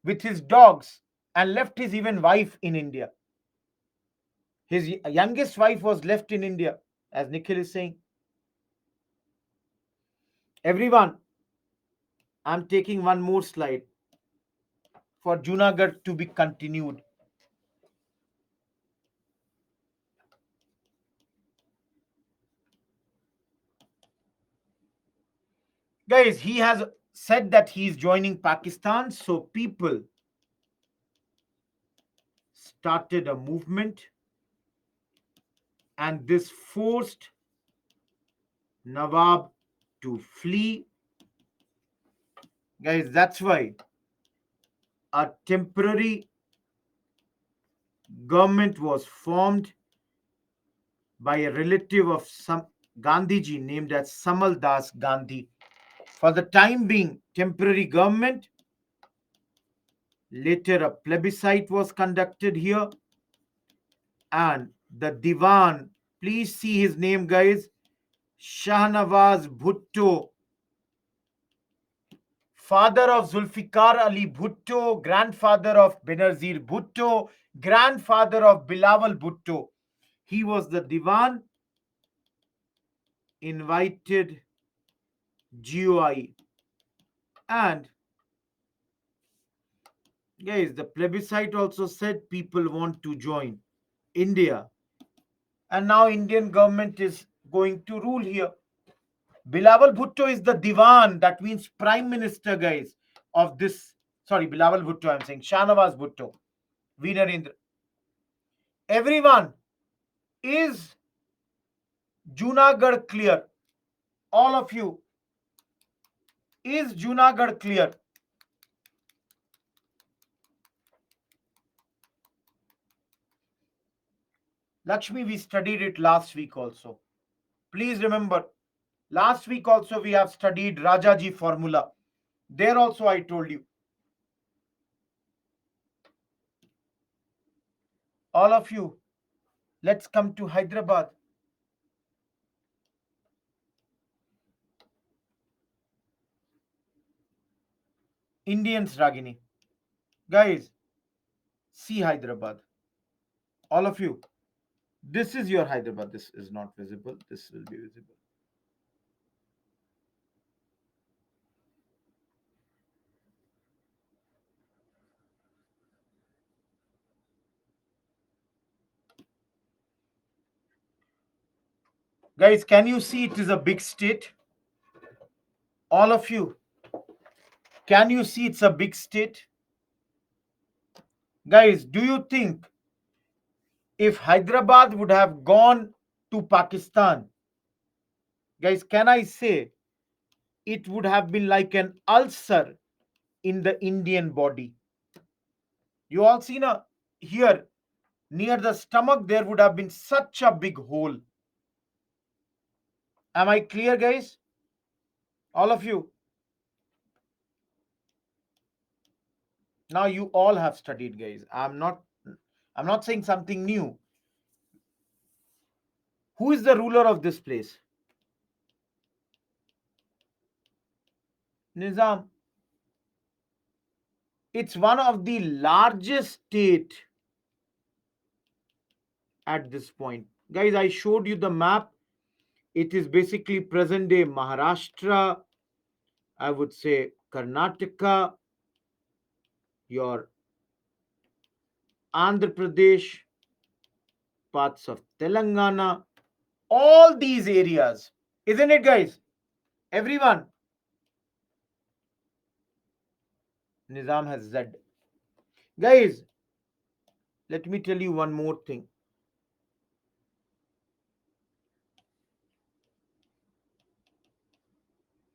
Speaker 1: with his dogs and left his even wife in India. His youngest wife was left in India, as Nikhil is saying. Everyone, I'm taking one more slide for Junagadh to be continued. Guys, he has said that he is joining Pakistan, so people started a movement and this forced Nawab to flee. Guys, that's why a temporary government was formed by a relative of some Gandhiji named as Samal Das Gandhi. For the time being, temporary government. Later, a plebiscite was conducted here, and the Diwan, please see his name, guys, Shahnawaz Bhutto, father of Zulfikar Ali Bhutto, grandfather of Benazir Bhutto, grandfather of Bilawal Bhutto. He was the Diwan, invited GOI. And guys, the plebiscite also said people want to join India. And now Indian government is going to rule here. Bilawal Bhutto is the Diwan, that means prime minister, guys, of this. Sorry, Bilawal Bhutto, I'm saying. Shahnawaz Bhutto. Veerarendra. Everyone, is Junagadh clear? All of you, is Junagadh clear? Lakshmi, we studied it last week also. Please remember, last week also we have studied Rajaji formula. There also I told you. All of you, let's come to Hyderabad. Indians, Ragini. Guys, see Hyderabad. All of you, this is your Hyderabad. This is not visible. This will be visible. Guys, can you see it is a big state? All of you, can you see it's a big state? Guys, do you think if Hyderabad would have gone to Pakistan, guys, can I say it would have been like an ulcer in the Indian body? You all seen here near the stomach, there would have been such a big hole. Am I clear, guys? All of you. Now you all have studied, guys. I'm not saying something new. Who is the ruler of this place? Nizam. It's one of the largest state at this point. Guys, I showed you the map. It is basically present day Maharashtra, I would say Karnataka, your Andhra Pradesh, parts of Telangana, all these areas. Isn't it, guys? Everyone. Nizam has Z. Guys, let me tell you one more thing.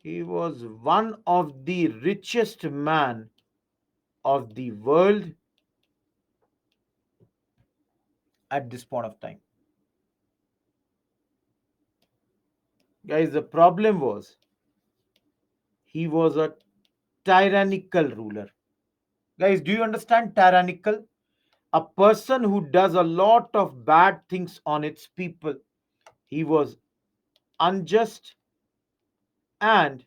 Speaker 1: He was one of the richest man of the world at this point of time. Guys, the problem was he was a tyrannical ruler. Guys, do you understand tyrannical? A person who does a lot of bad things on its people. He was unjust and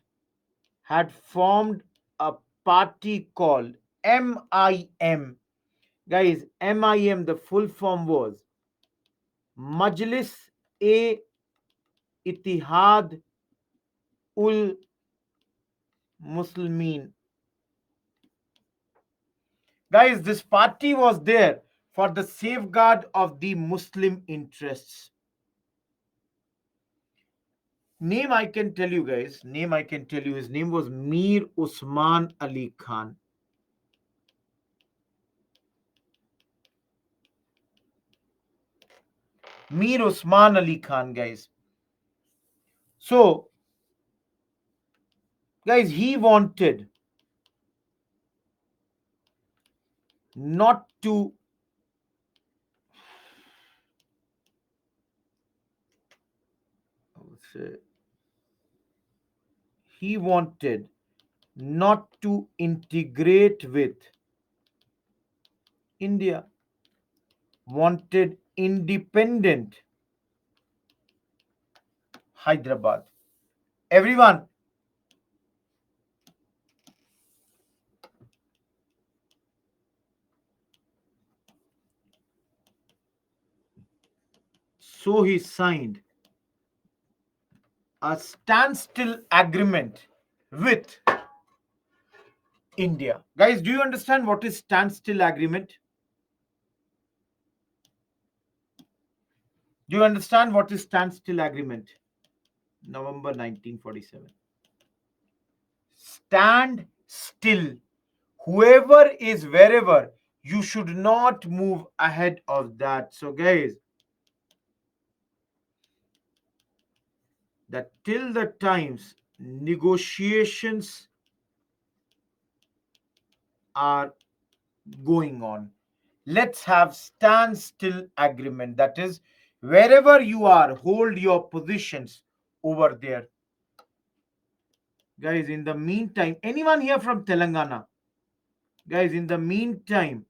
Speaker 1: had formed a party called MIM. Guys, MIM, the full form was Majlis e Ittihad ul Muslimin. Guys, this party was there for the safeguard of the Muslim interests. Name I can tell you, guys. Name I can tell you. His name was Mir Usman Ali Khan. Mir Usman Ali Khan, guys. So, guys, he wanted not to say, he wanted not to integrate with India, wanted independent Hyderabad. Everyone, so he signed a standstill agreement with India. Guys, do you understand what is standstill agreement? Do you understand what is standstill agreement? November 1947. Stand still. Whoever is wherever, you should not move ahead of that. So, guys, that till the times negotiations are going on, let's have standstill agreement. That is, wherever you are, hold your positions over there. Guys, in the meantime, anyone here from Telangana? Guys, in the meantime,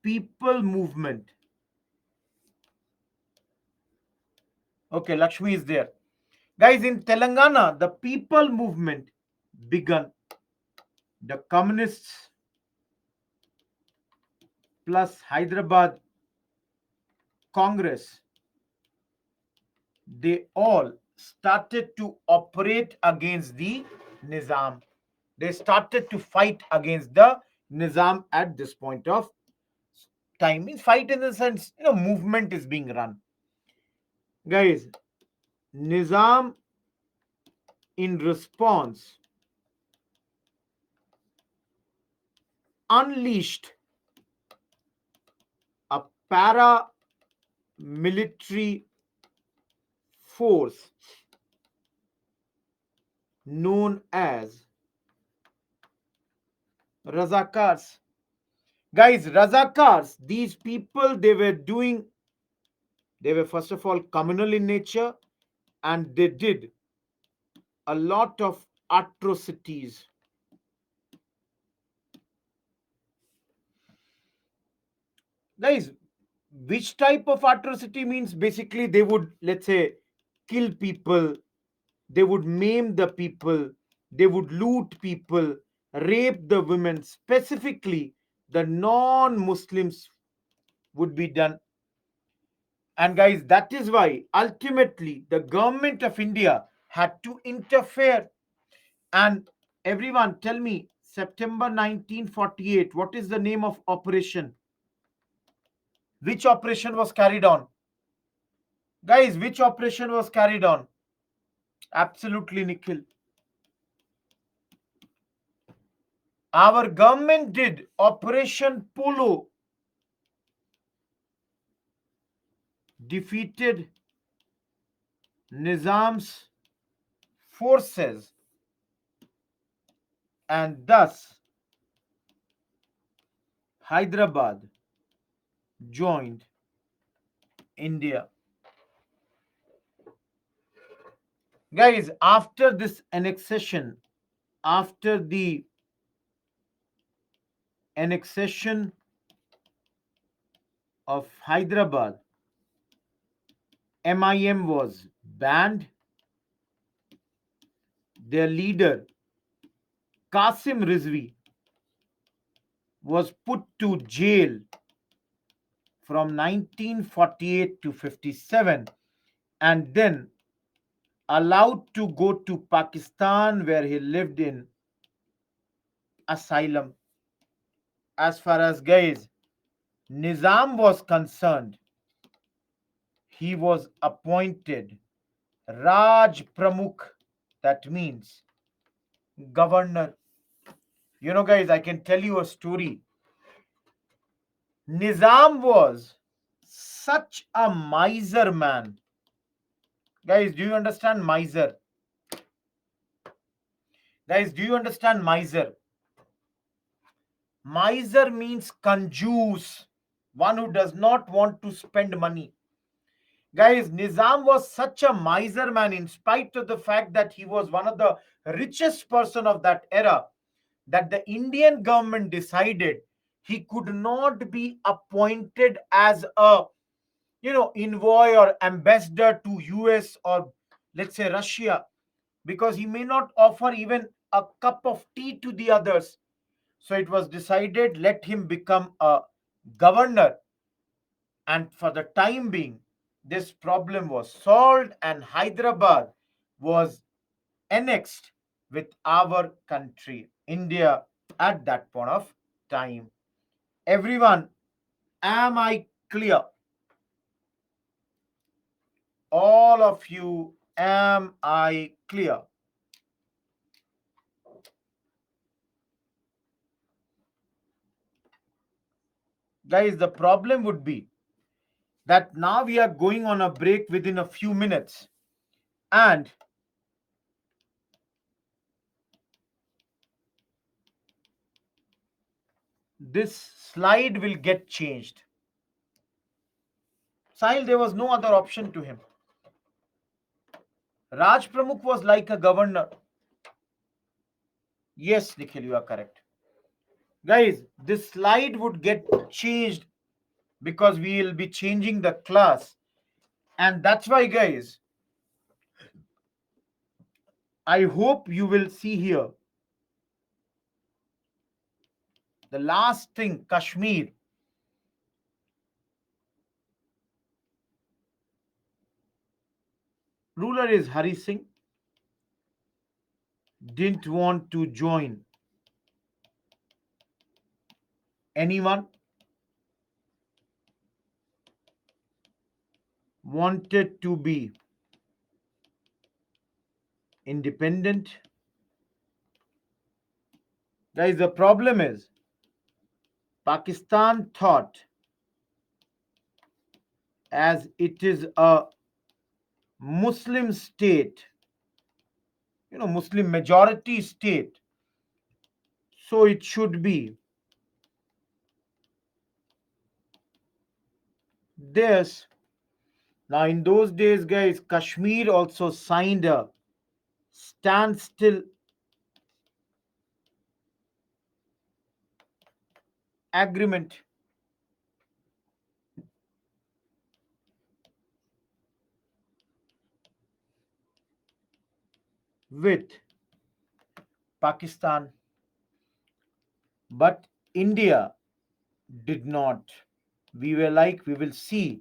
Speaker 1: people movement. Okay, Lakshmi is there. Guys, in Telangana, the people movement began. The communists plus Hyderabad Congress, they all started to operate against the Nizam. They started to fight against the Nizam at this point of time. Means fight in the sense, movement is being run. Guys, Nizam in response unleashed a paramilitary force known as Razakars. Guys, Razakars, these people, they were first of all communal in nature, and they did a lot of atrocities. Guys, which type of atrocity means basically they would, let's say, kill people, they would maim the people, they would loot people, rape the women, specifically the non Muslims would be done. And guys, that is why ultimately the government of India had to interfere. And everyone, tell me, September 1948, what is the name of operation? Which operation was carried on? Guys, which operation was carried on? Absolutely, Nikhil. Our government did Operation Polo, defeated Nizam's forces, and thus Hyderabad joined India. Guys, after this annexation, after the annexation of Hyderabad, MIM was banned. Their leader, Qasim Rizvi, was put to jail from 1948 to 57, and then allowed to go to Pakistan, where he lived in asylum. As far as guys Nizam was concerned, he was appointed Raj Pramukh, that means governor. Guys, I can tell you a story. Nizam was such a miser man. Guys, do you understand miser? Guys, do you understand miser? Miser means conjuice, one who does not want to spend money. Guys, Nizam was such a miser man, in spite of the fact that he was one of the richest person of that era, that the Indian government decided he could not be appointed as a envoy or ambassador to US or, let's say, Russia, because he may not offer even a cup of tea to the others. So it was decided, let him become a governor. And for the time being, this problem was solved, and Hyderabad was annexed with our country, India, at that point of time. Everyone, am I clear? All of you, am I clear? Guys, the problem would be that now we are going on a break within a few minutes, and this slide will get changed. Sahil, there was no other option to him. Raj Pramukh was like a governor. Yes, Nikhil, you are correct. Guys, this slide would get changed because we will be changing the class. And that's why, guys, I hope you will see here the last thing, Kashmir. Ruler is Hari Singh, didn't want to join anyone. wanted to be independent. Guys, the problem is Pakistan thought, as it is a Muslim state, Muslim majority state, so it should be this. Now, in those days, guys, Kashmir also signed a standstill agreement with Pakistan, but India did not. We were like, we will see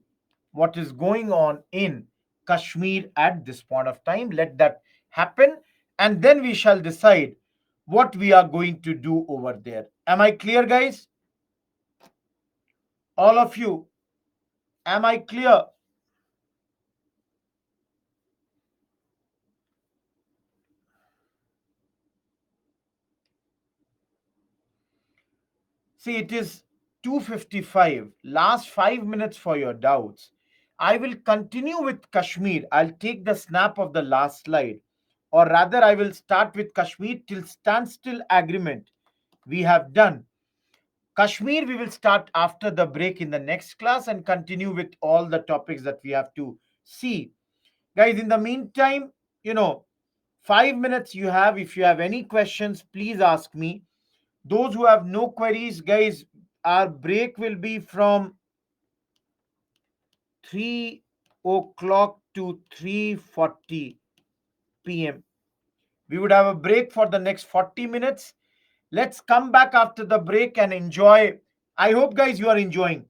Speaker 1: what is going on in Kashmir at this point of time. Let that happen, and then we shall decide what we are going to do over there. Am I clear, guys? All of you, am I clear? See, it is 2:55. Last 5 minutes for your doubts. I will continue with Kashmir. I'll take the snap of the last slide. Or rather, I will start with Kashmir till standstill agreement we have done. Kashmir, we will start after the break in the next class and continue with all the topics that we have to see. Guys, in the meantime, you know, 5 minutes you have. If you have any questions, please ask me. Those who have no queries, guys, our break will be from 3 o'clock to 3:40 p.m. We would have a break for the next 40 minutes. Let's come back after the break and enjoy. I hope, guys, you are enjoying.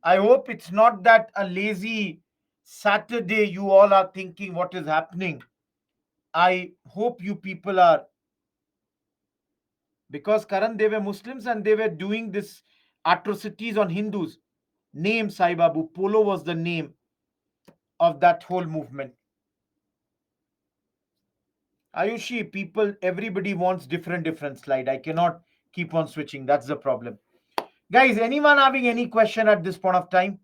Speaker 1: I hope it's not that a lazy Saturday you all are thinking what is happening. I hope you people are, because Karan, they were Muslims and they were doing this atrocities on Hindus. Name Sai Babu. Polo was the name of that whole movement. Ayushi, people, everybody wants different slide. I cannot keep on switching. That's the problem. Guys, anyone having any question at this point of time?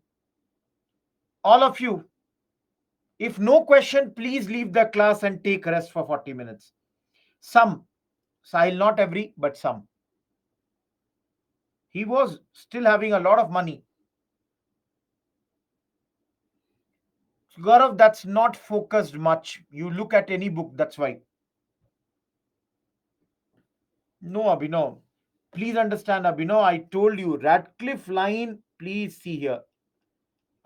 Speaker 1: All of you. If no question, please leave the class and take rest for 40 minutes. Some. Sahil, not every, but some. He was still having a lot of money. Gaurav, that's not focused much. You look at any book, that's why. No, Abhinav. Please understand, Abhinav. I told you, Radcliffe line, please see here.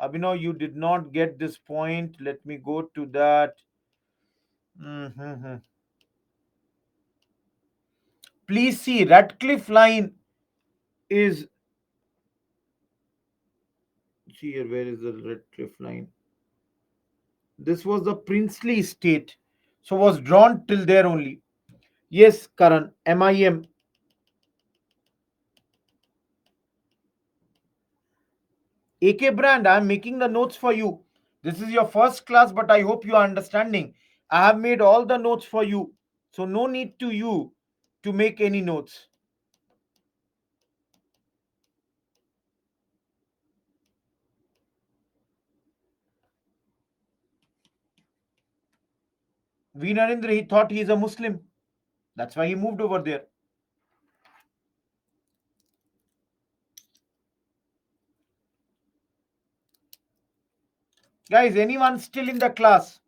Speaker 1: Abhinav, you did not get this point. Let me go to that. Mhm. Please see, Radcliffe line is. See here, where is the Radcliffe line? This was the princely state. So was drawn till there only. Yes, Karan, MIM. AK Brand, I am making the notes for you. This is your first class, but I hope you are understanding. I have made all the notes for you. So no need to you to make any notes. V. Narendra, he thought he is a Muslim. That's why he moved over there. Guys, anyone still in the class?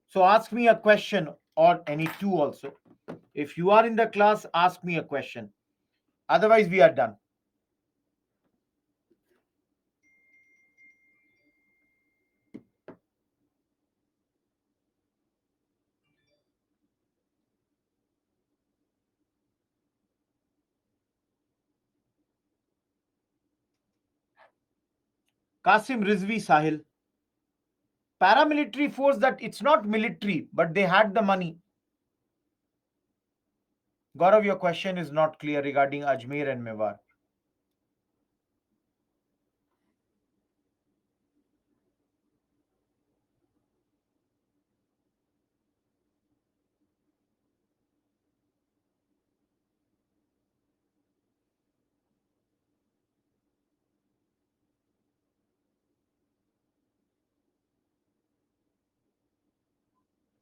Speaker 1: So ask me a question or any two also. If you are in the class, ask me a question. Otherwise, we are done. Qasim Rizvi Sahil. Paramilitary force, that it's not military, but they had the money. Gaurav, your question is not clear regarding Ajmer and Mewar.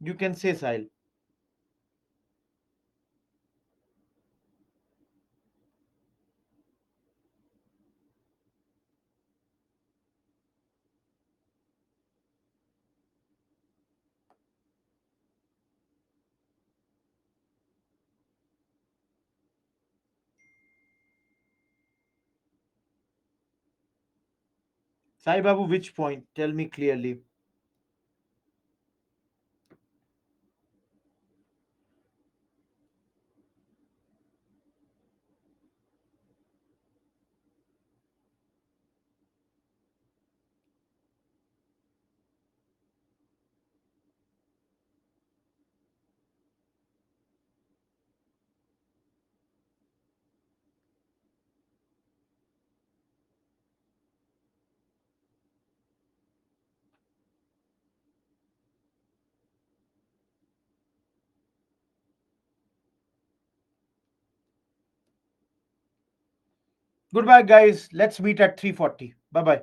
Speaker 1: You can say, Sahil. Sai Babu, which point? Tell me clearly. Goodbye, guys. Let's meet at 3:40. Bye bye.